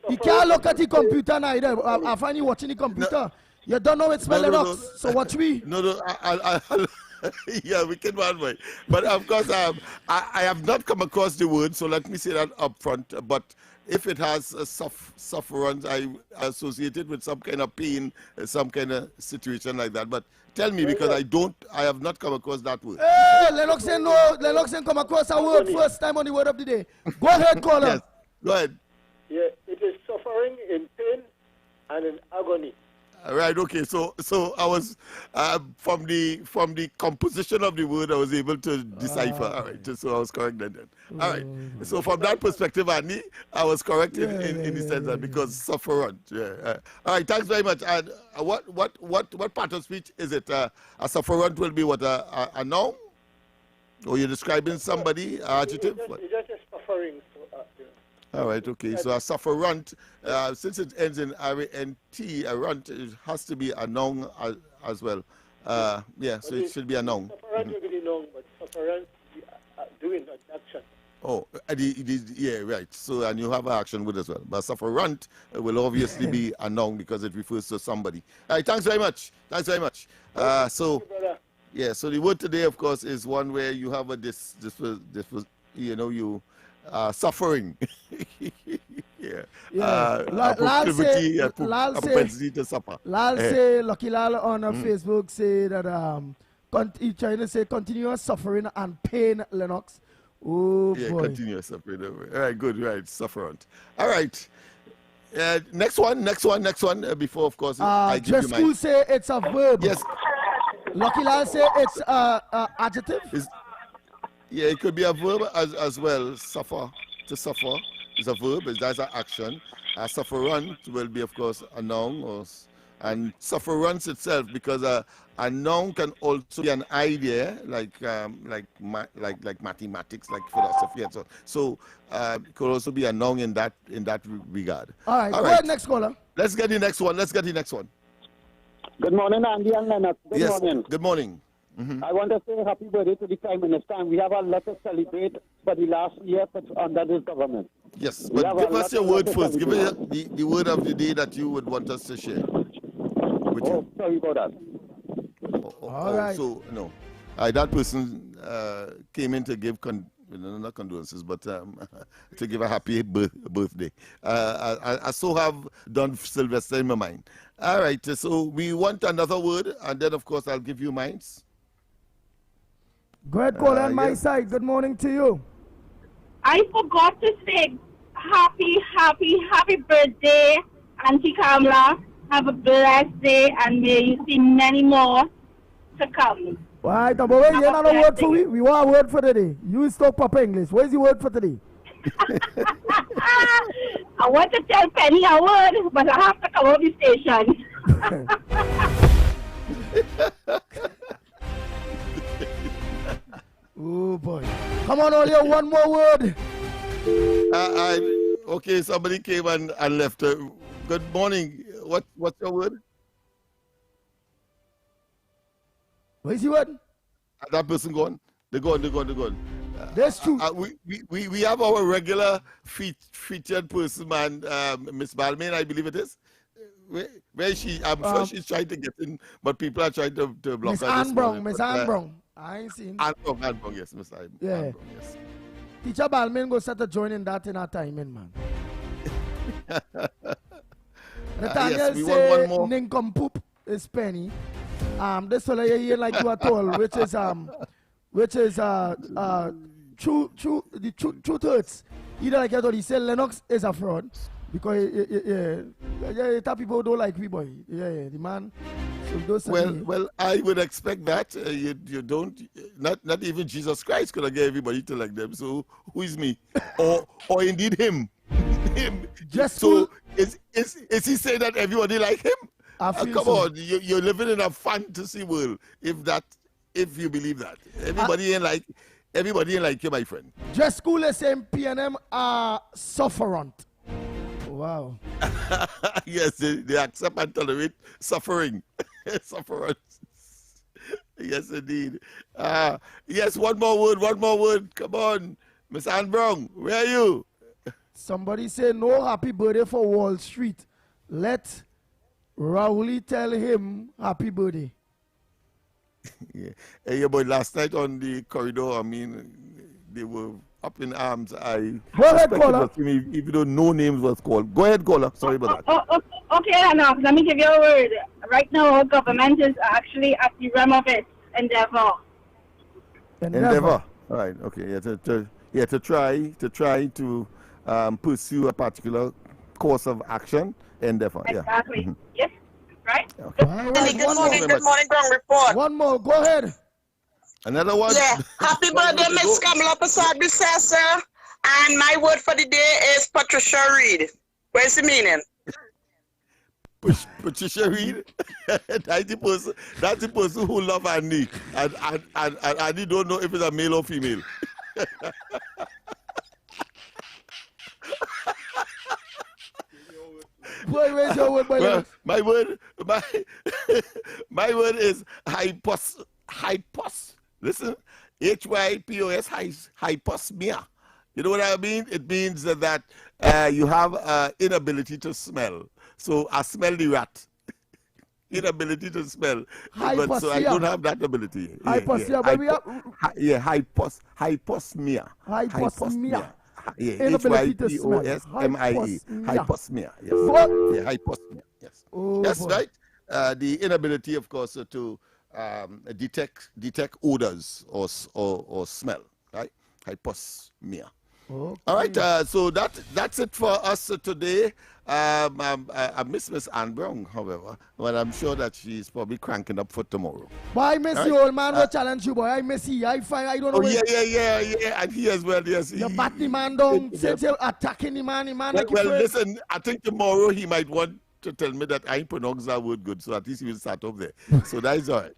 You can't look at the computer neither. I find you watching the computer. You don't know it's spell Lennox. So watch me. No, I'll yeah, we can one way. But of course, I have not come across the word, so let me say that up front. But if it has a sufferance, I associate it with some kind of pain, some kind of situation like that. But tell me, because I have not come across that word. Hey, Lennox ain't come across a word first time on the word of the day. Go ahead, caller. Yes, go ahead. Yeah, it is suffering in pain and in agony. Right. Okay. So I was from the composition of the word, I was able to decipher. All right. So I was correct then. All right. So from that perspective, Andy, I was correct in the sense that because sufferant. Yeah. All right. Thanks very much. And what part of speech is it? A sufferant will be what a noun, or you're describing somebody adjective? It's just suffering. All right, okay. So a sufferant, since it ends in R-A-N-T, a runt, it has to be a noun as well. Yeah, so it should be a noun. Sufferant will be the noun, but sufferant doing an action. Oh, yeah, right. So, and you have an action with as well. But sufferant will obviously be a noun because it refers to somebody. All right, thanks very much. Thanks very much. So, Yeah, so the word today, of course, is one where you have a suffering. A proclivity, a propensity to suffer. Lal say, Lucky Lal on Facebook say that he trying to say continuous suffering and pain, Lennox. Oh yeah, boy. Continuous suffering. All right, good, right, sufferant. All right. Next one. Before, of course, I give you mine. School say it's a verb. Yes. Lucky Lal say it's adjective. Yeah, it could be a verb as well. Suffer, to suffer is a verb. That's an action. Sufferant will be, of course, a noun, and sufferance itself, because a noun can also be an idea, like mathematics, like philosophy, and so on. So it could also be a noun in that regard. All right. Go ahead, next caller. Let's get the next one. Good morning, Andy and Lennox. Good morning. Good morning. I want to say happy birthday to the Prime Minister. And we have a lot to celebrate for the last year under this government. Yes, but give us your word first. Give us the word of the day that you would want us to share. Sorry about that. All right. So, no. That person came in to give, not condolences, but to give a happy birthday. I so have done Sylvester in my mind. All right, so we want another word, and then, of course, I'll give you mine. Go ahead, caller on my side. Good morning to you. I forgot to say happy birthday, Auntie Kamala. Have a blessed day, and may you see many more to come. All right, but wait, you have a word for me? We want a word for today. You talk proper English. What is the word for today? I want to tell Penny a word, but I have to come out the station. Oh boy. Come on, Olio, one more word. Okay, somebody came and left. Good morning. What's your word? What is your word? That person gone. They're gone. That's true. We have our regular featured person, man, Miss Balmain, I believe it is. Where is she? I'm sure she's trying to get in, but people are trying to block Miss her. Miss Ann Brown. I ain't seen. Ann Brown, yes, Miss Ann Brown, yes. Teacher Balmain go start to join that in our timing, man. Nathaniel say nincompoop is Penny. This one you hear like you are told, which is the truth hurts. Either like I told he said Lennox is a fraud because people don't like we boy. The man. So well, I would expect that you don't. Not even Jesus Christ could have get everybody to like them. So who is me, or indeed him? Just so is he saying that everybody like him? Come on, you're living in a fantasy world. If you believe that, everybody ain't like you, my friend. Just school is saying PNM are sufferant. Wow. Yes, they accept and tolerate suffering. Sufferance. Yes, indeed. Yes, one more word. Come on, Miss Ann Brown, where are you? Somebody say no happy birthday for Wall Street. Let Raouli tell him happy birthday. Yeah, boy, last night on the corridor, I mean, they were up in arms. Go ahead, caller. Even though no names was called. Go ahead, caller. Sorry about that. Okay, enough. Let me give you a word. Right now, our government is actually at the realm of its endeavor. All right. Okay. To try to pursue a particular course of action. Endeavor. Exactly. Yeah. Yes. Right. Okay. Good morning, Ground Report. One more. Go ahead. Another one. Yeah. Happy birthday, Miss Kamala Prasad, and my word for the day is Patricia Reed. Where's the meaning? Patricia Reed, that's the person who love Andy, and Andy don't know if it's a male or female. Where's your word, well, my word is hypos. Listen, HYPOS, hyposmia. You know what I mean? It means that you have inability to smell. So I smell the rat. inability to smell. Hyposmia. But so I don't have that ability. Hyposmia, but we have... Hyposmia. Hyposmia. Yeah, Inability to smell. Hyposmia. Hyposmia. Yes. What? Yeah, hyposmia. Yes. Oh, yes, boy. right. The inability, of course, to detect odors or smell. Right. Hyposmia. Okay. All right. So that's it for us today. I miss Miss Ann Brown, however, but I'm sure that she's probably cranking up for tomorrow. Boy, I miss you, old man. Will challenge you, boy. I miss you. I don't know. Oh, yeah. And he as well, yes. You bat the man down, since you're attacking the man. Well, listen, I think tomorrow he might want to tell me that I pronounce that word good, so at least he will start off there. So that is all right.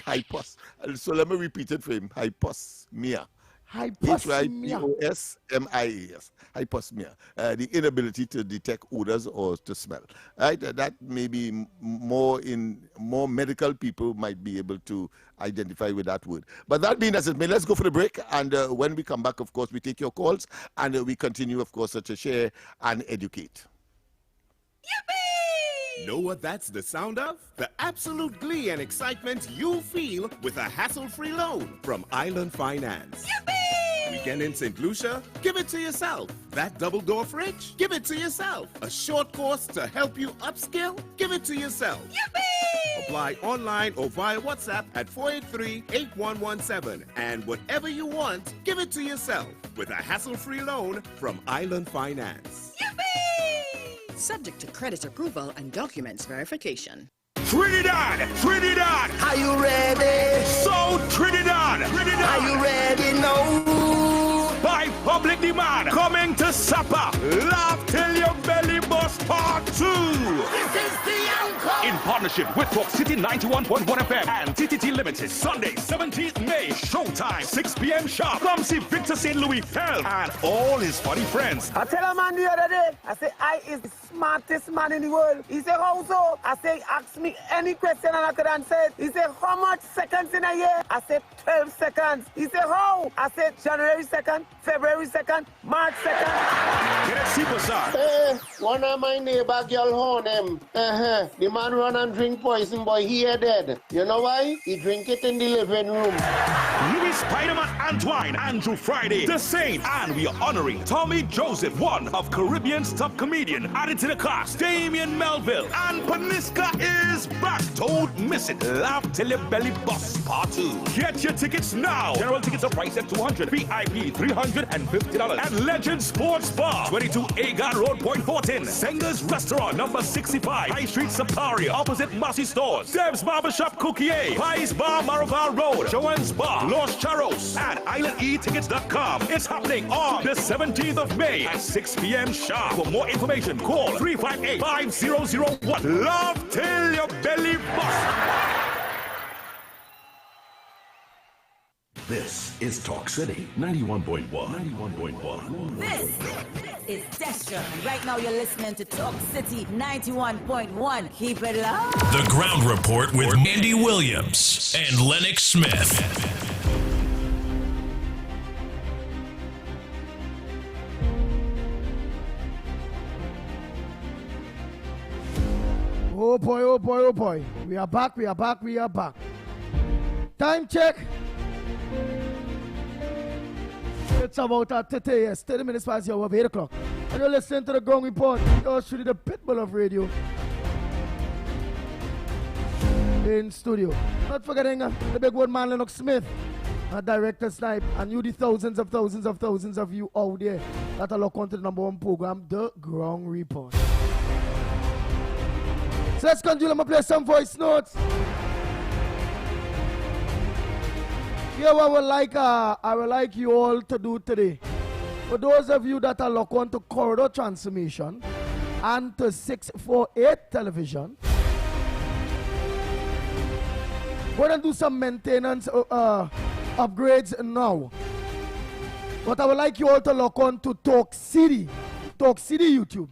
Hypos. So let me repeat it for him. Hyposmia. Hyposmia. Hyposmia. Hyposmia. The inability to detect odors or to smell. Right? That may be more medical people might be able to identify with that word. But that being as it may, let's go for the break. And when we come back, of course, we take your calls and we continue, of course, to share and educate. Know what that's the sound of? The absolute glee and excitement you feel with a hassle-free loan from Island Finance. Weekend in St. Lucia? Give it to yourself. That double-door fridge? Give it to yourself. A short course to help you upskill? Give it to yourself. Apply online or via WhatsApp at 483-8117. And whatever you want, give it to yourself with a hassle-free loan from Island Finance. Subject to credit approval and documents verification. Trinidad! Are you ready? So Trinidad! Are you ready now? By public demand, coming to supper. Laugh till your belly bust part 2. This is the encore. In partnership with Talk City 91.1 FM and TTT Limited. Sunday, 17th May, showtime, 6 p.m. sharp. Come see Victor St. Louis Hell and all his funny friends. I tell a man the other day, I say, I is the smartest man in the world. He said, how so? I say, ask me any question and I could answer it. He said, how much seconds in a year? I said, 12 seconds. He said, how? I said, January 2nd, February 2nd, March 2nd. Get a superstar. One of my neighbor girl horn him. The man run and drink poison, boy, he dead. You know why? He drink it in the living room. Louis Spider-Man Antoine, Andrew Friday, The Saint, and we are honoring Tommy Joseph, one of Caribbean's top comedian. Added to the cast, Damien Melville, and Paniska is back. Don't miss it. Laugh till your belly busts part 2. Get your tickets now. General tickets are priced at $200, VIP $350, and Legend Sports Bar, 22 Agar Road, Point Fortin. Senga's Restaurant, number 65, High Street, Safari, opposite Massey Stores. Deb's Barbershop, Cookier, Pies Bar, Maraval Road, Joanne's Bar, Los Charros, and IslandEtickets.com. It's happening on the 17th of May at 6 p.m. sharp. For more information, call 358-5001. Love till your belly busts. This is Talk City 91.1. 91.1. This is Destra, and right now you're listening to Talk City 91.1. Keep it low. The Ground Report with Andy Williams and Lennox Smith. Oh boy, oh boy, oh boy. We are back. Time check. It's about 30 minutes past the hour of 8 o'clock. And you're listening to the Ground Report. You're shooting the pitbull of radio. In studio. Not forgetting the big word man Lennox Smith, Director Snipe, and you the thousands of you out there that are locked onto the #1 program, The Ground Report. So let's continue. I'm going to play some voice notes. Here what I would like you all to do today. For those of you that are locked on to Corridor Transformation and to 648 television, go and do some maintenance upgrades now. But I would like you all to lock on to Talk City YouTube.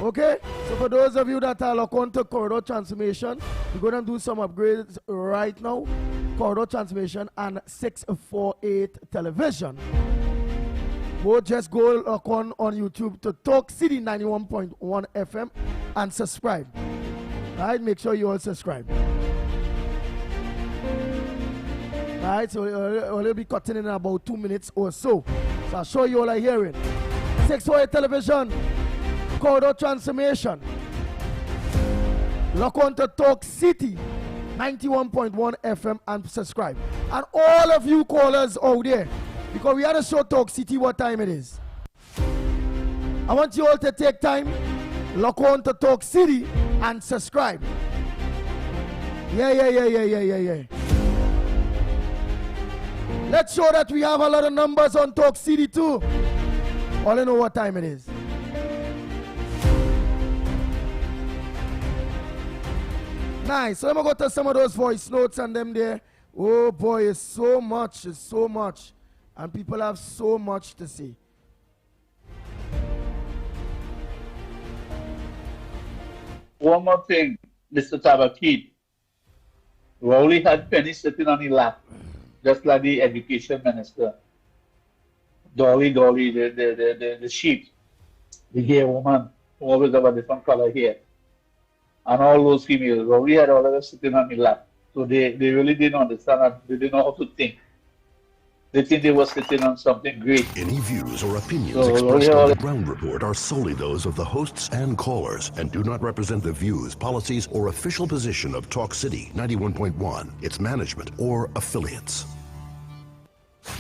Okay? So for those of you that are locked on to Corridor Transformation, we're going to do some upgrades right now. Corridor Transformation and 648 television. We'll just go lock on YouTube to Talk City 91.1 FM and subscribe. Alright, make sure you all subscribe. Alright, so we'll be cutting in about 2 minutes or so. So I'll show you all are hearing. 608 television, corridor transformation. Lock on to Talk City 91.1 FM and subscribe. And all of you callers out there, because we had to show Talk City what time it is. I want you all to take time, lock on to Talk City and subscribe. Yeah. Let's show that we have a lot of numbers on Talk City too. All I know what time it is. Nice. So let me go to some of those voice notes and them there. Oh boy, it's so much. And people have so much to say. One more thing, Mr. Tabakid. Rowley had Penny sitting on his lap, just like the education minister. Dolly, the sheep, the gay woman, always have a different color hair. And all those females, Rowley had all of them sitting on his lap. So they really didn't understand and they didn't know how to think. They think they were sitting on something great. Any views or opinions expressed on the ground report are solely those of the hosts and callers and do not represent the views, policies, or official position of Talk City 91.1, its management, or affiliates.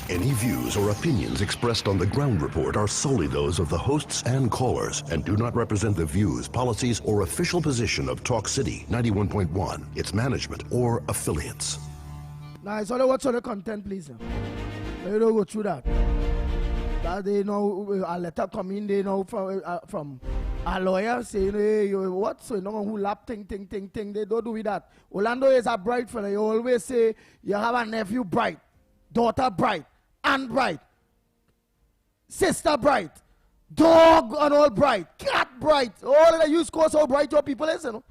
Any views or opinions expressed on the ground report are solely those of the hosts and callers and do not represent the views, policies, or official position of Talk City 91.1, its management, or affiliates. Nice. All watch all the content, please. Let me go through that. That they know a letter come in, they know from a lawyer saying, hey, you what? So you know who lap ting. They don't do with that. Orlando is a bright fella. You always say you have a nephew bright, daughter bright, aunt bright, sister bright, dog and all bright, cat bright. All of the use cause how bright your people is, you know,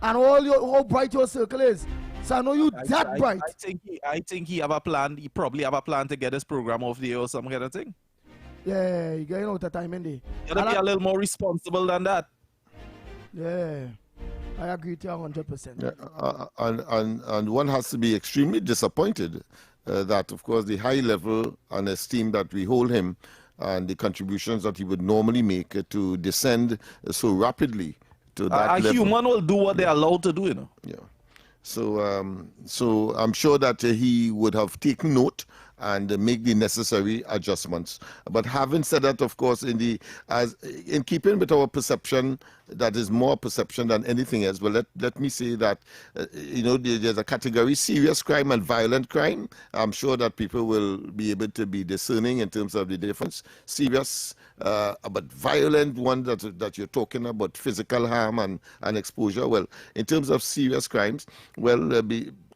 and how bright your circle is. So I know you that bright. I think he have a plan. He probably have a plan to get his program off the air or some kind of thing. Yeah, you got out the time in there. You gotta be a little more responsible than that. Yeah, I agree with you 100%. Yeah, and one has to be extremely disappointed that, of course, the high level and esteem that we hold him and the contributions that he would normally make to descend so rapidly to that level. A human will do what they're allowed to do, you know. Yeah. So I'm sure that he would have taken note and make the necessary adjustments. But having said that, of course, in keeping with our perception, that is more perception than anything else. Well, let me say that there's a category: serious crime and violent crime. I'm sure that people will be able to be discerning in terms of the difference. Serious, but violent one that you're talking about, physical harm and exposure. Well, in terms of serious crimes, well,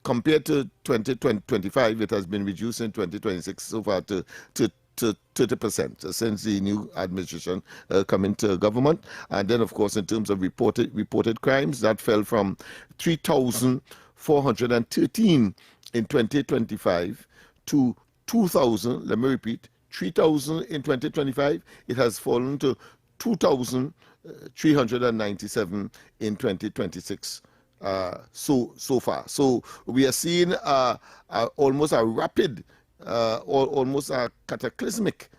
compared to 2025, it has been reduced in 2026 so far to 30% since the new administration come into government. And then, of course, in terms of reported crimes, that fell from 3,413 in 2025 to 2,000. Let me repeat, 3,000 in 2025. It has fallen to 2,397 in 2026. So far. So we are seeing almost a rapid, almost a cataclysmic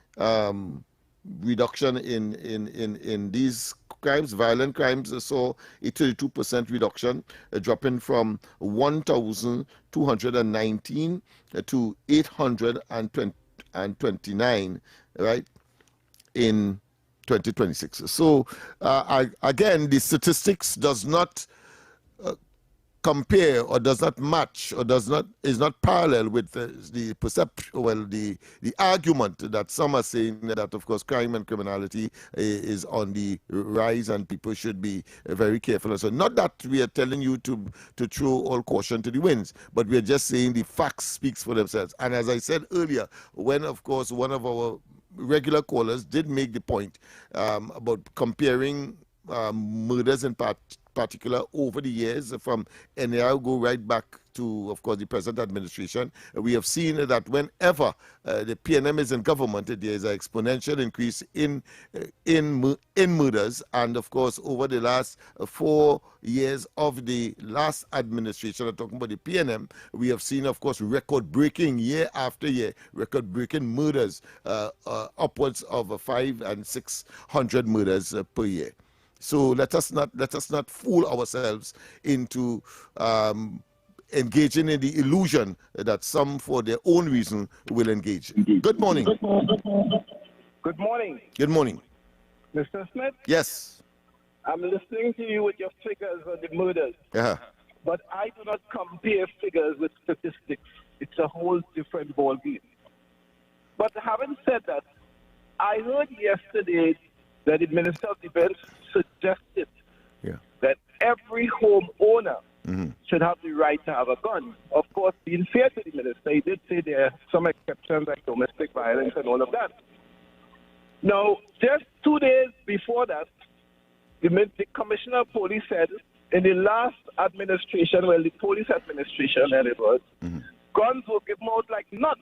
reduction in these crimes. Violent crimes saw a 32% reduction, dropping from 1,219 to 829, right, in 2026. So again, the statistics does not compare or does not match or is not parallel with the perception, well, the argument that some are saying that, of course, crime and criminality is on the rise and people should be very careful. So not that we are telling you to throw all caution to the winds, but we are just saying the facts speaks for themselves. And as I said earlier, when, of course, one of our regular callers did make the point about comparing murders in particular over the years, from NAR go right back to, of course, the present administration, we have seen that whenever the PNM is in government, there is an exponential increase in murders. And of course, over the last 4 years of the last administration, I'm talking about the PNM, we have seen, of course, record-breaking year after year, record-breaking murders, upwards of 500 and 600 murders per year. So let us not fool ourselves into engaging in the illusion that some, for their own reason, will engage. Good morning. Good morning. Good morning. Mr. Smith? Yes. I'm listening to you with your figures on the murders. Yeah. But I do not compare figures with statistics. It's a whole different ballgame. But having said that, I heard yesterday that the Minister of Defense suggested that every homeowner should have the right to have a gun. Of course, being fair to the minister, he did say there are some exceptions like domestic violence and all of that. Now, just 2 days before that, the Commissioner of Police said in the last administration, well, the police administration, and it was, guns were given out like nuts.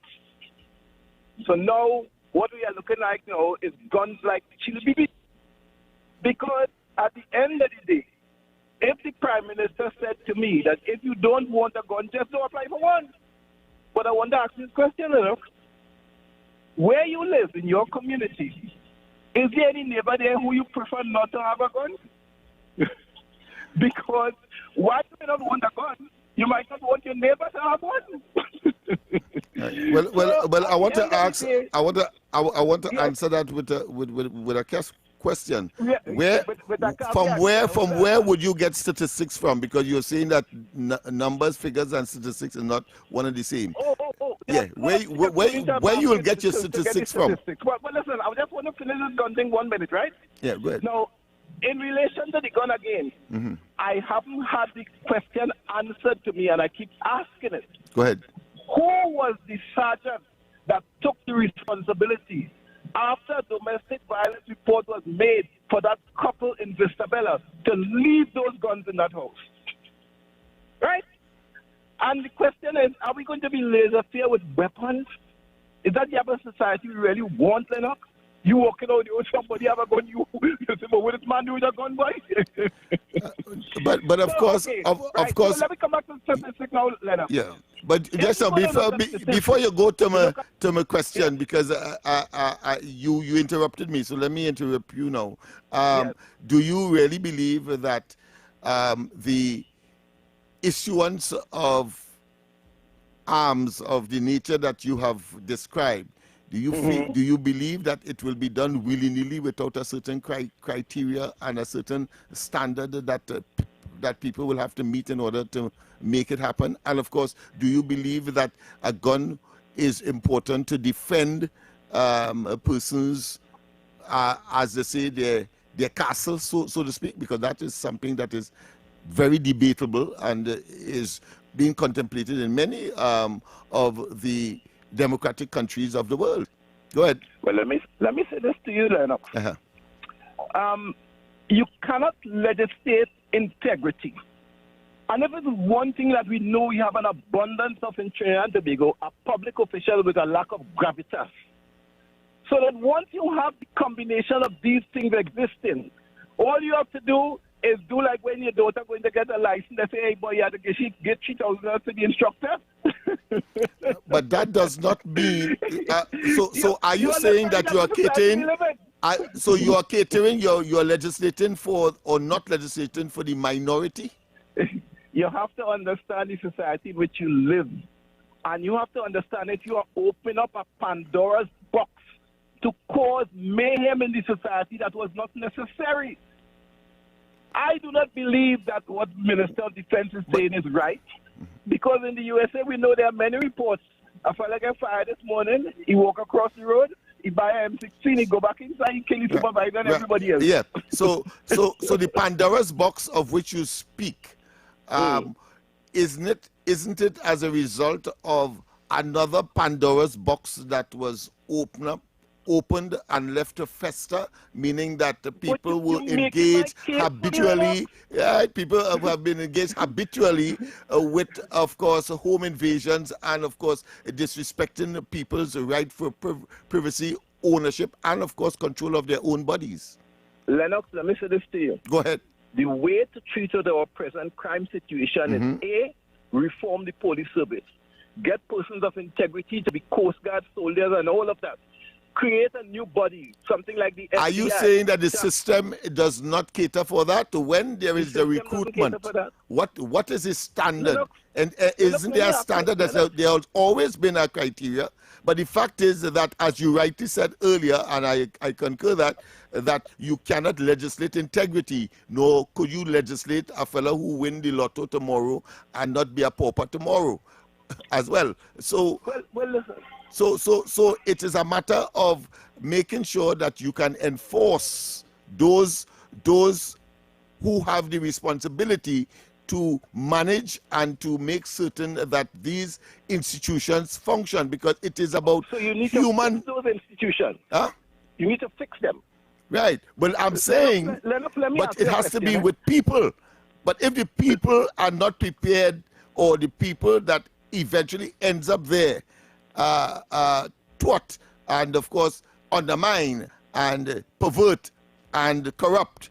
So now, what we are looking like now is guns like chili bibi. Because at the end of the day, if the Prime Minister said to me that if you don't want a gun, just don't apply for one. But I want to ask this question, look. Where you live in your community, is there any neighbor there who you prefer not to have a gun? Because why do you not want a gun? You might not want your neighbor to have one. Well, I want to ask. I want to answer that with a question. Yeah, from where would you get statistics from? Because you're saying that numbers, figures, and statistics are not one and the same. Yeah, where you will get your statistics from? Well, listen, I just want to finish this gun thing 1 minute, right? Yeah, go ahead. Now, in relation to the gun again, I haven't had the question answered to me, and I keep asking it. Go ahead. Who was the sergeant that took the responsibility after a domestic violence report was made for that couple in Vistabella to leave those guns in that house? Right? And the question is, are we going to be laissez-faire with weapons? Is that the other society we really want, Lennox? You walking out with somebody have a gun, you say, but what this man do with a gun, boy? but of course, okay, of right. course. So let me come back to the statistic now, Lennox. Yeah, but just before you go to my question, because you interrupted me, so let me interrupt you now. Do you really believe that the issuance of arms of the nature that you have described, do you believe that it will be done willy-nilly without a certain criteria and a certain standard that people will have to meet in order to make it happen? And of course, do you believe that a gun is important to defend persons, as they say, their castle, so to speak? Because that is something that is very debatable and is being contemplated in many of the democratic countries of the world. Go ahead. Well, let me say this to you, Lennox. You cannot legislate integrity. And if it's one thing that we know we have an abundance of in Trinidad and Tobago, a public official with a lack of gravitas. So that once you have the combination of these things existing, all you have to do is do like when your daughter going to get a license, they say, hey boy, you have to get 3,000 to the instructor. But that does not mean, so are you saying that you are catering, so you are catering, you're legislating for or not legislating for the minority? You have to understand the society in which you live. And you have to understand that you are opening up a Pandora's box to cause mayhem in the society that was not necessary. I do not believe that what Minister of Defense is saying is right, because in the USA we know there are many reports. A fella get fired this morning, he walk across the road, he buy an M16, he go back inside, he kill his supervisor and everybody else. Yeah. So the Pandora's box of which you speak, isn't it as a result of another Pandora's box that was opened up opened and left to fester, meaning that the people will engage habitually. People have been engaged habitually with, of course, home invasions and, of course, disrespecting people's right for privacy, ownership, and, of course, control of their own bodies. Lennox, let me say this to you. Go ahead. The way to treat our present crime situation is A, reform the police service. Get persons of integrity to be Coast Guard soldiers and all of that. Create a new body, something like the FBI. Are you saying that the system does not cater for that? When there is the recruitment, what is the standard? And isn't there a standard? There has always been a criteria. But the fact is that, as you rightly said earlier, and I concur that you cannot legislate integrity, nor could you legislate a fellow who win the lotto tomorrow and not be a pauper tomorrow as well. So, so it is a matter of making sure that you can enforce those who have the responsibility to manage and to make certain that these institutions function, because it is about human. To fix those institutions. Huh? You need to fix them. Right, but I'm saying, but it has to be with people. But if the people are not prepared, or the people that eventually ends up there thwart and, of course, undermine and pervert and corrupt,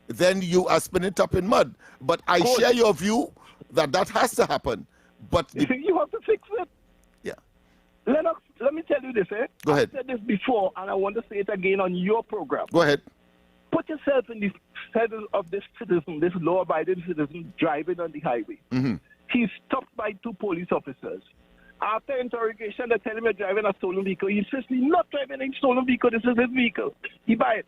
then you are spinning top in mud. But I share your view that has to happen. But you have to fix it. Yeah. Lennox, let me tell you this, Go ahead. I said this before, and I want to say it again on your program. Go ahead. Put yourself in the head of this citizen, this law-abiding citizen driving on the highway. He's stopped by 2 police officers. After interrogation, they tell him you're driving a stolen vehicle. He insists he's not driving a stolen vehicle. This is his vehicle. He buy it.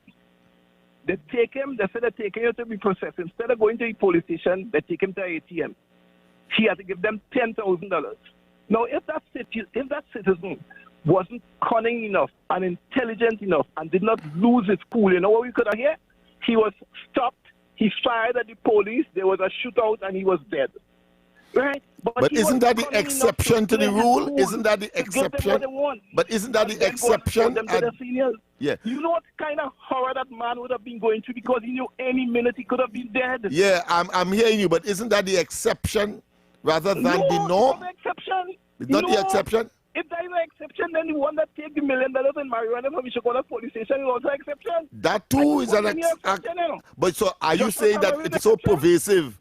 They take him. They say they're taking him to be processed. Instead of going to the police station, they take him to an ATM. He had to give them $10,000. Now, if that citizen wasn't cunning enough and intelligent enough and did not lose his cool, you know what we could have here? He was stopped. He fired at the police. There was a shootout, and he was dead. Right? But isn't that the exception to the rule? Isn't that the exception? But isn't that the exception? Yeah. You know what kind of horror that man would have been going through, because he knew any minute he could have been dead. Yeah, I'm hearing you, but isn't that the exception rather than the norm? It's not the exception. It's not the exception? If there is an exception, then the one that take the $1 million in marijuana from Michigan police station is also an exception. That too is an exception. But so are you saying that it's so pervasive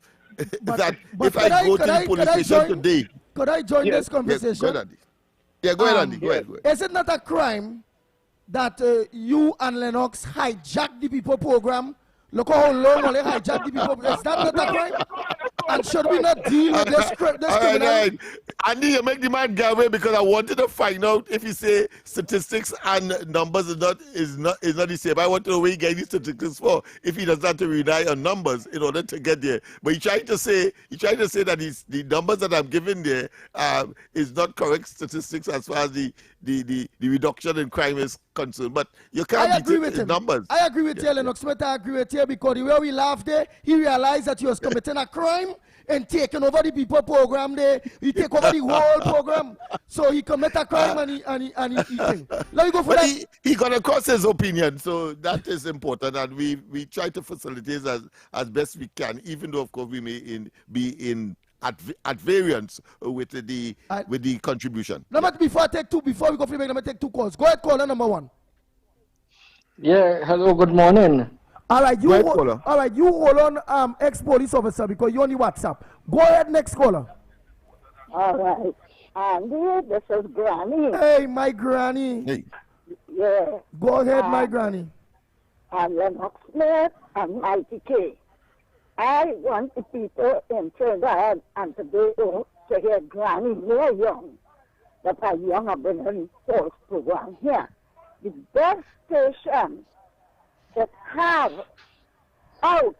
that if I go to the police station today... Could I join this conversation? Go ahead, Andy. Go ahead. Is it not a crime that you and Lennox hijacked the people program? Look how long they hijacked the people. Is that not a crime? And should we not deal with this criminal? All right. Andy, you make the man get away because I wanted to find out if you say statistics and numbers is not the same. I want to know where he get these statistics for if he does not rely on numbers in order to get there. But you're trying to say that the numbers that I'm giving there is not correct statistics as far as the reduction in crime is concerned. But you can't beat it in numbers. I agree with you, Lennox Smith. I agree with you, because the way we laughed there, he realized that he was committing a crime and taking over the people program there. He take over the whole program. So he commit a crime and he think. Let me go for that. He got across his opinion, so that is important, and we try to facilitate as best we can, even though of course we may be at variance with the contribution. Before we go for let me take 2 calls. Go ahead, caller number 1. Yeah, hello, good morning. All right, you hold on, ex-police officer, because you're on the WhatsApp. Go ahead, next caller. All right. Andy, this is Granny. Hey, my granny. Hey. Yeah. Go ahead, my granny. I'm Lennox Smith and Mighty K. I want the people in Trinidad and Tobago to hear Granny more young. That are young have been in force program here. The best station that have out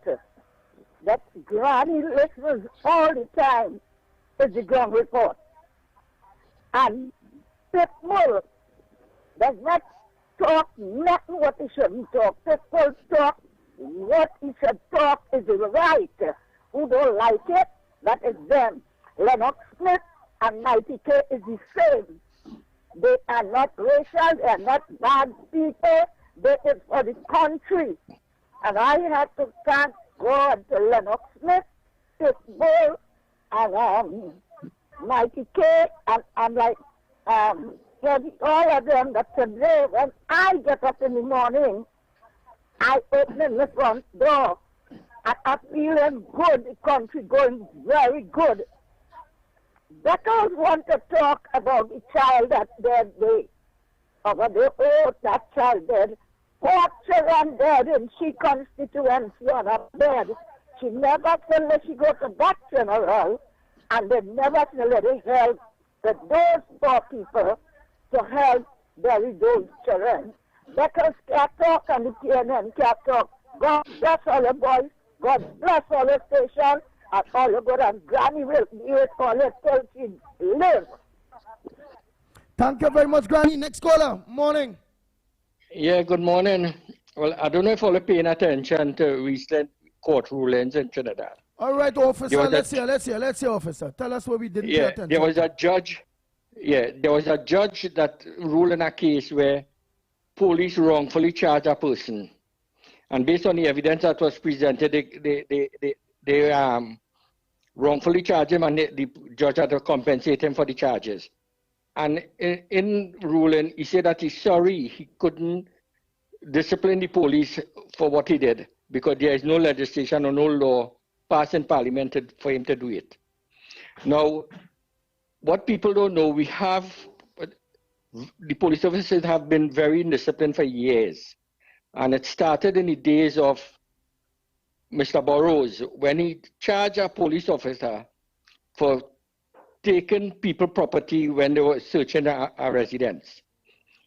that Granny listens all the time is the ground report. And people does not talk nothing what he shouldn't talk. People talk what he should talk is right. Who don't like it, that is them. Lennox Smith and Mighty K is the same. They are not racial, they are not bad people. They is for the country. And I have to thank God to Lennox Smith, Pitbull, and Mikey K, and I'm like, all of them that today, when I get up in the morning, I open the front door, and I'm feeling good, the country going very good. Beckles want to talk about the child that dead day. Over the oath, that child dead. 4 children dead in she constituency on her bed. She never said that she go to that funeral, and they never said that they help those poor people to help bury those children. Beckles can't talk and the PNN can't talk. God bless all the boys. God bless all the stations. And all the good and Granny will be with all the till she live. Thank you very much, Granny. Next caller. Morning. Yeah, good morning. Well, I don't know if all are paying attention to recent court rulings in Trinidad. All right, officer, let's hear, officer. Tell us what we didn't pay attention. There was a judge, there was a judge that ruled in a case where police wrongfully charged a person. And based on the evidence that was presented, they wrongfully charged him, and the judge had to compensate him for the charges. And in ruling, he said that he's sorry he couldn't discipline the police for what he did, because there is no legislation or no law passed in Parliament for him to do it. Now, what people don't know, the police officers have been very indisciplined for years. And it started in the days of Mr. Burrows, when he charged a police officer for taking people's property when they were searching a residence.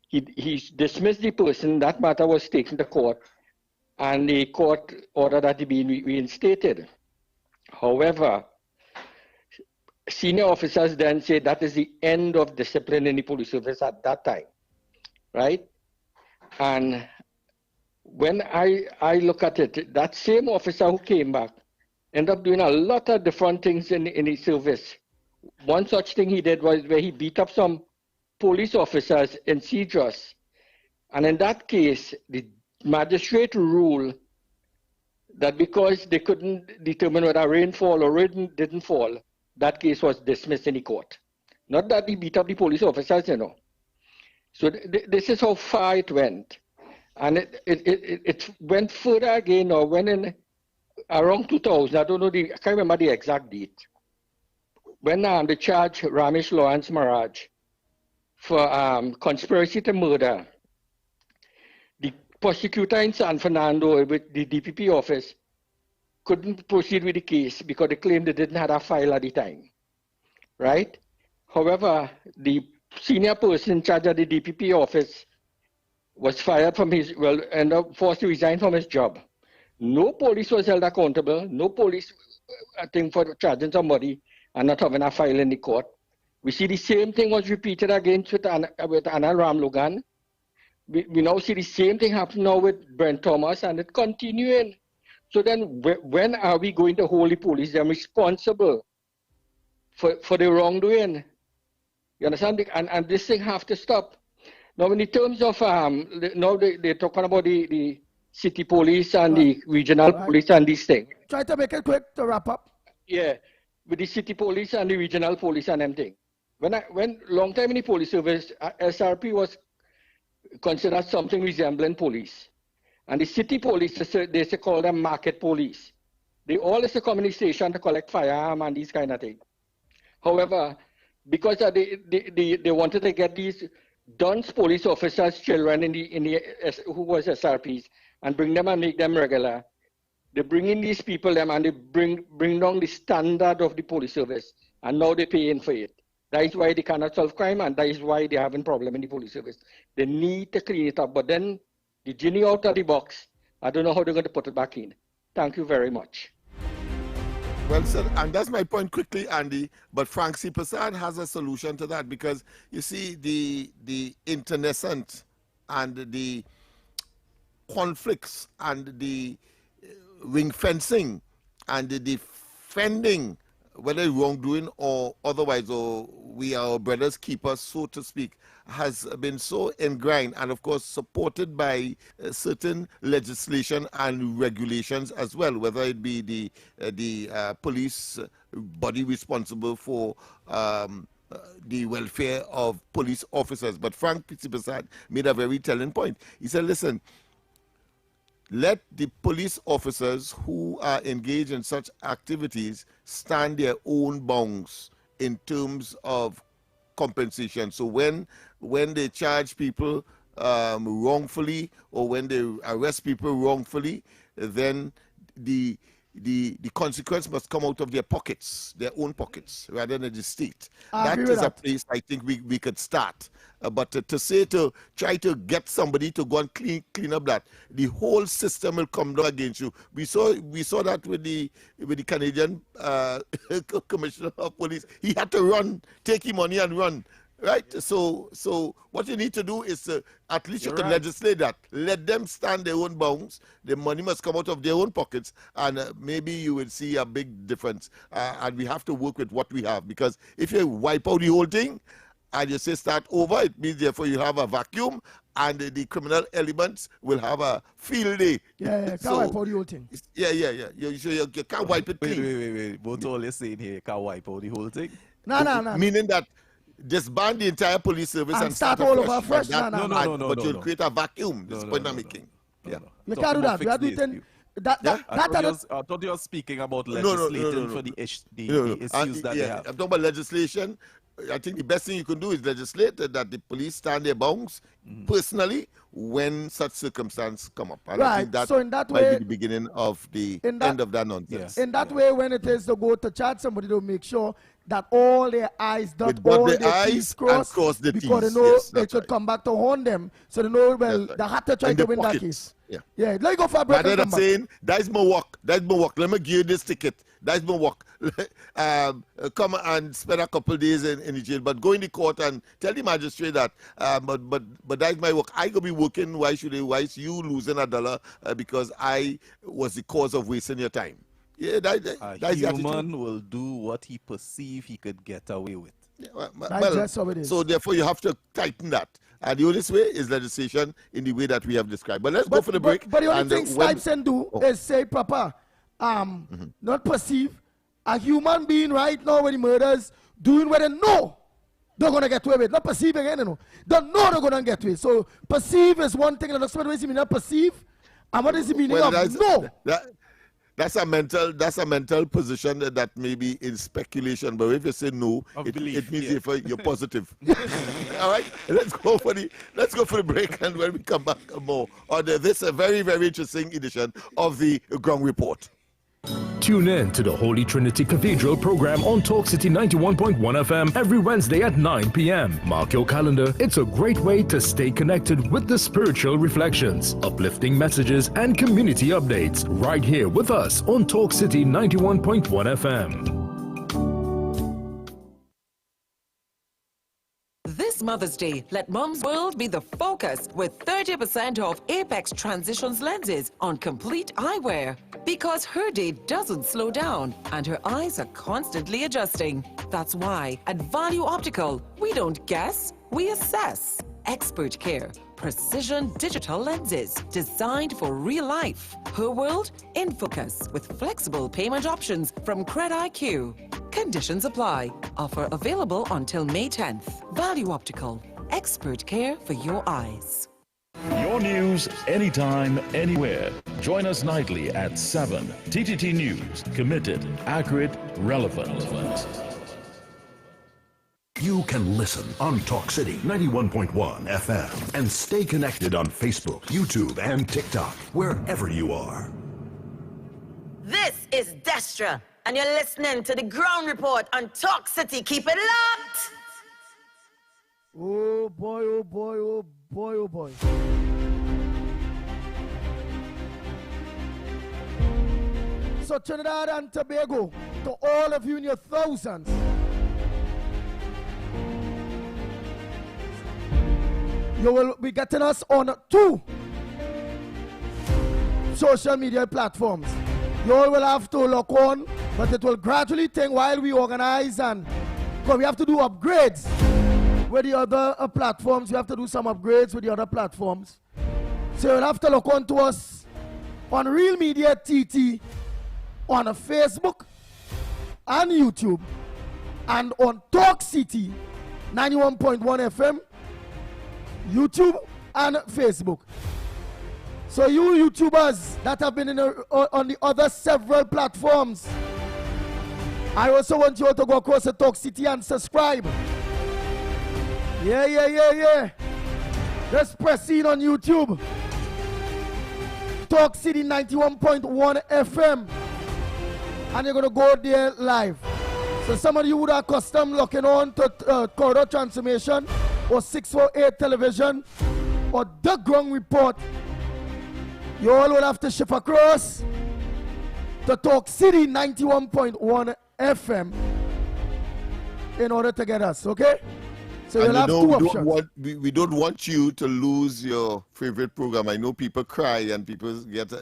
He dismissed the person. That matter was taken to court, and the court ordered that he be reinstated. However, senior officers then said that is the end of discipline in the police service at that time, right? And when I look at it, that same officer who came back ended up doing a lot of different things in the service. One such thing he did was where he beat up some police officers in Cedros. And in that case, the magistrate ruled that because they couldn't determine whether rain fall or rain didn't fall, that case was dismissed in the court. Not that he beat up the police officers, you know. So this is how far it went. And it went further again, or when in around 2000, I don't know, I can't remember the exact date, when they charged Ramesh Lawrence Maharaj for conspiracy to murder, the prosecutor in San Fernando with the DPP office couldn't proceed with the case because they claimed they didn't have a file at the time, right? However, the senior person in charge of the DPP office was fired from his, ended up forced to resign from his job. No police was held accountable, no police, I think, for charging somebody and not having a file in the court. We see the same thing was repeated again with Anna Ramlogan. We now see the same thing happen now with Brent Thomas, and it's continuing. So then when are we going to hold the police them responsible for the wrongdoing? You understand? And this thing have to stop. Now, in terms of, now they're talking about the city police and the regional police and these things. Try to make it quick to wrap up. Yeah, with the city police and the regional police and everything. When long time in the police service, SRP was considered something resembling police. And the city police, they call them market police. They all is a communication to collect firearm and these kind of things. However, because they wanted to get these dunce police officers' children who was SRPs and bring them and make them regular, they bring in these people and they bring down the standard of the police service, and now they're paying for it. That is why they cannot solve crime, and that is why they're having problem in the police service. They need to clean it up, but then the genie out of the box, I don't know how they're going to put it back in. Thank you very much. Well said, and that's my point quickly, Andy, but Frank C. Prasad has a solution to that, because you see the internecent and the conflicts and the ring fencing and the defending whether wrongdoing or otherwise, or we are our brother's keepers, so to speak, has been so ingrained and, of course, supported by certain legislation and regulations as well, whether it be the police body responsible for the welfare of police officers. But Frank Pizzipasad made a very telling point. He said, listen, let the police officers who are engaged in such activities stand their own bounds in terms of compensation. So when they charge people wrongfully, or when they arrest people wrongfully, then the consequence must come out of their pockets, their own pockets, rather than the state. That is a place I think we could start. But to try to get somebody to go and clean up that, the whole system will come down against you. We saw that with the Canadian Commissioner of Police. He had to run, take his money and run. Right, so what you need to do is at least you can legislate that. Let them stand their own bounds. The money must come out of their own pockets, and maybe you will see a big difference. And we have to work with what we have, because if you wipe out the whole thing and you say start over, it means therefore you have a vacuum, and the criminal elements will have a field day. Yeah, can't wipe out the whole thing. Yeah. You can't wipe it clean. Wait. What all you're saying here, you can't wipe out the whole thing? No. Meaning that disband the entire police service and start all over fresh. No. But you'll create a vacuum. This is the point I'm making. Yeah. You can't do that. We are doing I thought you were speaking about legislating for the issues that they have. I'm talking about legislation. I think the best thing you can do is legislate that the police stand their bounds personally when such circumstances come up. And I think that so in that might way, be the beginning of the end of that nonsense. In that way, when it is to go to charge somebody, to make sure that all their I's dot, all their T's cross, because they know they could come back to haunt them. So they know, well, they have to try to win that case. Yeah, let me go for a break. Rather than saying, that's my work, let me give you this ticket, that's my work. Come and spend a couple of days in the jail, but go in the court and tell the magistrate that, but that's my work. I could be working, why should you losing $1 because I was the cause of wasting your time? Yeah, a human will do what he perceives he could get away with. Yeah, so therefore you have to tighten that. And the only way is legislation in the way that we have described. But let's go for the break. But the only thing Stipes do is say, Papa, not perceive a human being right now when he murders, doing what they know they're going to get away with. Not perceive again, you know. They know they're going to get away. So perceive is one thing, and that's what does it mean, not perceive. And what is the meaning of no? That's a mental position that may be in speculation, but if you say no, it means you're positive. All right, let's go for the break, and when we come back more on this very, very interesting edition of the Ground Report. Tune in to the Holy Trinity Cathedral program on Talk City 91.1 FM every Wednesday at 9 p.m. Mark your calendar. It's a great way to stay connected with the spiritual reflections, uplifting messages, and community updates right here with us on Talk City 91.1 FM. This Mother's Day, let Mom's world be the focus with 30% off Apex Transitions lenses on complete eyewear. Because her day doesn't slow down and her eyes are constantly adjusting. That's why at Value Optical, we don't guess, we assess. Expert care, precision digital lenses designed for real life. Her world in focus with flexible payment options from CredIQ. Conditions apply. Offer available until May 10th. Value Optical, expert care for your eyes. Your news anytime, anywhere. Join us nightly at 7. TTT News. Committed, accurate, relevant. You can listen on Talk City 91.1 FM and stay connected on Facebook, YouTube, and TikTok, wherever you are. This is Destra, and you're listening to the Ground Report on Talk City. Keep it locked! Oh boy, oh boy, oh boy, oh boy. So Trinidad and Tobago, to all of you in your thousands, you will be getting us on 2 social media platforms. You all will have to log on But it will gradually take while we organize, and because we have to do upgrades with the other platforms. We have to do some upgrades with the other platforms. So you'll have to look on to us on Real Media TT on Facebook and YouTube and on Talk City 91.1 FM, YouTube and Facebook. So you YouTubers that have been on the other several platforms, I also want you all to go across to Talk City and subscribe. Yeah. Let's press in on YouTube. Talk City 91.1 FM. And you're going to go there live. So some of you would are custom looking on to Corridor Transformation or 648 Television or The Ground Report. You all will have to shift across to Talk City 91.1 FM in order to get us, okay? So you'll have two options. We don't want you to lose your favorite program. I know people cry and people get,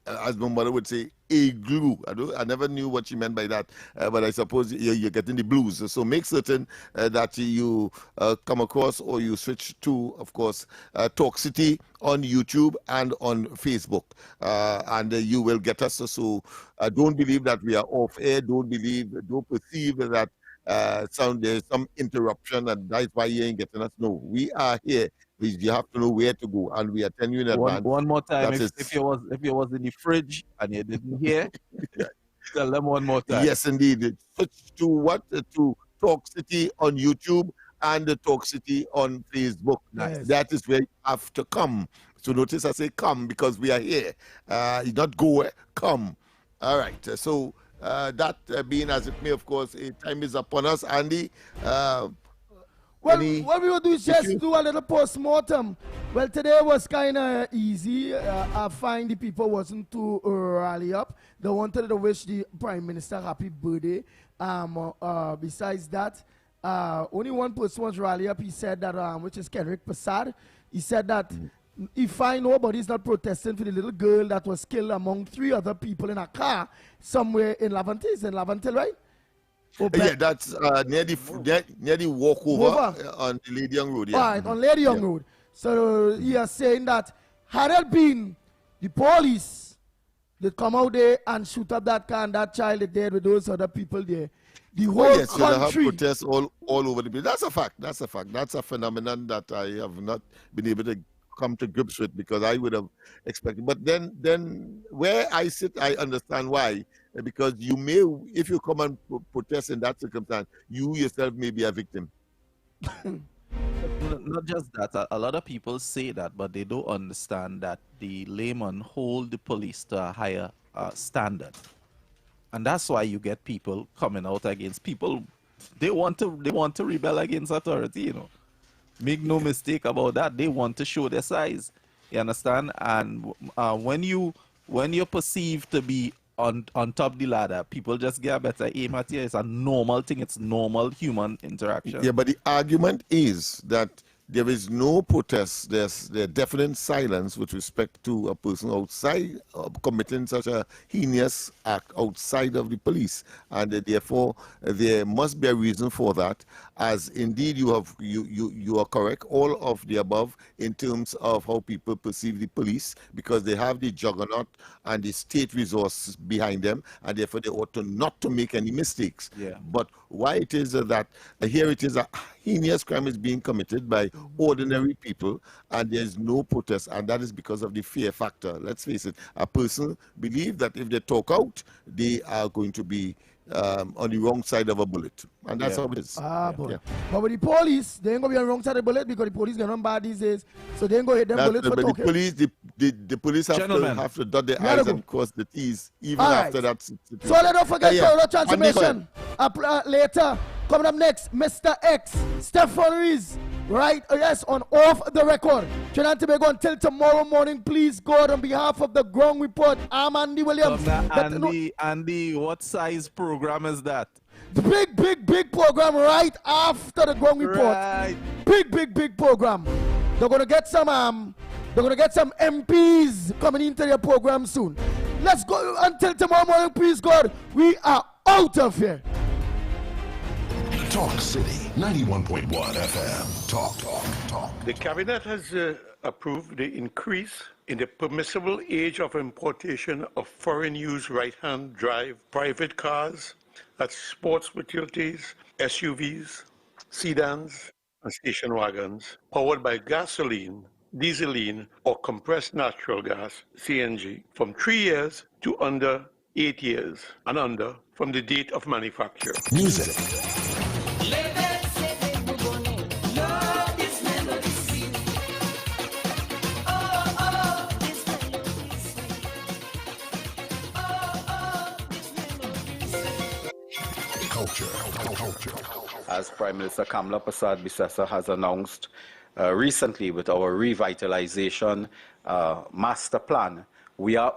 as my mother would say, a glue. I never knew what she meant by that, but I suppose you're getting the blues. So make certain that you come across or you switch to, of course, Talk City on YouTube and on Facebook, and you will get us. So don't believe that we are off air. Don't perceive that there's some interruption and that's why you ain't getting us. No, we are here. You have to know where to go, and we are telling you in advance. One more time, if you was in the fridge and you didn't hear, tell them one more time. Yes, indeed. Switch to what? To Talk City on YouTube and the Talk City on Facebook. Nice. That is where you have to come. So notice I say come because we are here. Not go, come. All right. So that being as it may, of course, time is upon us, Andy. Well, what we will do is just do a little post-mortem. Well, today was kind of easy. I find the people wasn't too rally up. They wanted to wish the Prime Minister happy birthday. Besides that, only one person was rally up. He said that, which is Kendrick Prasad. He said that he find nobody's not protesting for the little girl that was killed among 3 other people in a car somewhere in Lavante. Is in Lavante, right? Yeah, that's near the walkover on the Lady Young Road. Yeah. Right, on Lady Young Road. So he is saying that had it been the police that come out there and shoot up that car and that child is dead with those other people there, the whole country. Have protests all over the place. That's a fact. That's a fact. That's a phenomenon that I have not been able to come to grips with because I would have expected. But then where I sit, I understand why. Because you may, if you come and protest in that circumstance, you yourself may be a victim. Not just that. A lot of people say that, but they don't understand that the layman hold the police to a higher standard, and that's why you get people coming out against people. They want to rebel against authority. You know, make no mistake about that. They want to show their size. You understand? And when you're perceived to be on top of the ladder, people just get a better aim at you. It's a normal thing. It's normal human interaction. Yeah, but the argument is that there is no protest. There's definite silence with respect to a person outside committing such a heinous act outside of the police, and therefore there must be a reason for that. As indeed you are correct, all of the above in terms of how people perceive the police, because they have the juggernaut and the state resources behind them, and therefore they ought to not to make any mistakes. Yeah. But why it is that here it is a heinous crime is being committed by ordinary people and there is no protest, and that is because of the fear factor. Let's face it, a person believes that if they talk out, they are going to be on the wrong side of a bullet, and that's how it is. But with the police, they ain't gonna be on the wrong side of the bullet because the police get on bad these days, so they ain't gonna hit them bullets for talking. The police have to dot their I's and cross the T's even after that situation. So let's not forget Corridor Transformation later. Coming up next, Mr. X, Stefan Rees, right? Yes, on Off the Record. Trinidad and Tobago until tomorrow morning. Please, God, on behalf of the Ground Report, I'm Andy Williams. Andy, what size program is that? Big program right after the Ground Report. Right. Big program. They're gonna get some MPs coming into their program soon. Let's go until tomorrow morning, please God. We are out of here. Talk City 91.1 FM. Talk. The cabinet has approved the increase in the permissible age of importation of foreign-use right-hand drive private cars, that's sports utilities, SUVs, sedans, and station wagons, powered by gasoline, dieseline, or compressed natural gas, CNG, from 3 years to under 8 years, and under from the date of manufacture. Music. As Prime Minister Kamla Persad-Bissessar has announced recently with our revitalization master plan, we are